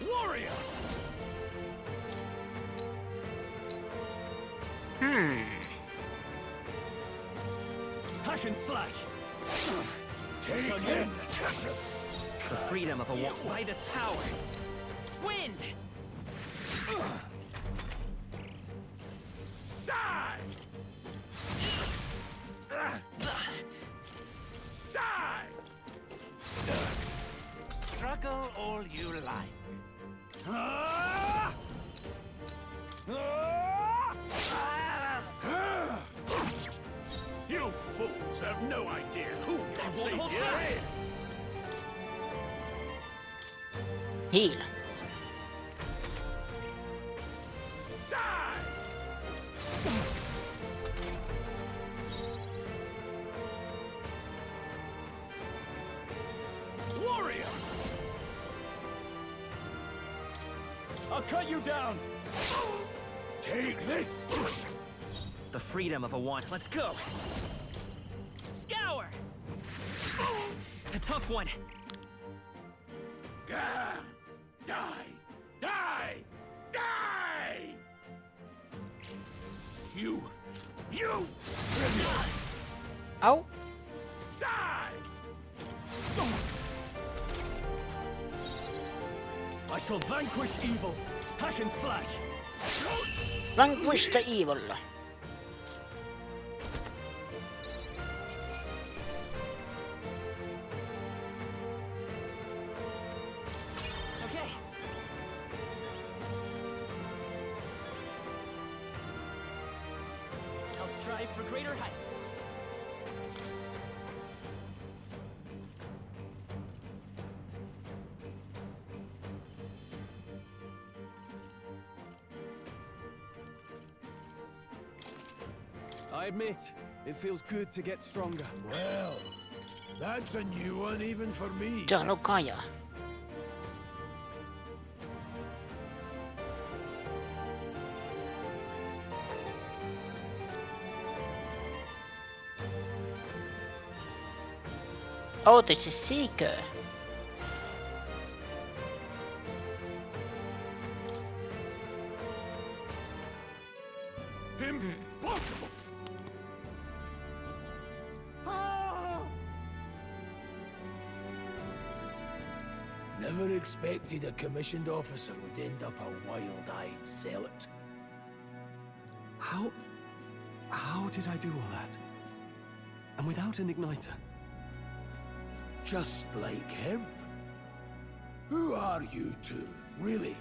Warrior! Hack and slash! Take this! The freedom of a wanderer. By this power. Wind! Die! Die! Struggle all you like. You fools have no idea who the savior is! Heal. Die! Warrior! I'll cut you down! Take this! The freedom of a wanderer. Let's go! Scour! A tough one. Gah! Die! Die! Die! You! Ow! Die! I shall vanquish evil. Hack and slash. Vanquish the evil. Okay. I'll strive for greater heights. I admit, it feels good to get stronger. Well, that's a new one even for me. Täällä on Kaja. Oh, this is Seeker. Impossible! Never expected a commissioned officer would end up a wild-eyed zealot. How did I do all that? And without an igniter? Just like him. Who are you two, really?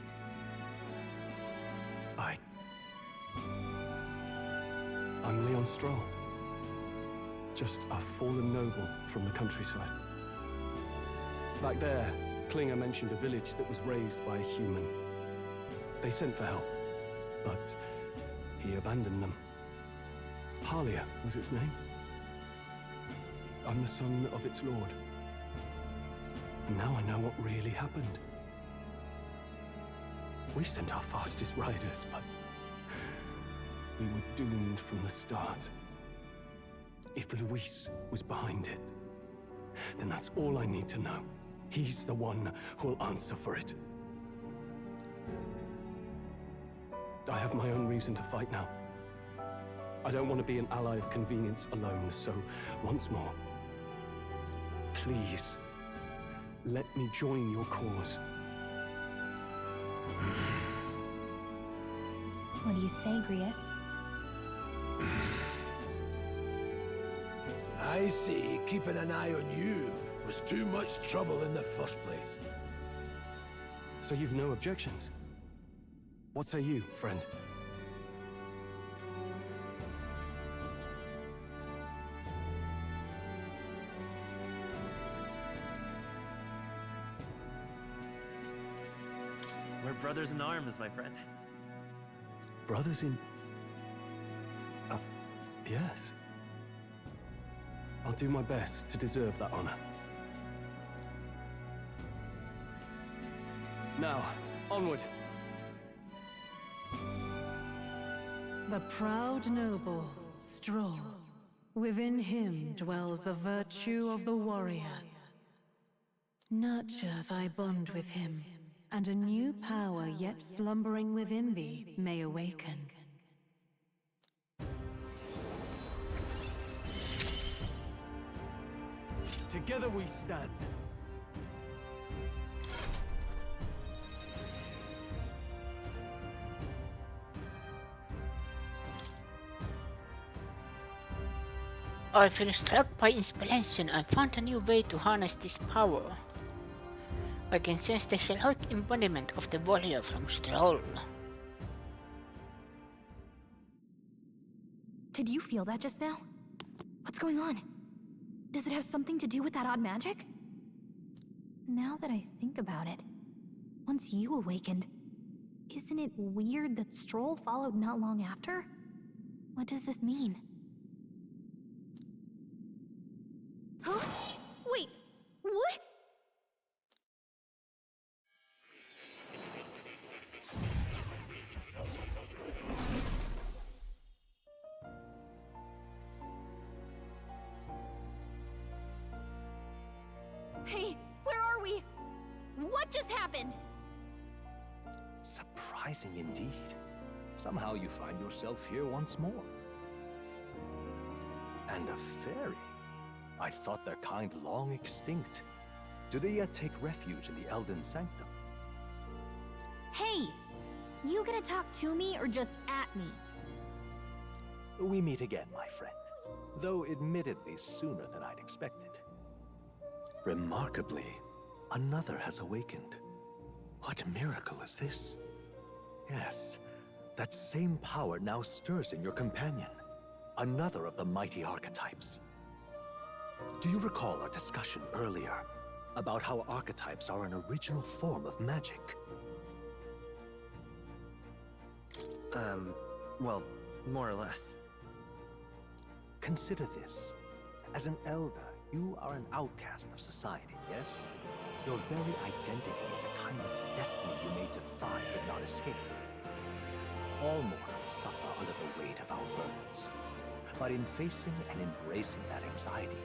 I'm Leon Stroll. Just a fallen noble from the countryside. Back there, Klinger mentioned a village that was raised by a human. They sent for help, but he abandoned them. Halia was its name. I'm the son of its lord. And now I know what really happened. We sent our fastest riders, but we were doomed from the start. If Luis was behind it, then that's all I need to know. He's the one who'll answer for it. I have my own reason to fight now. I don't want to be an ally of convenience alone, so once more, please, let me join your cause. What do you say, Grius? I see keeping an eye on you was too much trouble in the first place. So you've no objections? What say you, friend? We're brothers in arms, my friend. Brothers in... yes. I'll do my best to deserve that honor. Now, onward. The proud noble, Stroll. Within him dwells the virtue of the warrior. Nurture thy bond with him, and a new power yet slumbering within thee may awaken. Together we stand. I feel struck by inspiration and found a new way to harness this power. I can sense the heroic embodiment of the warrior from Stroll. Did you feel that just now? What's going on? Does it have something to do with that odd magic? Now that I think about it, once you awakened, isn't it weird that Stroll followed not long after? What does this mean? Huh? Wait, what? Hey, where are we? What just happened? Surprising indeed. Somehow you find yourself here once more. And a fairy? I thought their kind long extinct. Do they yet take refuge in the Elden Sanctum? Hey! You gonna talk to me or just at me? We meet again, my friend. Though admittedly sooner than I'd expected. Remarkably, another has awakened. What miracle is this? Yes, that same power now stirs in your companion. Another of the mighty archetypes. Do you recall our discussion earlier about how archetypes are an original form of magic? Well, more or less. Consider this. As an elder, you are an outcast of society, yes? Your very identity is a kind of destiny you may defy but not escape. All mortals suffer under the weight of our burdens. But in facing and embracing that anxiety,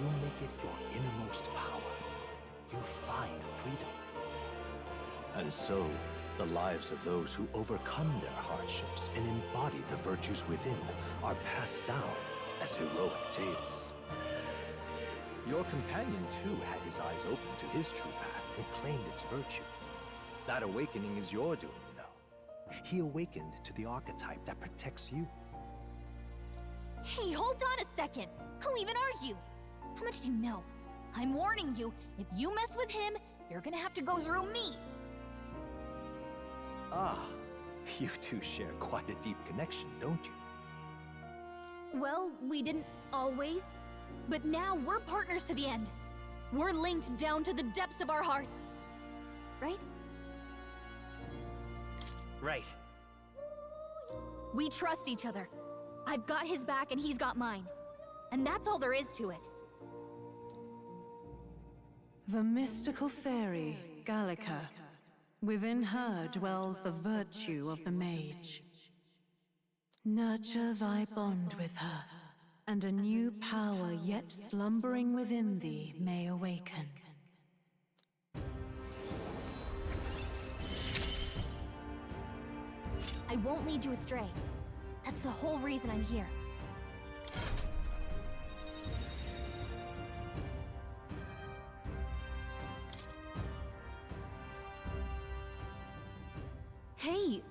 you make it your innermost power. You find freedom. And so, the lives of those who overcome their hardships and embody the virtues within are passed down as heroic tales. Your companion, too, had his eyes open to his true path and claimed its virtue. That awakening is your doing, you know. He awakened to the archetype that protects you. Hey, hold on a second! Who even are you? How much do you know? I'm warning you, if you mess with him, you're gonna have to go through me! Ah, you two share quite a deep connection, don't you? Well, we didn't always, but now we're partners to the end. We're linked down to the depths of our hearts. Right? Right. We trust each other. I've got his back and he's got mine. And that's all there is to it. The mystical fairy, Gallica. Within her dwells the virtue of the mage. Nurture thy bond with her, and a new power yet slumbering within thee may awaken. I won't lead you astray. That's the whole reason I'm here. Hey,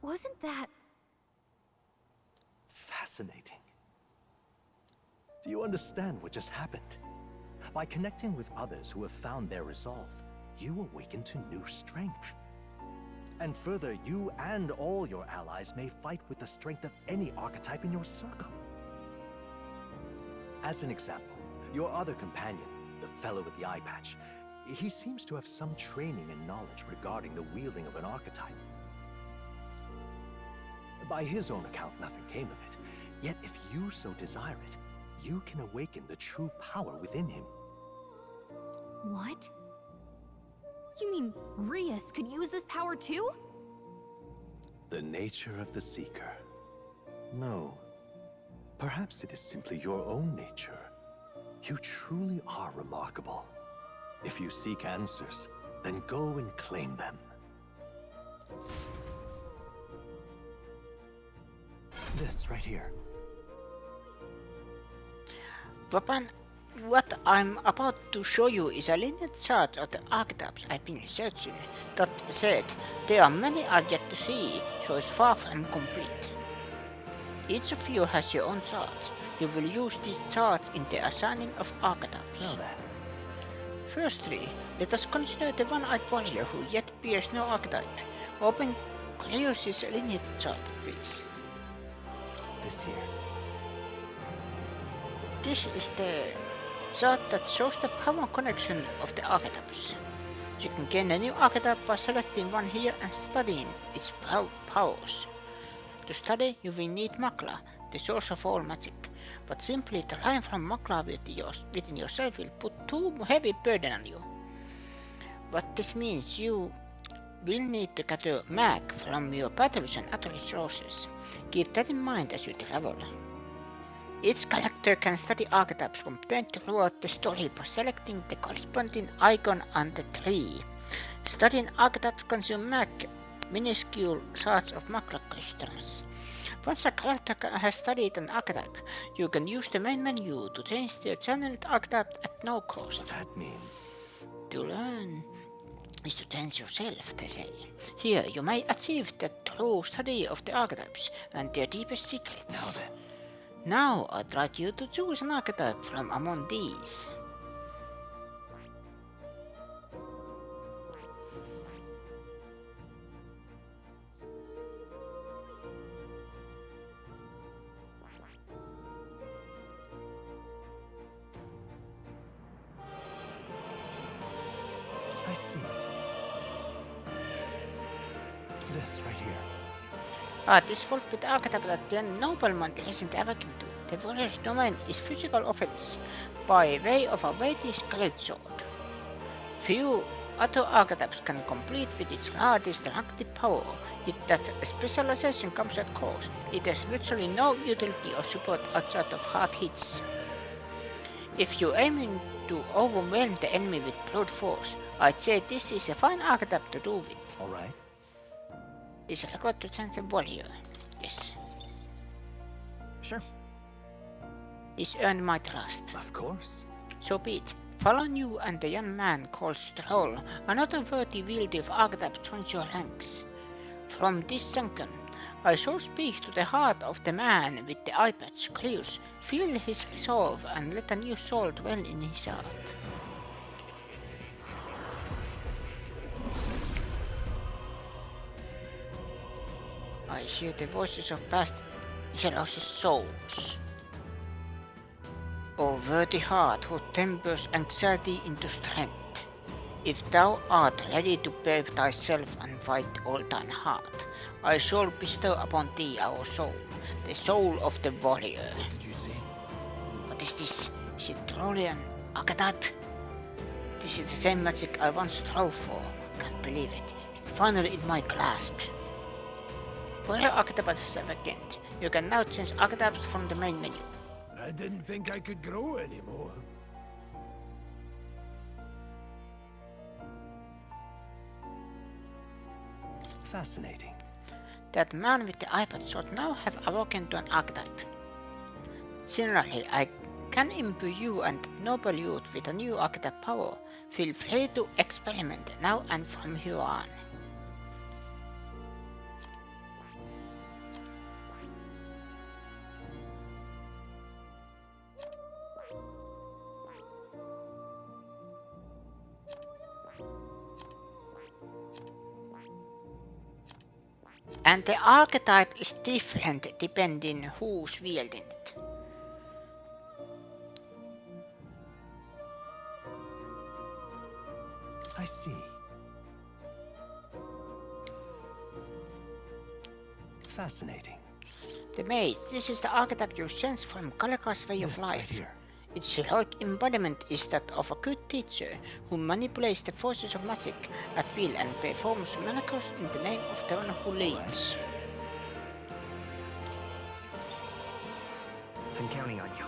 wasn't that... Fascinating. Do you understand what just happened? By connecting with others who have found their resolve, you awaken to new strength. And further, you and all your allies may fight with the strength of any archetype in your circle. As an example, your other companion, the fellow with the eye patch, he seems to have some training and knowledge regarding the wielding of an archetype. By his own account, nothing came of it. Yet if you so desire it, you can awaken the true power within him. What? You mean Rias could use this power too? The nature of the Seeker. No. Perhaps it is simply your own nature. You truly are remarkable. If you seek answers, then go and claim them. This right here. Papan, what I'm about to show you is a linear chart of the archetypes I've been researching. That said, there are many I've yet to see, so it's far from complete. Each of you has your own chart. You will use these charts in the assigning of archetypes. Now then. Firstly, let us consider the one-eyed warrior who yet bears no archetype. Open Curious' lineage chart, please. This here. This is the chart that shows the power connection of the archetypes. You can gain a new archetype by selecting one here and studying its powers. To study, you will need Makla, the source of all magic, but simply the line from Makla within yourself will put too heavy burden on you. What this means, you will need to gather mag from your battles and other resources. Keep that in mind as you travel. Each character can study archetypes from point throughout the story by selecting the corresponding icon on the tree. Studying archetypes consumes mag, minuscule shards of Makla crystals. Once a character has studied an archetype, you can use the main menu to change their channeled archetype at no cost. That means... To learn is to change yourself, they say. Here you may achieve the true study of the archetypes and their deepest secrets. Now then. Now I'd like you to choose an archetype from among these. I see. This right here. This folk with archetype that the nobleman isn't awakened to. The warrior's domain is physical offense by way of a weighty greatsword. Few other archetypes can complete with its large destructive power, yet that specialization comes at cost. It has virtually no utility or support outside of hard hits. If you aim to overwhelm the enemy with brute force, I'd say this is a fine archetype to do with. Alright. Is required to change the warrior. Yes. Sure. This earned my trust. Of course. So be it. Follow you and the young man called Stroll, another worthy wielder of archetype joins your ranks. From this junction, I shall speak to the heart of the man with the eye patch, Cleus. Feel his resolve and let a new soul dwell in his heart. I hear the voices of past heroes' souls. O worthy heart who tempers anxiety into strength, if thou art ready to bear thyself and fight all thine heart, I shall bestow upon thee our soul, the soul of the warrior. What did you say? What is this? Is it truly an archetype? This is the same magic I once strove for. Can't believe it. It's finally in my grasp. Warrior archetypes has awakened. You can now change archetypes from the main menu. I didn't think I could grow anymore. Fascinating. That man with the iPad should now have awoken to an archetype. Similarly, I can imbue you and that noble youth with a new archetype power. Feel free to experiment now and from here on. And the archetype is different depending who's wielding it. I see. Fascinating. The mage, this is the archetype you sense from Kalaka's way of This life. right here. Its heroic embodiment is that of a good teacher who manipulates the forces of magic at will and performs miracles in the name of the one who leads. I'm counting on you.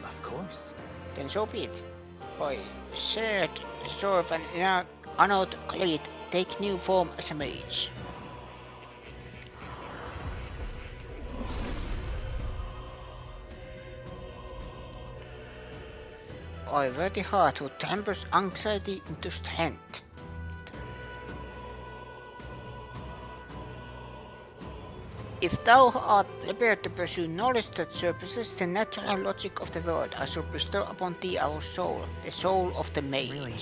Of course. Then so be it. By shared resolve and honored creed take new form as a mage. I work hard to tempers anxiety into strength. If thou art prepared to pursue knowledge that surpasses the natural logic of the world, I shall bestow upon thee our soul, the soul of the mage. Really?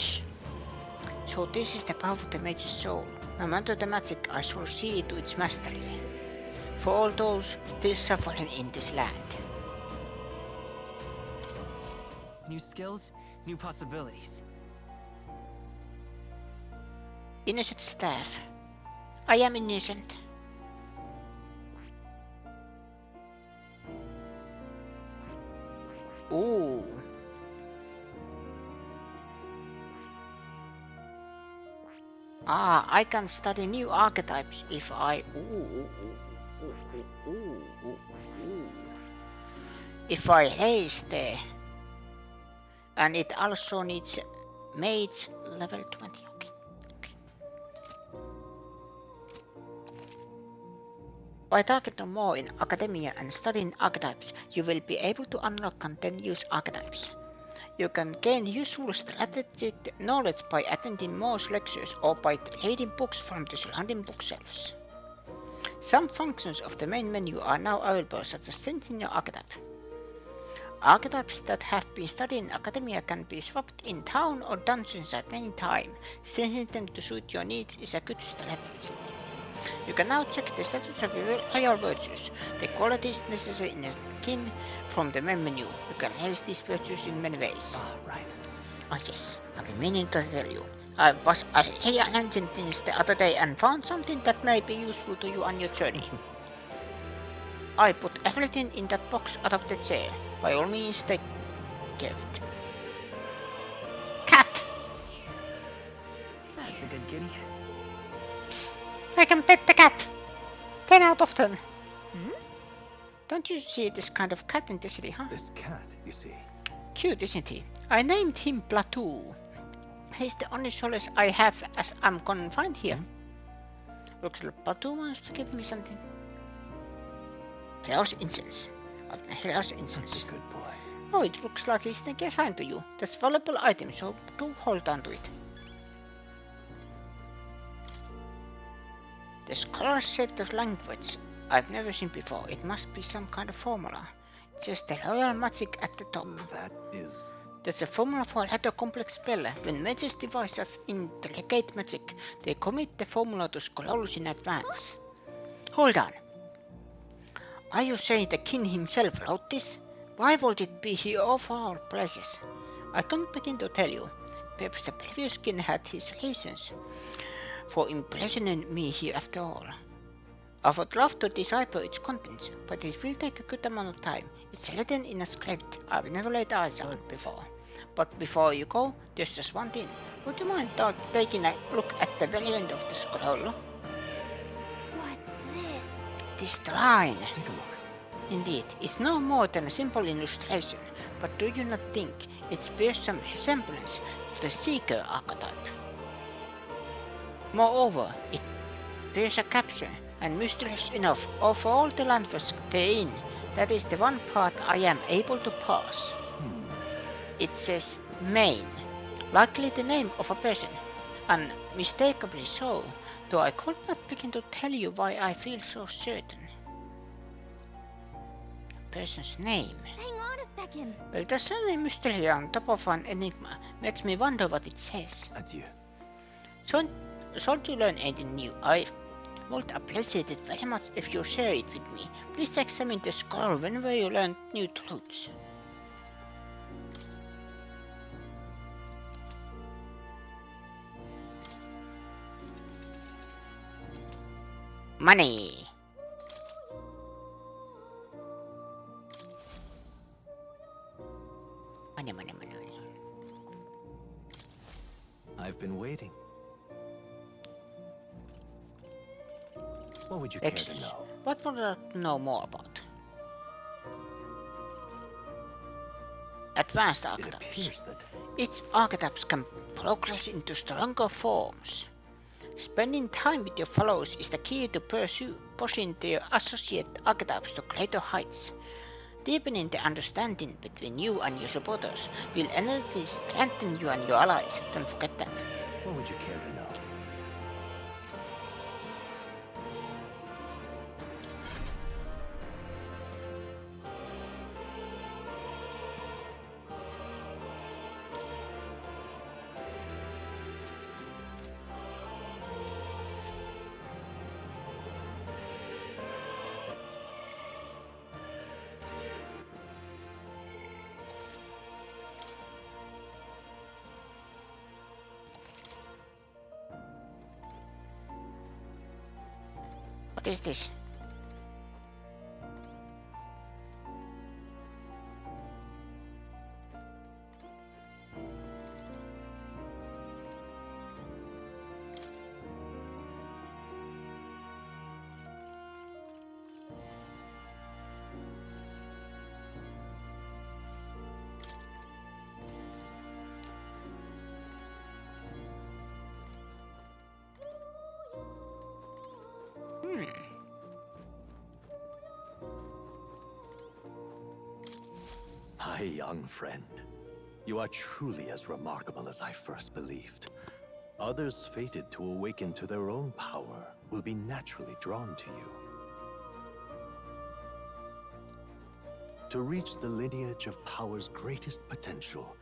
So this is the power of the mage's soul. No matter the magic, I shall see to its mastery. For all those still suffering in this land. New skills, new possibilities. Innocent staff. I am innocent. Ooh. Ah, I can study new archetypes if I... If I raise the... And it also needs mage level 20. Okay. By targeting more in academia and studying archetypes, you will be able to unlock continuous archetypes. You can gain useful strategic knowledge by attending more lectures or by reading books from the surrounding bookshelves. Some functions of the main menu are now available, such as changing your archetype. Archetypes that have been studied in academia can be swapped in town or dungeons at any time. Changing them to suit your needs is a good strategy. You can now check the status of your royal virtues, the qualities necessary in a kin, from the main menu. You can raise these virtues in many ways. Right. Oh yes, I've been meaning to tell you. I was arranging things the other day and found something that may be useful to you on your journey. I put everything in that box out of the chair. By all means, take care of it. Cat! That's a good kitty. I can pet the cat! 10 out of 10. Don't you see this kind of cat in the city, huh? This cat, you see. Cute, isn't he? I named him Plateau. He's the only solace I have as I'm confined here. Looks like Plateau wants to give me something. Here's incense. Here's incense. That's a good boy. Oh, it looks like he's taking a sign to you. That's a valuable item, so do hold on to it. The scroll shaped of language I've never seen before. It must be some kind of formula. It says the royal magic at the top. That is... That's a formula for a rather complex spell. When mages devise such intricate magic, they commit the formula to scrolls in advance. Hold on. Are you saying the king himself wrote this? Why would it be here of all places? I can't begin to tell you. Perhaps the previous king had his reasons for imprisoning me here after all. I would love to decipher its contents, but it will take a good amount of time. It's written in a script I've never laid eyes on before. But before you go, there's just one thing. Would you mind taking a look at the very end of the scroll? What's this? This line. Take a look. Indeed, it's no more than a simple illustration, but do you not think it bears some resemblance to the Seeker archetype? Moreover, it bears a caption, and mysterious enough, of all the landmarks therein, that is the one part I am able to pass. It says Maine, likely the name of a person, unmistakably so, though I could not begin to tell you why I feel so certain. Person's name. Hang on a second. Well, the surname mystery on top of an enigma makes me wonder what it says. Adieu. So you learn anything new? I Would appreciate it very much if you share it with me. Please examine the scroll whenever you learn new truths. Money. Money. I've been waiting. What would you care to know? What would I know more about? Advanced archetypes. Its archetypes can progress into stronger forms. Spending time with your fellows is the key to pushing their associate archetypes to greater heights. Deepening the understanding between you and your supporters will energy strengthen you and your allies. Don't forget that. What would you care to know? What is this? My young friend, you are truly as remarkable as I first believed. Others fated to awaken to their own power will be naturally drawn to you. To reach the lineage of power's greatest potential,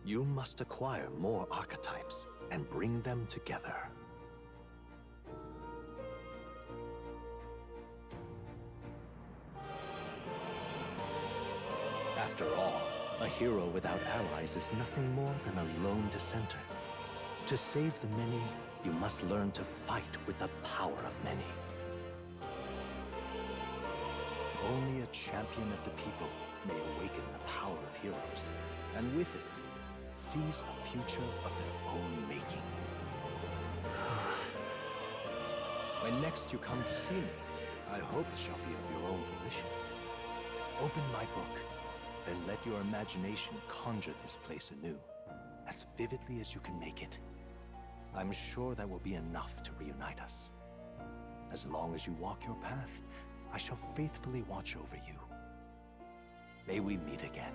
you must acquire more archetypes and bring them together. After all, a hero without allies is nothing more than a lone dissenter. To save the many, you must learn to fight with the power of many. Only a champion of the people may awaken the power of heroes, and with it, seize a future of their own making. When next you come to see me, I hope it shall be of your own volition. Open my book. Then let your imagination conjure this place anew, as vividly as you can make it. I'm sure that will be enough to reunite us. As long as you walk your path, I shall faithfully watch over you. May we meet again.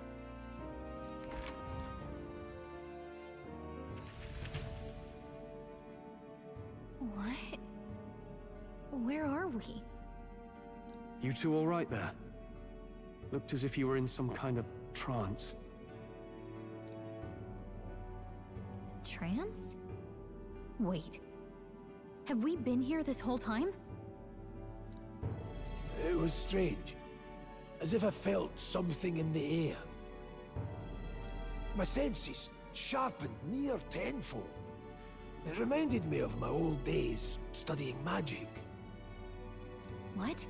What? Where are we? You two all right there? Looked as if you were in some kind of trance. Trance? Wait. Have we been here this whole time? It was strange. As if I felt something in the air. My senses sharpened near tenfold. It reminded me of my old days studying magic. What?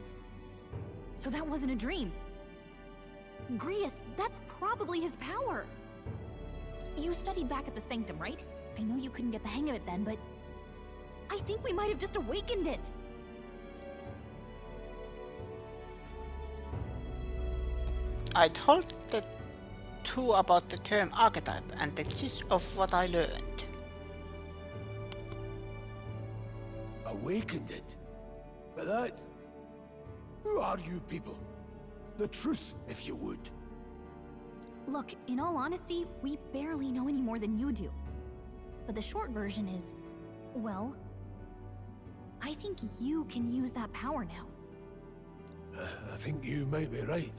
So that wasn't a dream. Grius, that's probably his power. You studied back at the Sanctum, right? I know you couldn't get the hang of it then, but I think we might have just awakened it. I told the two about the term archetype and the gist of what I learned. Awakened it? But that... Who are you people? The truth, if you would. Look, in all honesty, we barely know any more than you do. But the short version is, well, I think you can use that power now. I think you might be right.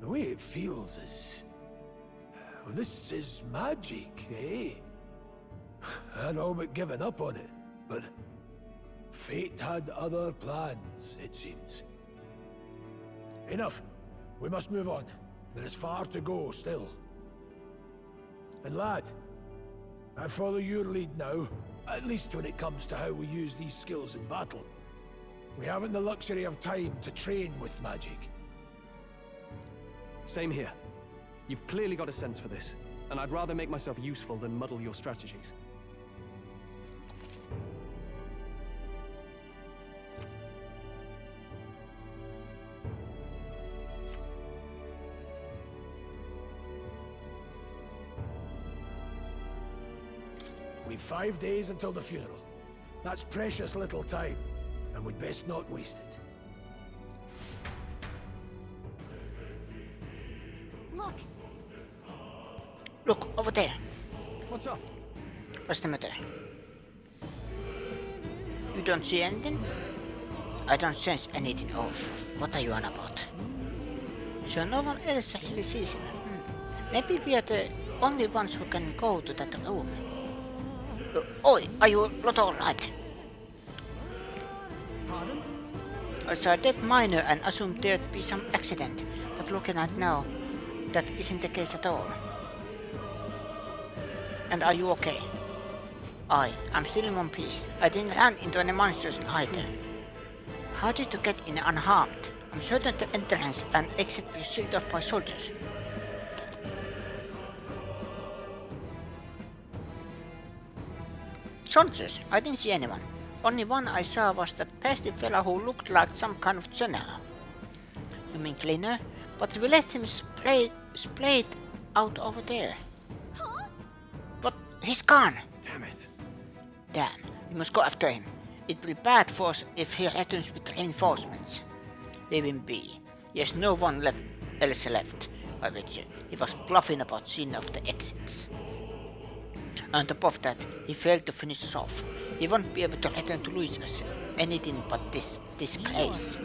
The way it feels is... Well, this is magic, eh? I'd all but given up on it, but... fate had other plans, it seems. Enough. We must move on. There is far to go still. And lad, I follow your lead now, at least when it comes to how we use these skills in battle. We haven't the luxury of time to train with magic. Same here. You've clearly got a sense for this, and I'd rather make myself useful than muddle your strategies. We've 5 days until the funeral. That's precious little time, and we'd best not waste it. Look! Look, over there. What's up? What's the matter? You don't see anything? I don't sense anything off. What are you on about? So no one else really sees him. Maybe we are the only ones who can go to that room. Oi, are you not alright? Pardon? I saw a dead miner and assumed there'd be some accident, but looking at now, that isn't the case at all. And are you okay? I'm still in one piece. I didn't run into any monsters either. How did you get in unharmed? I'm certain the entrance and exit were sealed off by soldiers. Soldiers? I didn't see anyone. Only one I saw was that pasty fella who looked like some kind of general. You mean cleaner? But we let him splayed out over there. Huh? But he's gone! Damn it. Damn, we must go after him. It will be bad for us if he returns with reinforcements. Leave him be. There's no one else left, I bet you. He was bluffing about seeing off the exits. On top of that, he failed to finish us off. He won't be able to return to Louis as anything but this disgrace.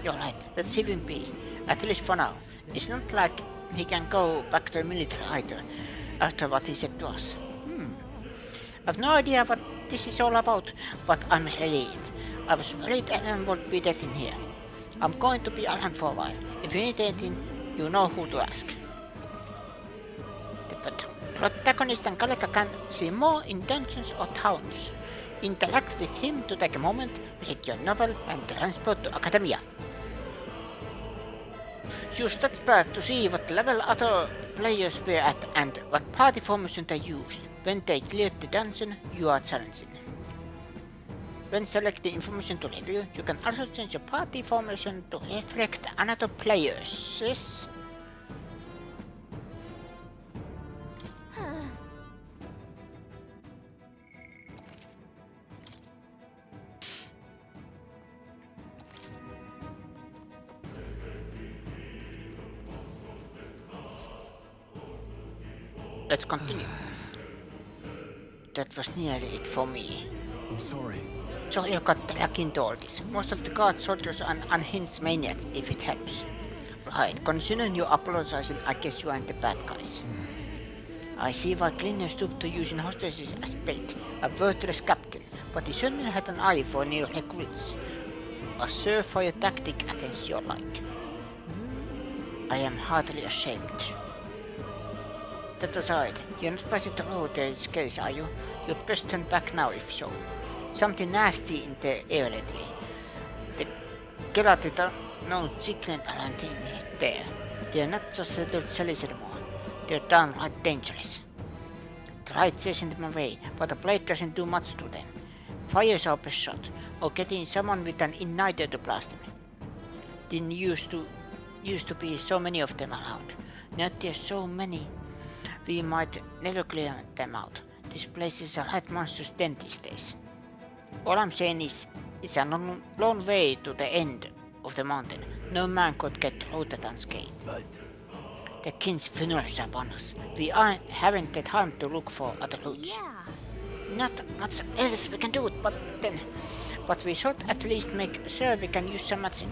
You're right, let's leave him be. At least for now. It's not like he can go back to the military either, after what he said to us. I've no idea what this is all about, but I'm relieved. I was worried everyone would be dead in here. I'm going to be around for a while. If you need anything, you know who to ask. The protagonist and character can see more in dungeons or towns. Interact with him to take a moment, read your novel, and transport to Academia. Use that pad to see what level other players were at and what party formation they used. When they cleared the dungeon, you are challenging. When selecting information to review, you can also change your party formation to reflect another player's. Yes? Let's continue. That was nearly it for me. I'm sorry. Sorry you got dragged into all this. Most of the guard soldiers are unhinged maniacs, if it helps. Right, considering you apologizing, I guess you aren't the bad guys. I see why Cleaner stooped to using hostages as bait. A worthless captain, but he certainly had an eye for new recruits. A surefire tactic against your like. I am heartily ashamed. That aside, you're not passing through this case, are you? You'd best turn back now if so. Something nasty in the air lately. The Geralt known secret around in there. They're not just little jellies anymore. They're downright dangerous. Tried chasing them away, but the blade doesn't do much to them. Fire's our best shot, or getting someone with an igniter to blast them. Didn't used to be so many of them around. Now there's so many. We might never clear them out. This place is a right monstrous den these days. All I'm saying is, it's a long way to the end of the mountain. No man could get through that unscathed. But the king's funerals are upon us. We haven't the time to look for other routes. Yeah. Not much else we can do it, but we should at least make sure we can use some magic.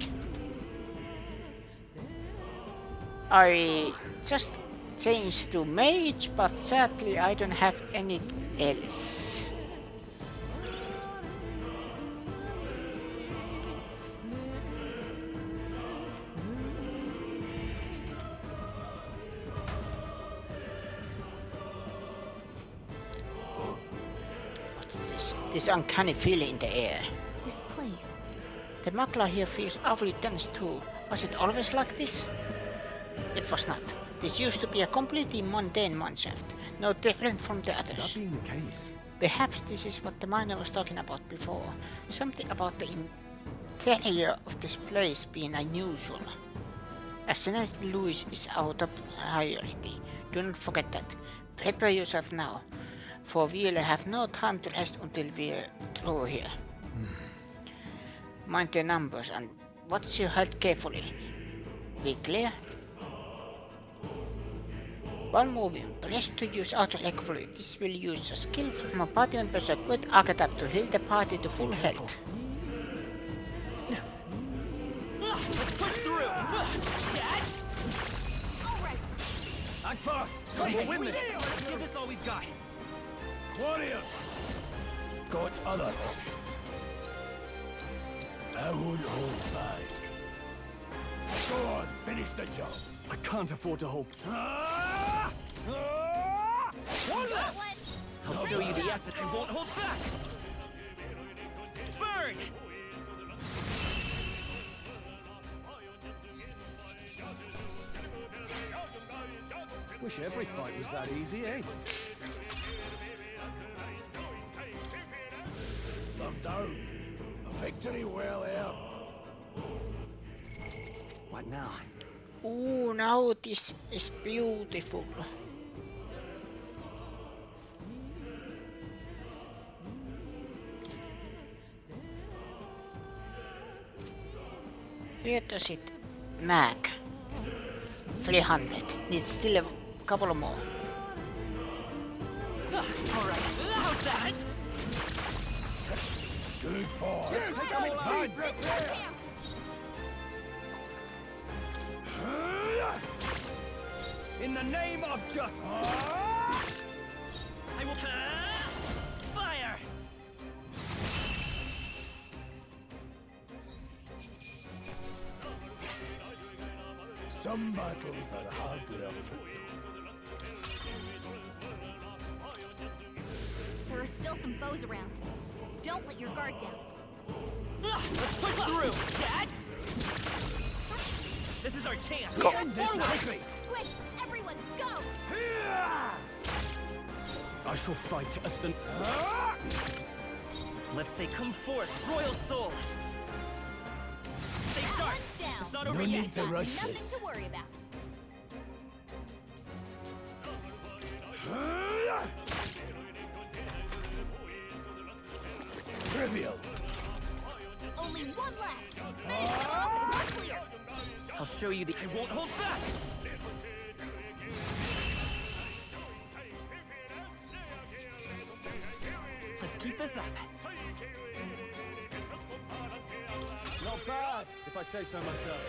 I just changed to mage, but sadly I don't have anything else. This uncanny feeling in the air. This place. The magla here feels awfully tense too. Was it always like this? It was not. This used to be a completely mundane mineshaft, no different from the others. That being the case, perhaps this is what the miner was talking about before. Something about the interior of this place being unusual. Assassinate Louis is our top priority. Do not forget that. Prepare yourself now, for we'll have no time to rest until we're through here. Mind the numbers and watch your health carefully. We clear? While moving, press to use auto-leg fluid. This will use a skill from a party member's equipped archetype to heal the party to full health. Let's push through! Dad! Alright! Act fast! We'll win this! Let's give this all we've got! Warrior! Got other options. I won't hold back. Go on, finish the job. I can't afford to hold. I'll show you the acid I won't hold back! Burn! Wish every fight was that easy, eh? Come down. A victory well earned. What now? Ooh, now this is beautiful. Where does it mag? 300. Needs still a couple more. Alright, how's that? Good for. Let's take out his pants! In the name of justice! I will... Fire! Some battles are hardly a footnote. There are still some foes around. Don't let your guard down. Let's push through! Dad! This is our chance! Go. End this quickly! Quick, everyone, go! I shall fight as the... Let's say come forth, royal soul! Stay sharp! It's not over No yet! need to rush Nothing this. to worry about. Trivial. Only one left. Finish them off and we're clear. I'll show you the... I won't hold back! Let's keep this up. Not bad, if I say so myself.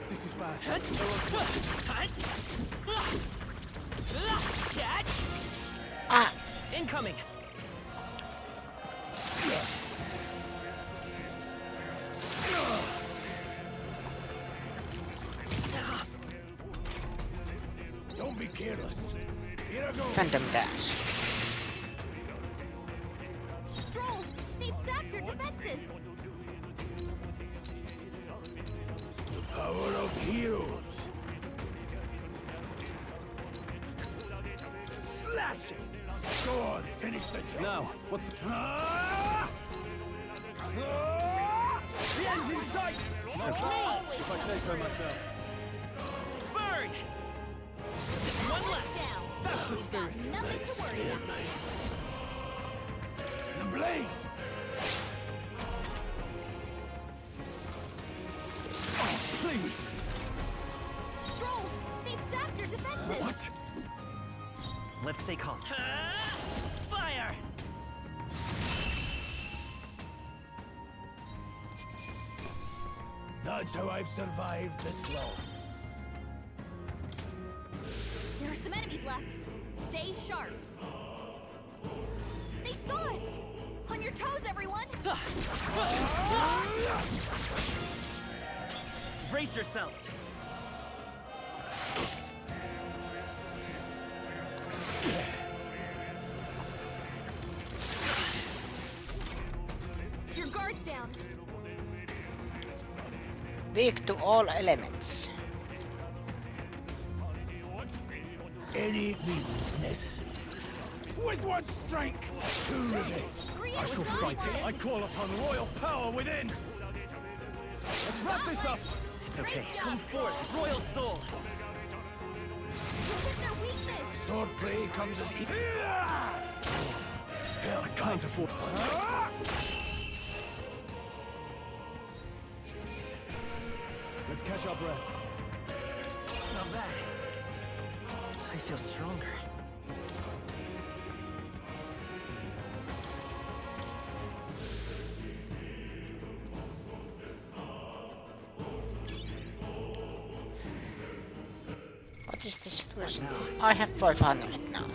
This is bad. Dad! Ah! Incoming! Don't be careless. Here I go. Phantom Dash. Stroll, they've sapped your defenses. The power of heroes. Slash it. Go on, finish the job. Now, what's the... The end's in sight! It's okay, if I say so myself. Burn! Just one left! Down. That's the spirit. Nothing to worry about. The blade. Oh, please! Stroll, they've sapped your defenses. What? Let's stay calm. Fire! That's how I've survived this long. There are some enemies left. Stay sharp. They saw us. On your toes, everyone. Brace yourselves! Your guard's down. Weak to all elements. Any means necessary. With one strike, two remain. I shall fight it. I call upon royal power within. Let's wrap this up. It's okay. Come forth, royal soul. Swordplay comes as easy. Hell, I can't afford. Let's catch our breath. Not bad. I feel stronger. What is the situation? I have 500 now.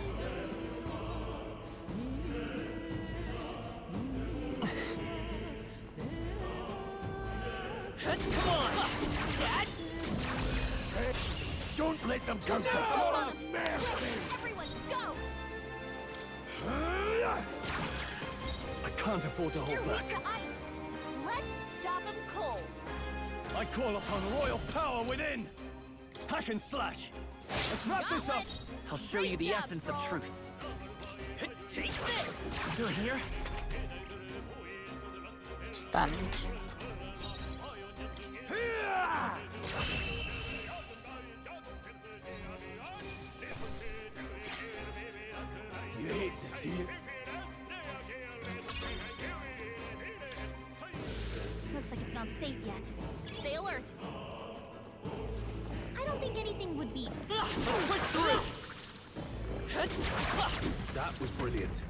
Come on! Dad! Hey, don't let them counter! Oh, mercy! Everyone, go! I can't afford to hold You're back. weak to ice. Let's stop him cold. I call upon royal power within. Hack and slash. Let's wrap this up. I'll show you the essence of truth. Take this! Still here? Stunned. You hate to see it. Looks like it's not safe yet. Stay alert. I don't think anything would be. Push through! That was brilliant.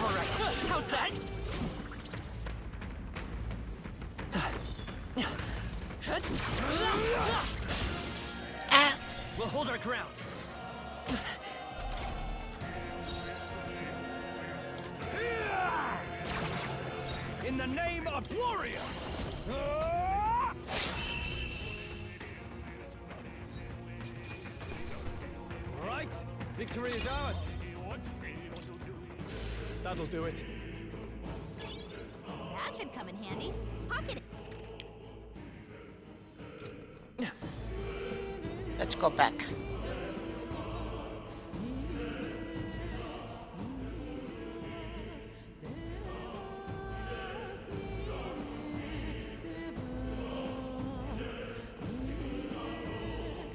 Alright, how's that? We'll hold our ground. In the name of warrior! All right, victory is ours. That'll do it. That should come in handy. Pocket it. Let's go back.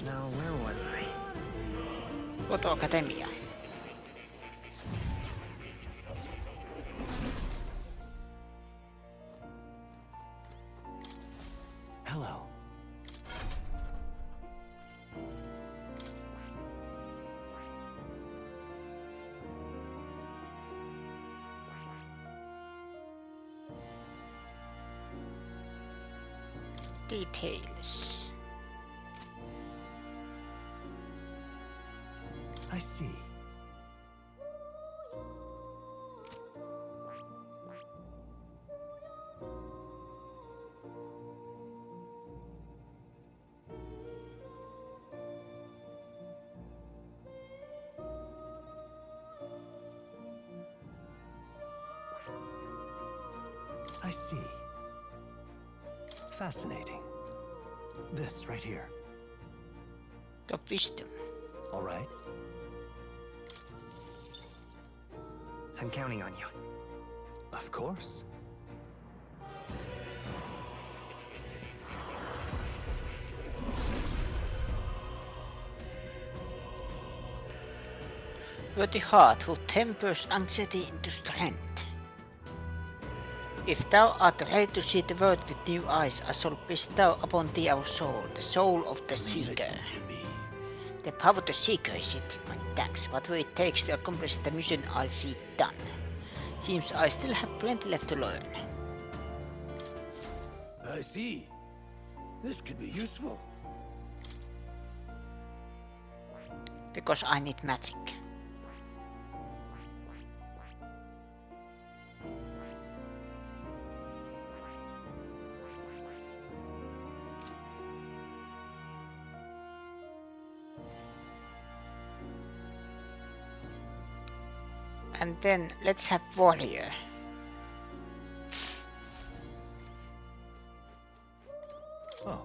Now, where was I? Go to Academia. Hello. Details. I see. I see. Fascinating. This right here. The wisdom. All right. I'm counting on you. Of course. But the heart who tempers anxiety into strength. If thou art ready to see the world with new eyes, I shall bestow upon thee our soul, the soul of the Seeker. The power to Seeker is it, my tax. Whatever it takes to accomplish the mission, I'll see it done. Seems I still have plenty left to learn. I see. This could be useful. Because I need magic. And then let's have warrior. Oh.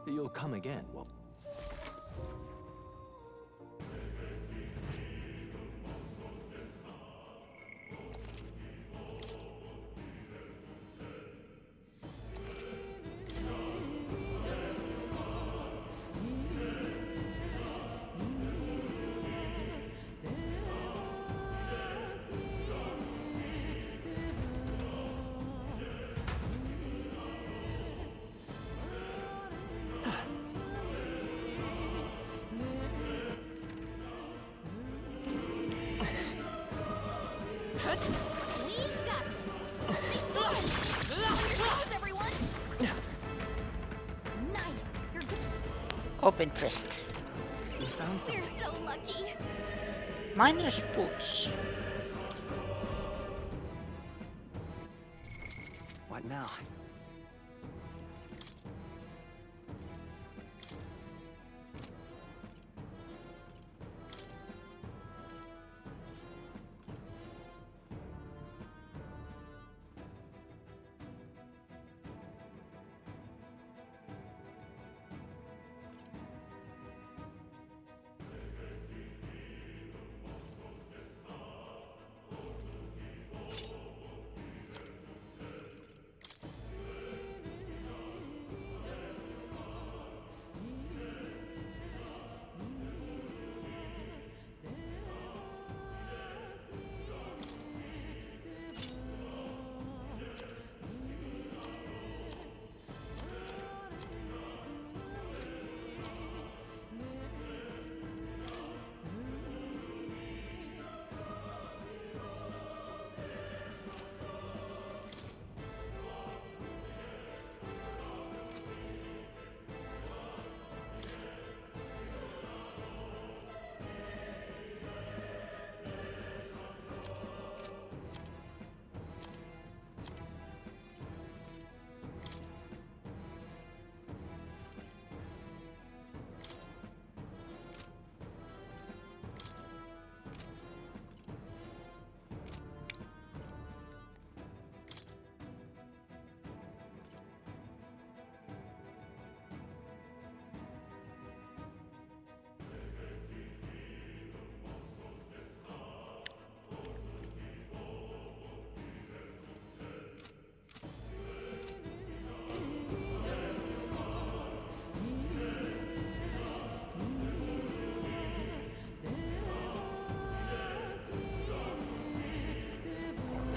You'll come again, won't Open chest. You're so lucky. Minus boots. What now?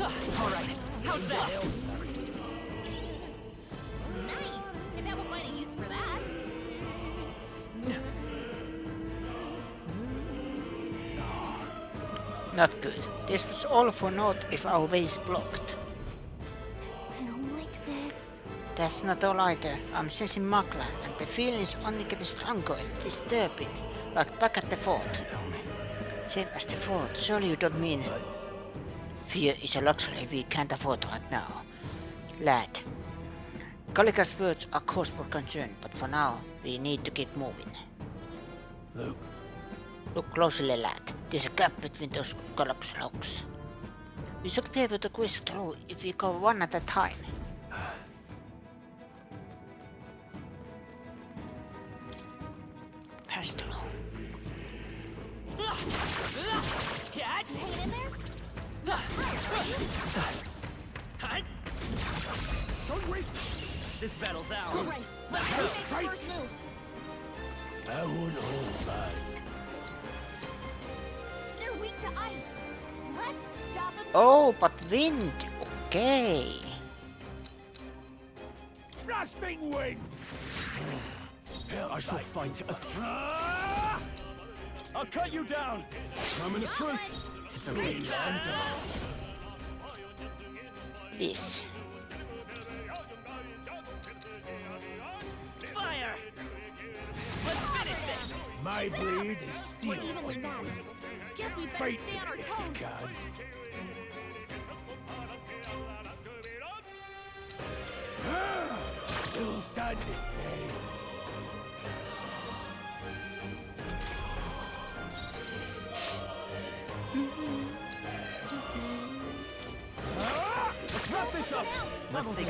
Alright, how's that? Nice! I bet we'll find a use for that. Not good. This was all for naught if our way is blocked. I don't like this. That's not all either. I'm sensing Makla, and the feeling is only getting stronger and disturbing. Like back at the fort. Same as the fort. Surely you don't mean... Fear is a luxury we can't afford right now. Lad. Calica's words are cause for concern, but for now, we need to keep moving. Luke. Look closely, lad. There's a gap between those collapse logs. We should be able to squeeze through if we go one at a time. Pass through. Hanging in there? Don't waste. This battle's ours. All right, Let's go. straight. First move. I won't hold back. They're weak to ice. Let's stop them. Oh, but wind. Okay. Rasping wind! I shall fight as... I'll cut you down! Moment of truth! This. Fire! Let's finish this! My blade is steel. We're evenly matched. Guess we better Fight stay on our if toes. you can. Still standing, eh? this up! Let's see.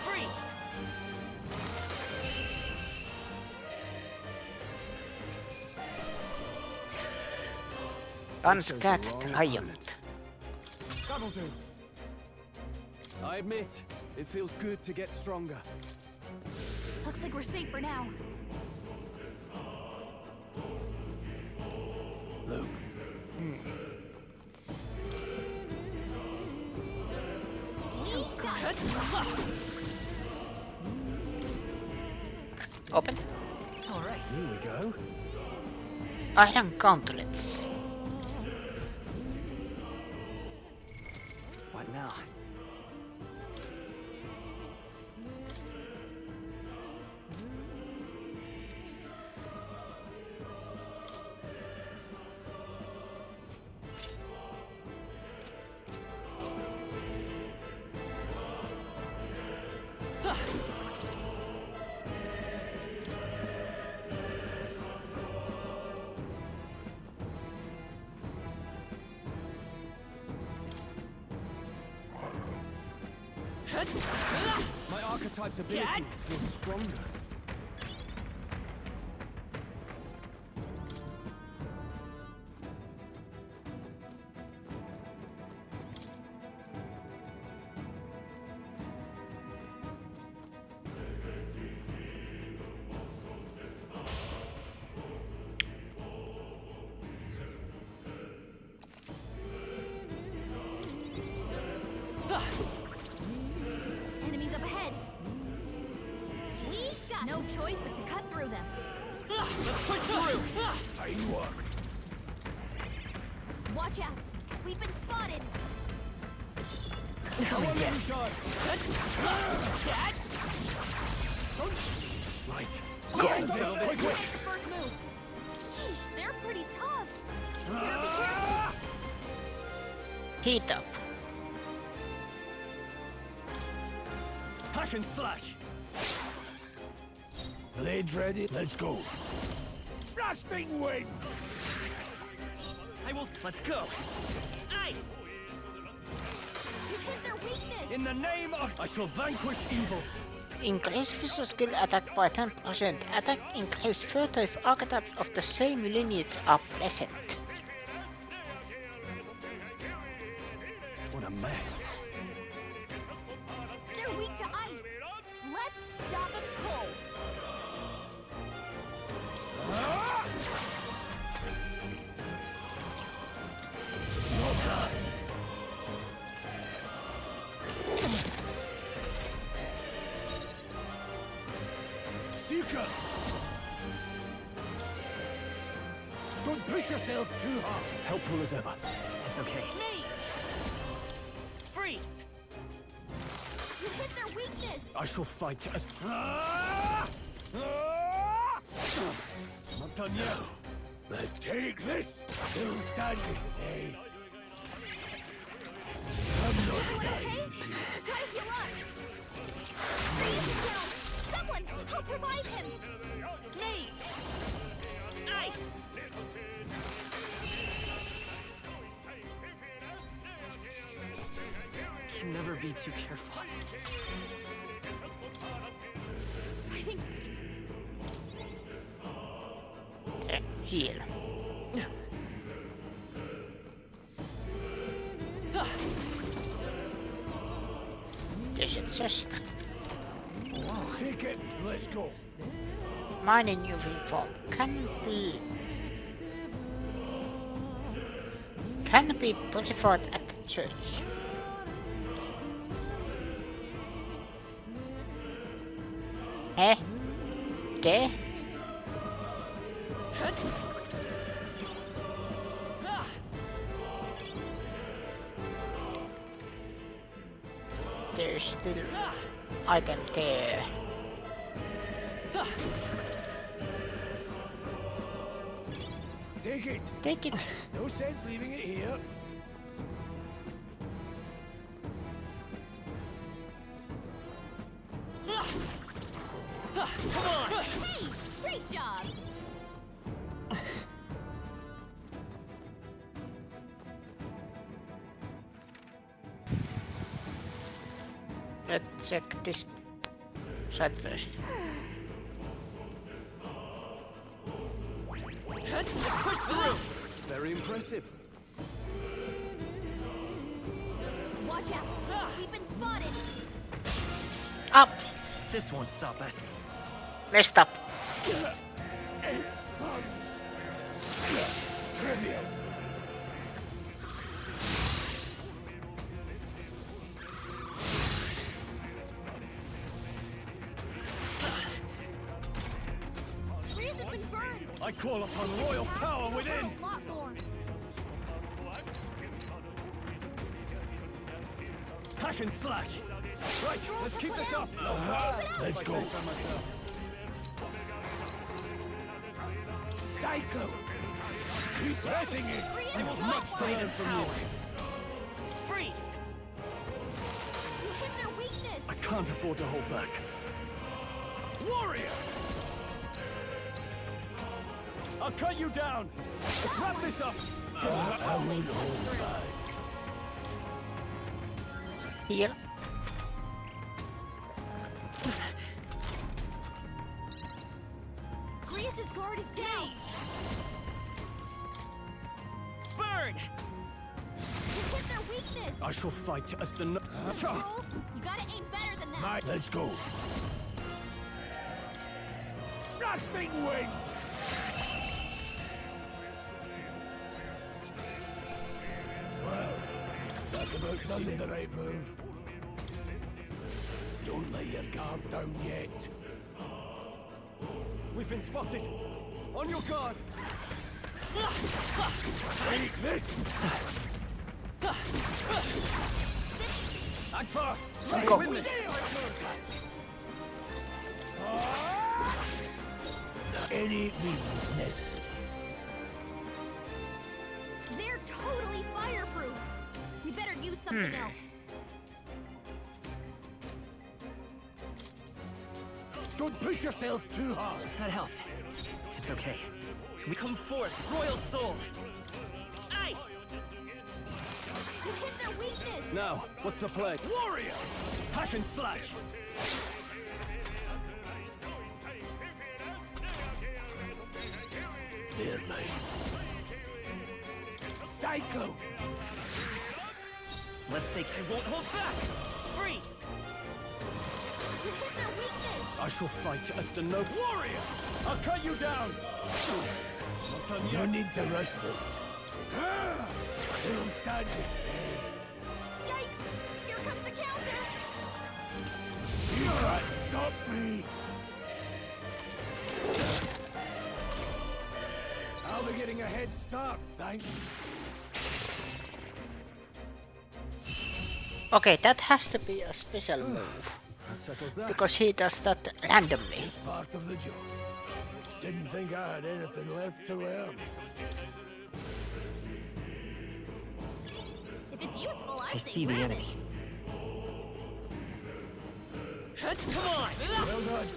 Freeze! Unscat Triumph. That'll do. I admit, it feels good to get stronger. Looks like we're safe for now. Luke. Open. All right. Here we go. Iron gauntlets. What now? My Archetypes' abilities feel stronger. Enemies up ahead. We've got no choice but to cut through them. Let's push through! Tell you what. Watch out. We've been spotted. Come and get it. Right. Quick. First move. Sheesh, they're pretty tough. Better be careful. Heat up. Hack and slash. Blades ready, let's go. Rasping wind! I will. Let's go. Ice. You hit their weakness. In the name of... I shall vanquish evil. Increase physical skill attack by 10%. Attack increase further if archetypes of the same lineage are present. What a mess. They're weak to ice. Let's stop them cold. Seeker! Don't push yourself too hard. Helpful as ever. It's okay. Freeze! You hit their weakness. I shall fight as... Not done yet. Let's take this. Still standing, eh? I'm not dying. Gotta heal up. Freeze him down. Someone help revive him. Me! Ice! Can never be too careful. I think Heal. There's a chest. Take it. Let's go. Mine in new form can be purified at the church. Eh? Okay. There's still item there. Take it. Take it. No sense leaving it here. Come on! Hey, great job. Let's check this side version. Let's push through! Very impressive. Watch out! We've been spotted! Up! This won't stop us. Let's stop. Trivial. Grease has been burned! I call upon royal power within! A lot more! Hack and slash! Right, let's keep this up! Let's go. Cyclo! Keep pressing it! I have much to learn from you. Freeze! You hit their weakness! I can't afford to hold back. Warrior! I'll cut you down! Let's wrap this up! I won't hold back. Heal. Grease's guard is down! Burn! You hit their weakness! I shall fight as the... Troll, you gotta aim better than that! Let's go. Rasping wind! Well, that about does it the right move. Don't let your guard down yet. We've been spotted. On your guard. Take this! Act fast! Go. Any means necessary. They're totally fireproof! We better use something else. Don't push yourself too hard. That helped. It's okay. We come forth, royal soul! Ice! You hit their weakness! Now, what's the play? Warrior! Hack and slash! They're mine. Cyclo! Let's say I won't hold back! Freeze! You hit their weakness! I shall fight as the noble... Warrior! I'll cut you down! No need to rush this. Still standing. Yikes! Here comes the counter! You can't stop me! I'll be getting a head start, thanks. Okay, that has to be a special move. That settles that. Because he does that randomly. It's part of the job. Didn't think I had anything left to learn. If it's useful, I see the enemy. Come on! Well done.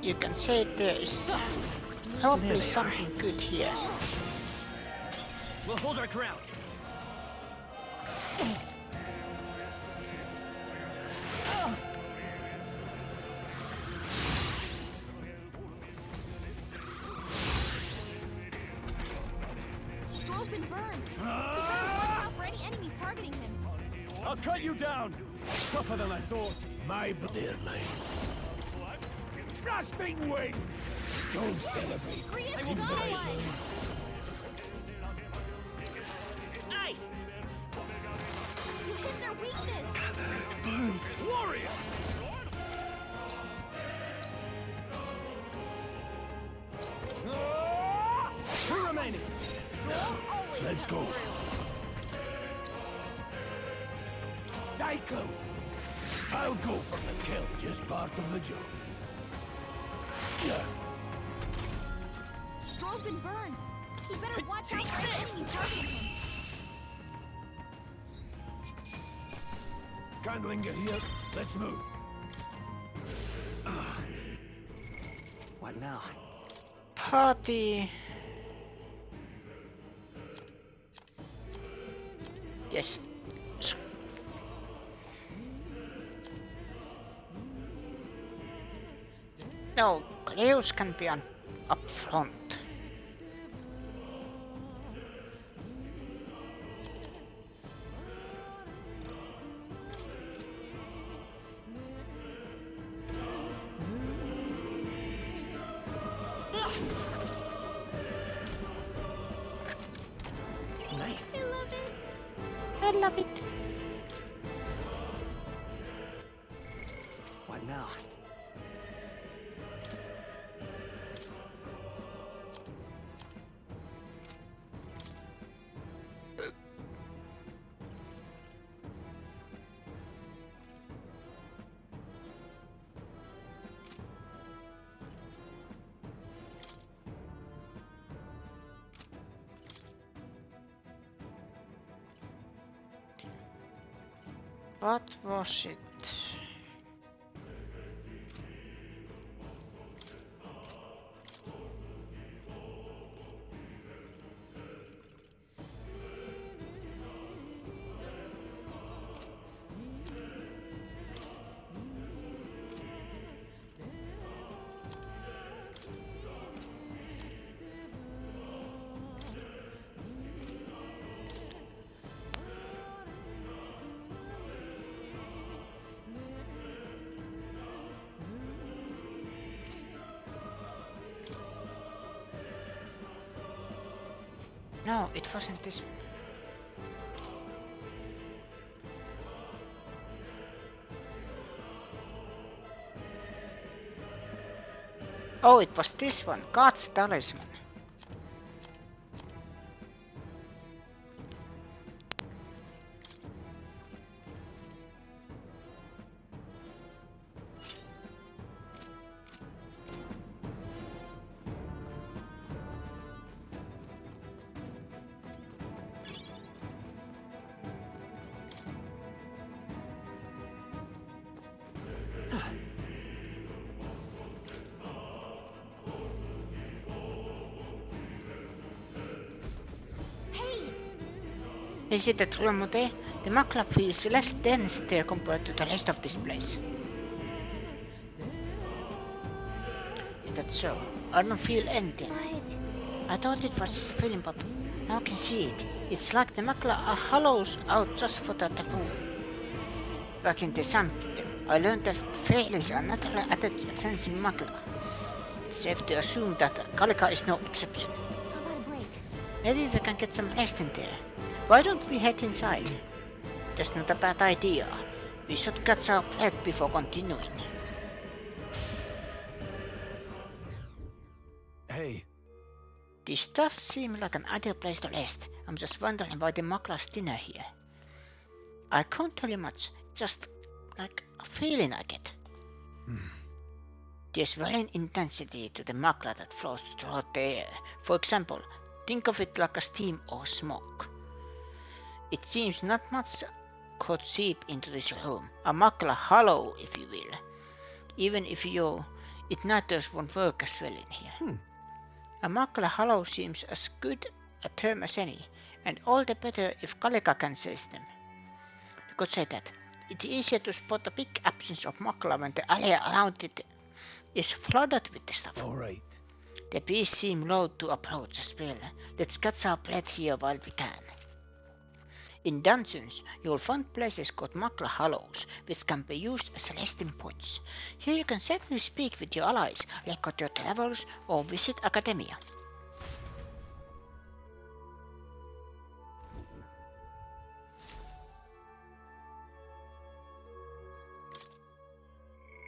You can say there is probably something good here. We'll hold our ground. Stroll's been burned! We better watch out for any enemies targeting him! I'll cut you down! Tougher than I thought. They're mine. Rasping wind! Don't celebrate. Grease Seems the right ally! move. Ice! You hit their weakness! Burns. Warrior! Two remaining. Always Let's comes go. through. Cyclo! I'll go for the kill, just part of the job. Stroll's been burned! He better watch out for any enemies targeting him! Can't linger here. Let's move. What now? Party. Yes. No, Cleus can be up front. Nice. I love it. I love it. What now? What was it? No, it wasn't this one. Oh, it was this one, God's Talisman. Is it a true model? The Makla feels less dense there compared to the rest of this place. Is that so? I don't feel anything. I thought it was just a feeling, but now I can see it. It's like the Makla are hollows out just for that room. Back in the Sanctum, I learned that fairies are naturally adept at sensing Makla. It's safe to assume that Kalika is no exception. Maybe we can get some rest in there. Why don't we head inside? That's not a bad idea. We should catch our breath before continuing. Hey. This does seem like an ideal place to rest. I'm just wondering why the Makla's dinner here. I can't tell you much, just like a feeling I get. There's varying intensity to the Makla that flows throughout the air. For example, think of it like a steam or smoke. It seems not much could seep into this room, a Makla hollow if you will. Even if your igniters won't work as well in here. A Makla hollow seems as good a term as any, and all the better if Kalika can sense them. You could say that. It's easier to spot a big absence of Makla when the area around it is flooded with the stuff. Alright. The bees seem loath to approach as well. Let's catch our breath here while we can. In dungeons, you'll find places called Makla Hollows, which can be used as resting points. Here you can safely speak with your allies, record your travels, or visit Academia.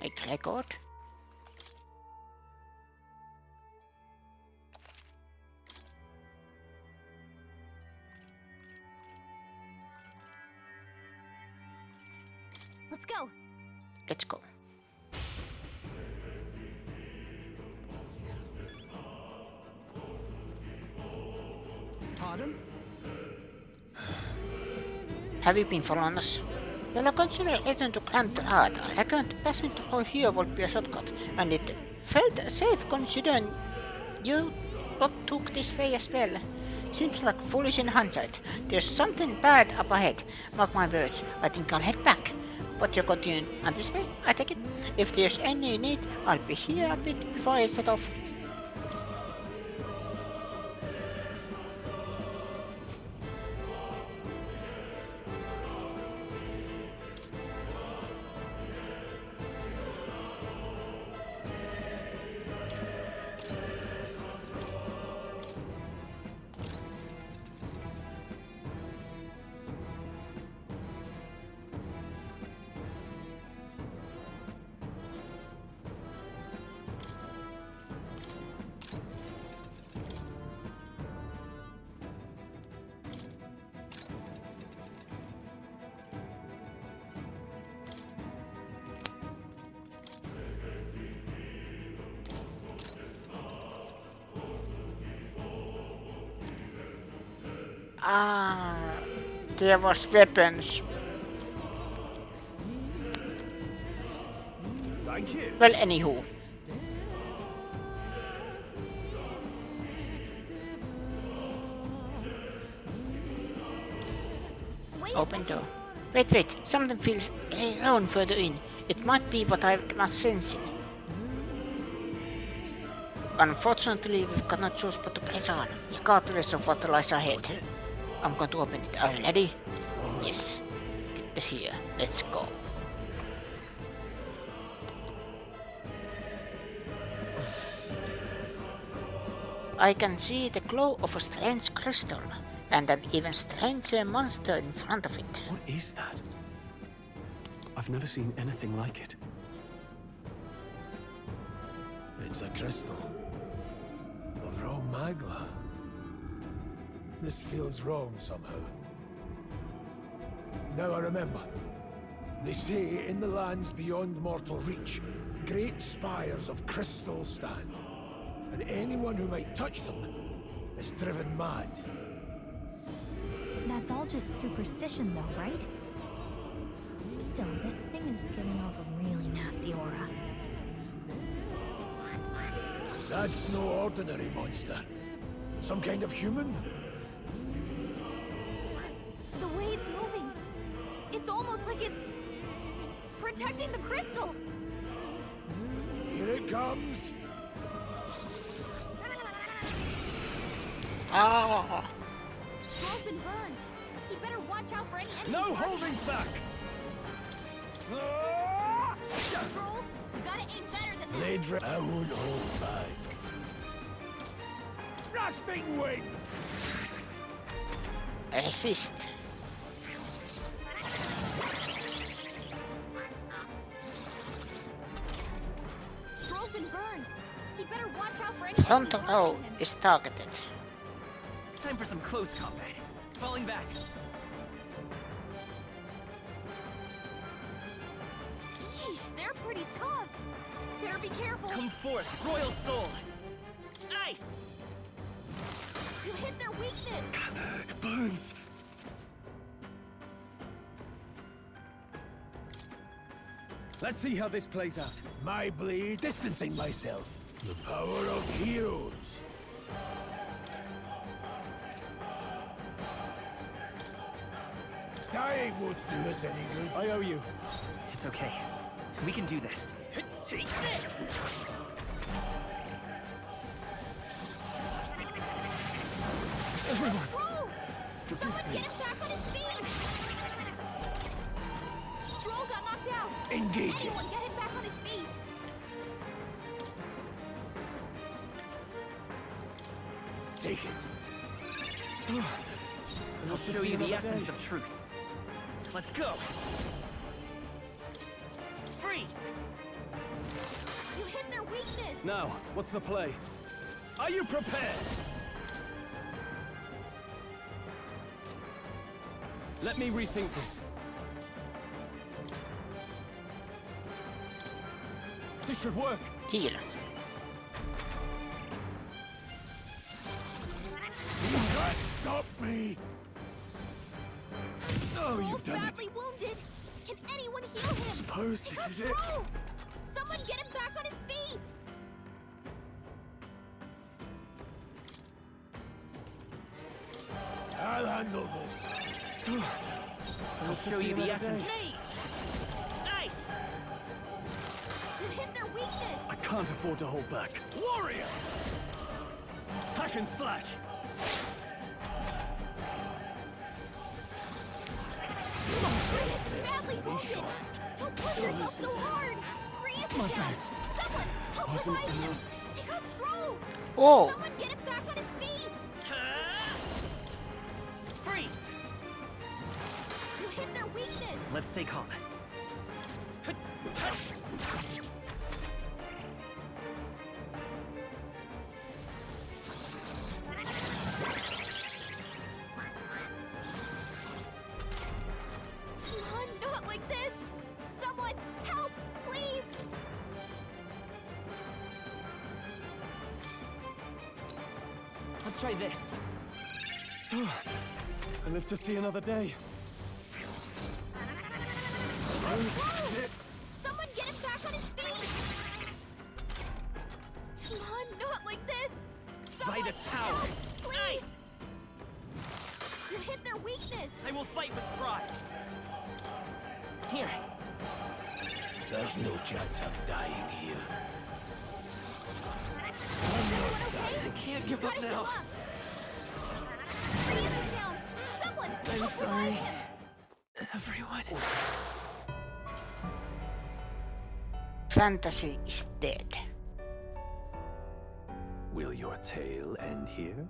Make record. Let's go. Let's go. Pardon? Have you been following us? Well, I consider it to grant art. I can't passing through here would be a shortcut, and it felt safe considering you not took this way as well. Seems like foolish in hindsight. There's something bad up ahead. Mark my words, I think I'll head back. But you're continuing on this way, I take it? If there's any need, I'll be here a bit before I set off. Ah, there was weapons. Thank you. Well, anywho. Open door. Wait, something feels alone further in. It might be what I was sensing. Unfortunately, we've got no choice but to press on, regardless of what lies ahead. I'm going to open it. Are you ready? Yes. Get to here. Let's go. I can see the glow of a strange crystal, and an even stranger monster in front of it. What is that? I've never seen anything like it. It's a crystal of raw magla. This feels wrong somehow. Now I remember. They say in the lands beyond mortal reach, great spires of crystal stand, and anyone who might touch them is driven mad. That's all just superstition though, right? Still, this thing is giving off a really nasty aura. That's no ordinary monster. Some kind of human? The way it's moving, it's almost like it's protecting the crystal. Here it comes. Ah! Stroll's been burned. He better watch out for any enemies. No holding back! Stroll, you gotta aim better than Blade that. I won't hold back. Rasping wind! Resist. Stroll's been burned. He better watch out for any Front enemies row targeting him. is targeted. Time for some close combat. Falling back. Yeesh, they're pretty tough. Better be careful. Come forth, Royal Soul. Ice! You hit their weakness. It burns. Let's see how this plays out. My blade distancing myself. The power of heroes. Dying won't do us any good. I owe you. It's okay. We can do this. Take this! Everyone! Stroll! Someone get him back on his feet! Stroll got knocked out. Engage it. Anyone get him back on his feet. Take it. I'll show you the essence of truth. Let's go! Freeze! You hit their weakness. Now, what's the play? Are you prepared? Let me rethink this. This should work. Heal. You can't stop me. Oh, Stroll's you've done it. badly wounded. Can anyone heal him? Suppose this is it. Control! Someone get him back on his feet! I'll handle this. I'll show you the essence. Nice! You hit their weakness! I can't afford to hold back. Warrior! Hack and slash! Badly wounded! Don't push yourself so hard! Grius My is down! best. Someone help Wasn't revive him! enough. He got Stroll! Oh. Someone get him back on his feet! Freeze! You hit their weakness! Let's stay calm. Come on, not like this! Someone help, please! Let's try this. I live to see another day. Someone get him back on his feet! Come on, not like this! Someone By this power. help, please! You hit their weakness! I will fight with pride. Here. There's no chance of dying here. I can't give up Gotta heal now. up. Grius is down! Someone I'm help sorry. revive him! Everyone. Fantasy is dead. Will your tale end here?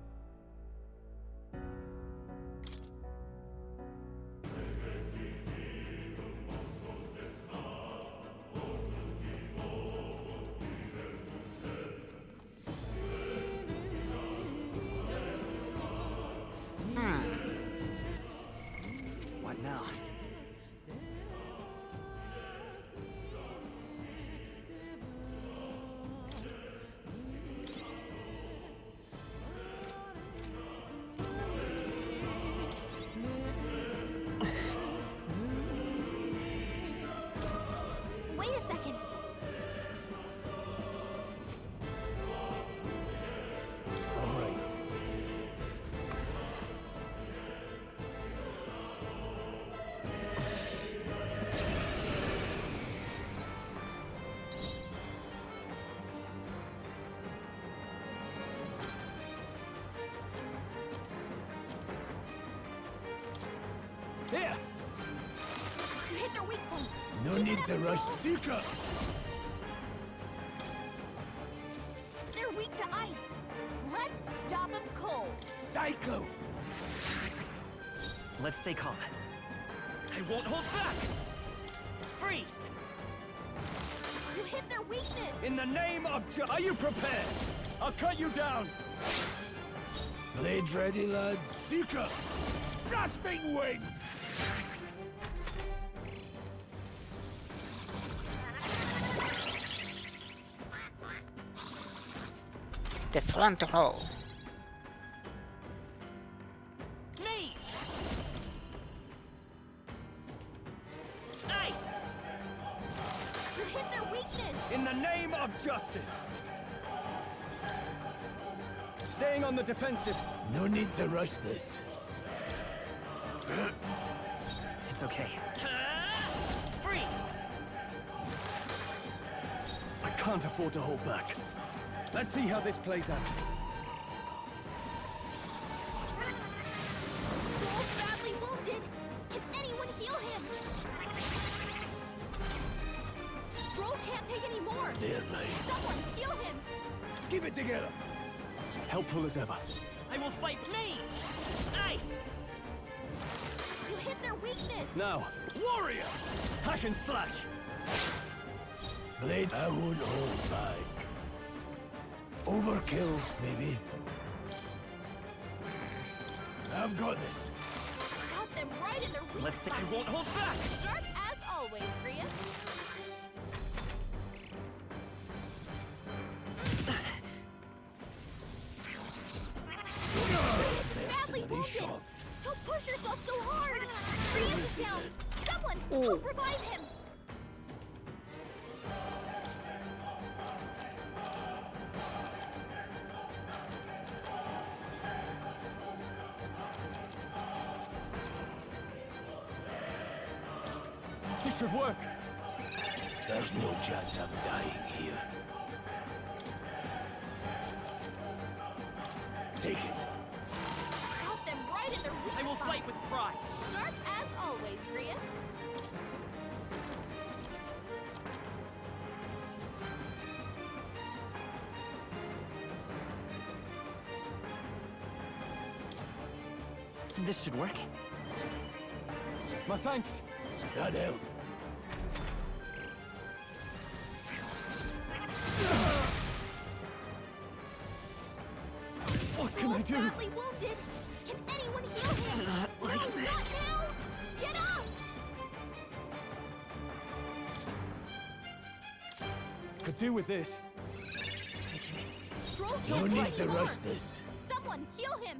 What now? Wait a second! All right. Here! You hit their weak point! No Keep it need up, to rush. Stroll. Seeker! They're weak to ice! Let's stop them cold! Cyclone! Let's stay calm. I won't hold back! Freeze! You hit their weakness! In the name of Are you prepared? I'll cut you down! Blades ready, lads. Seeker! Grasping wind! The front row. Mage! Ice! You hit their weakness! In the name of justice! Staying on the defensive. No need to rush this. It's okay. Freeze! I can't afford to hold back. Let's see how this plays out. Stroll's badly wounded! Can anyone heal him? Stroll can't take any more! There, mate. Someone heal him! Keep it together. Helpful as ever. I will fight Mage! Ice! You hit their weakness! Now, warrior! Hack and slash! Blade, I won't hold back. Overkill, maybe. I've got this. Got them right in their weak Let's see. spot. I won't hold back! Sharp as always, Grius. Badly wounded! Don't push push yourself so hard! Freeze is down! Someone, help revive him! This should work. There's no chance I'm dying here. Take it. Help them right in their weak I will spot. fight with pride. Sharp as always, Grius. This should work. My thanks. That help. What can I do? Badly wounded. Can anyone heal him? Not like no, this. not now. Get up. Could do with this. Stroll's No just need right to more. rush this. Someone heal him.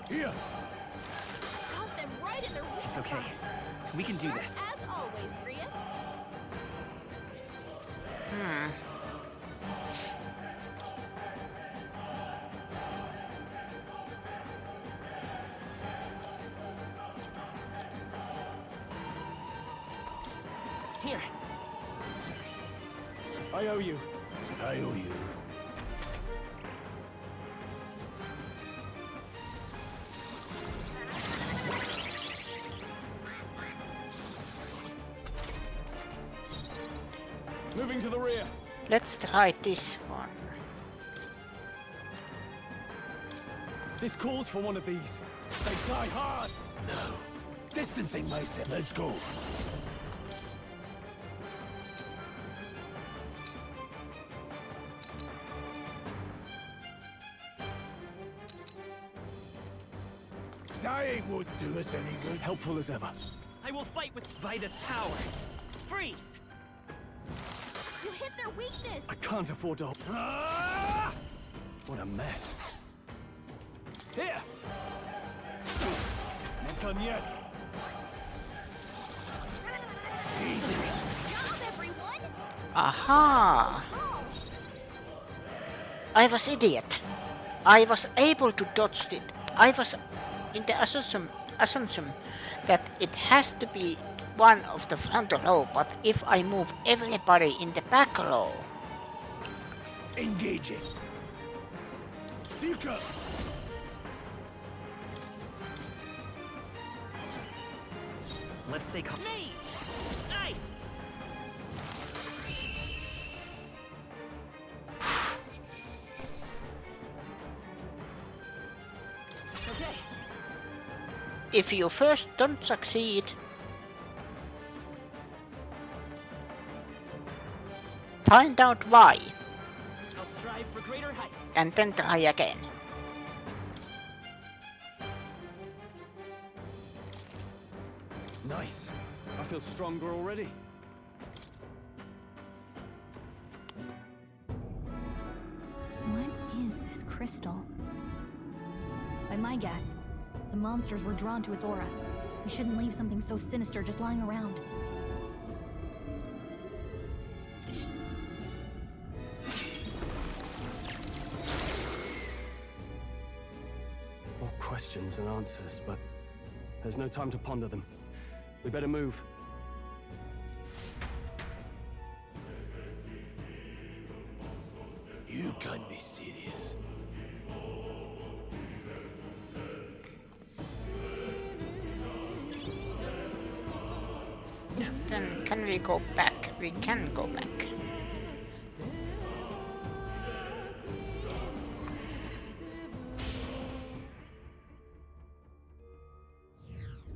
Here. Help them right in their weak It's okay. spot. We can do Sharp this. as always, Grius. Here. I owe you. I owe you. Moving to the rear. Let's try this one. This calls for one of these. They die hard. No. Distancing myself. Let's go. Dying won't do us any good. Helpful as ever. I will fight with Vida's power. Freeze! You hit their weakness. I can't afford to. What a mess. Here. Not done yet. Easy. Job, everyone. Aha! I was idiot. I was able to dodge it. I was in the assumption that it has to be one of the front row, but if I move everybody in the back row... Engaging. Seeker. Let's stay calm. Me! Nice! Okay. If you first don't succeed, find out why, I'll strive for greater heights. and then try again. Nice. I feel stronger already. What is this crystal? By my guess, the monsters were drawn to its aura. We shouldn't leave something so sinister just lying around. More questions than answers, but there's no time to ponder them. We better move. You can't be serious. Then can we go back? We can go back.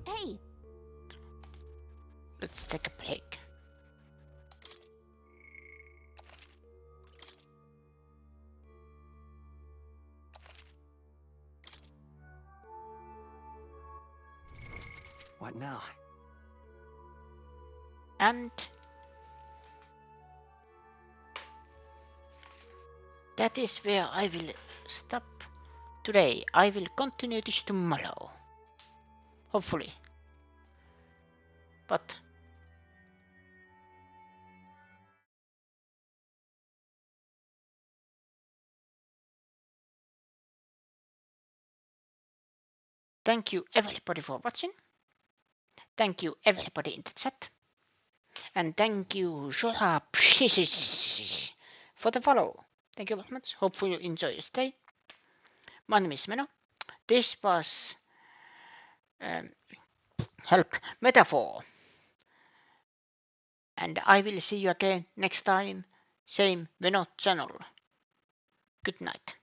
Hey! Let's take a break. What now? And that is where I will stop today. I will continue this tomorrow. Hopefully. But thank you everybody for watching. Thank you everybody in the chat. And thank you Zora for the follow. Thank you very much. Hopefully you enjoy your stay. My name is Meno. This was Help Metaphor. And I will see you again next time. Same Meno channel. Good night.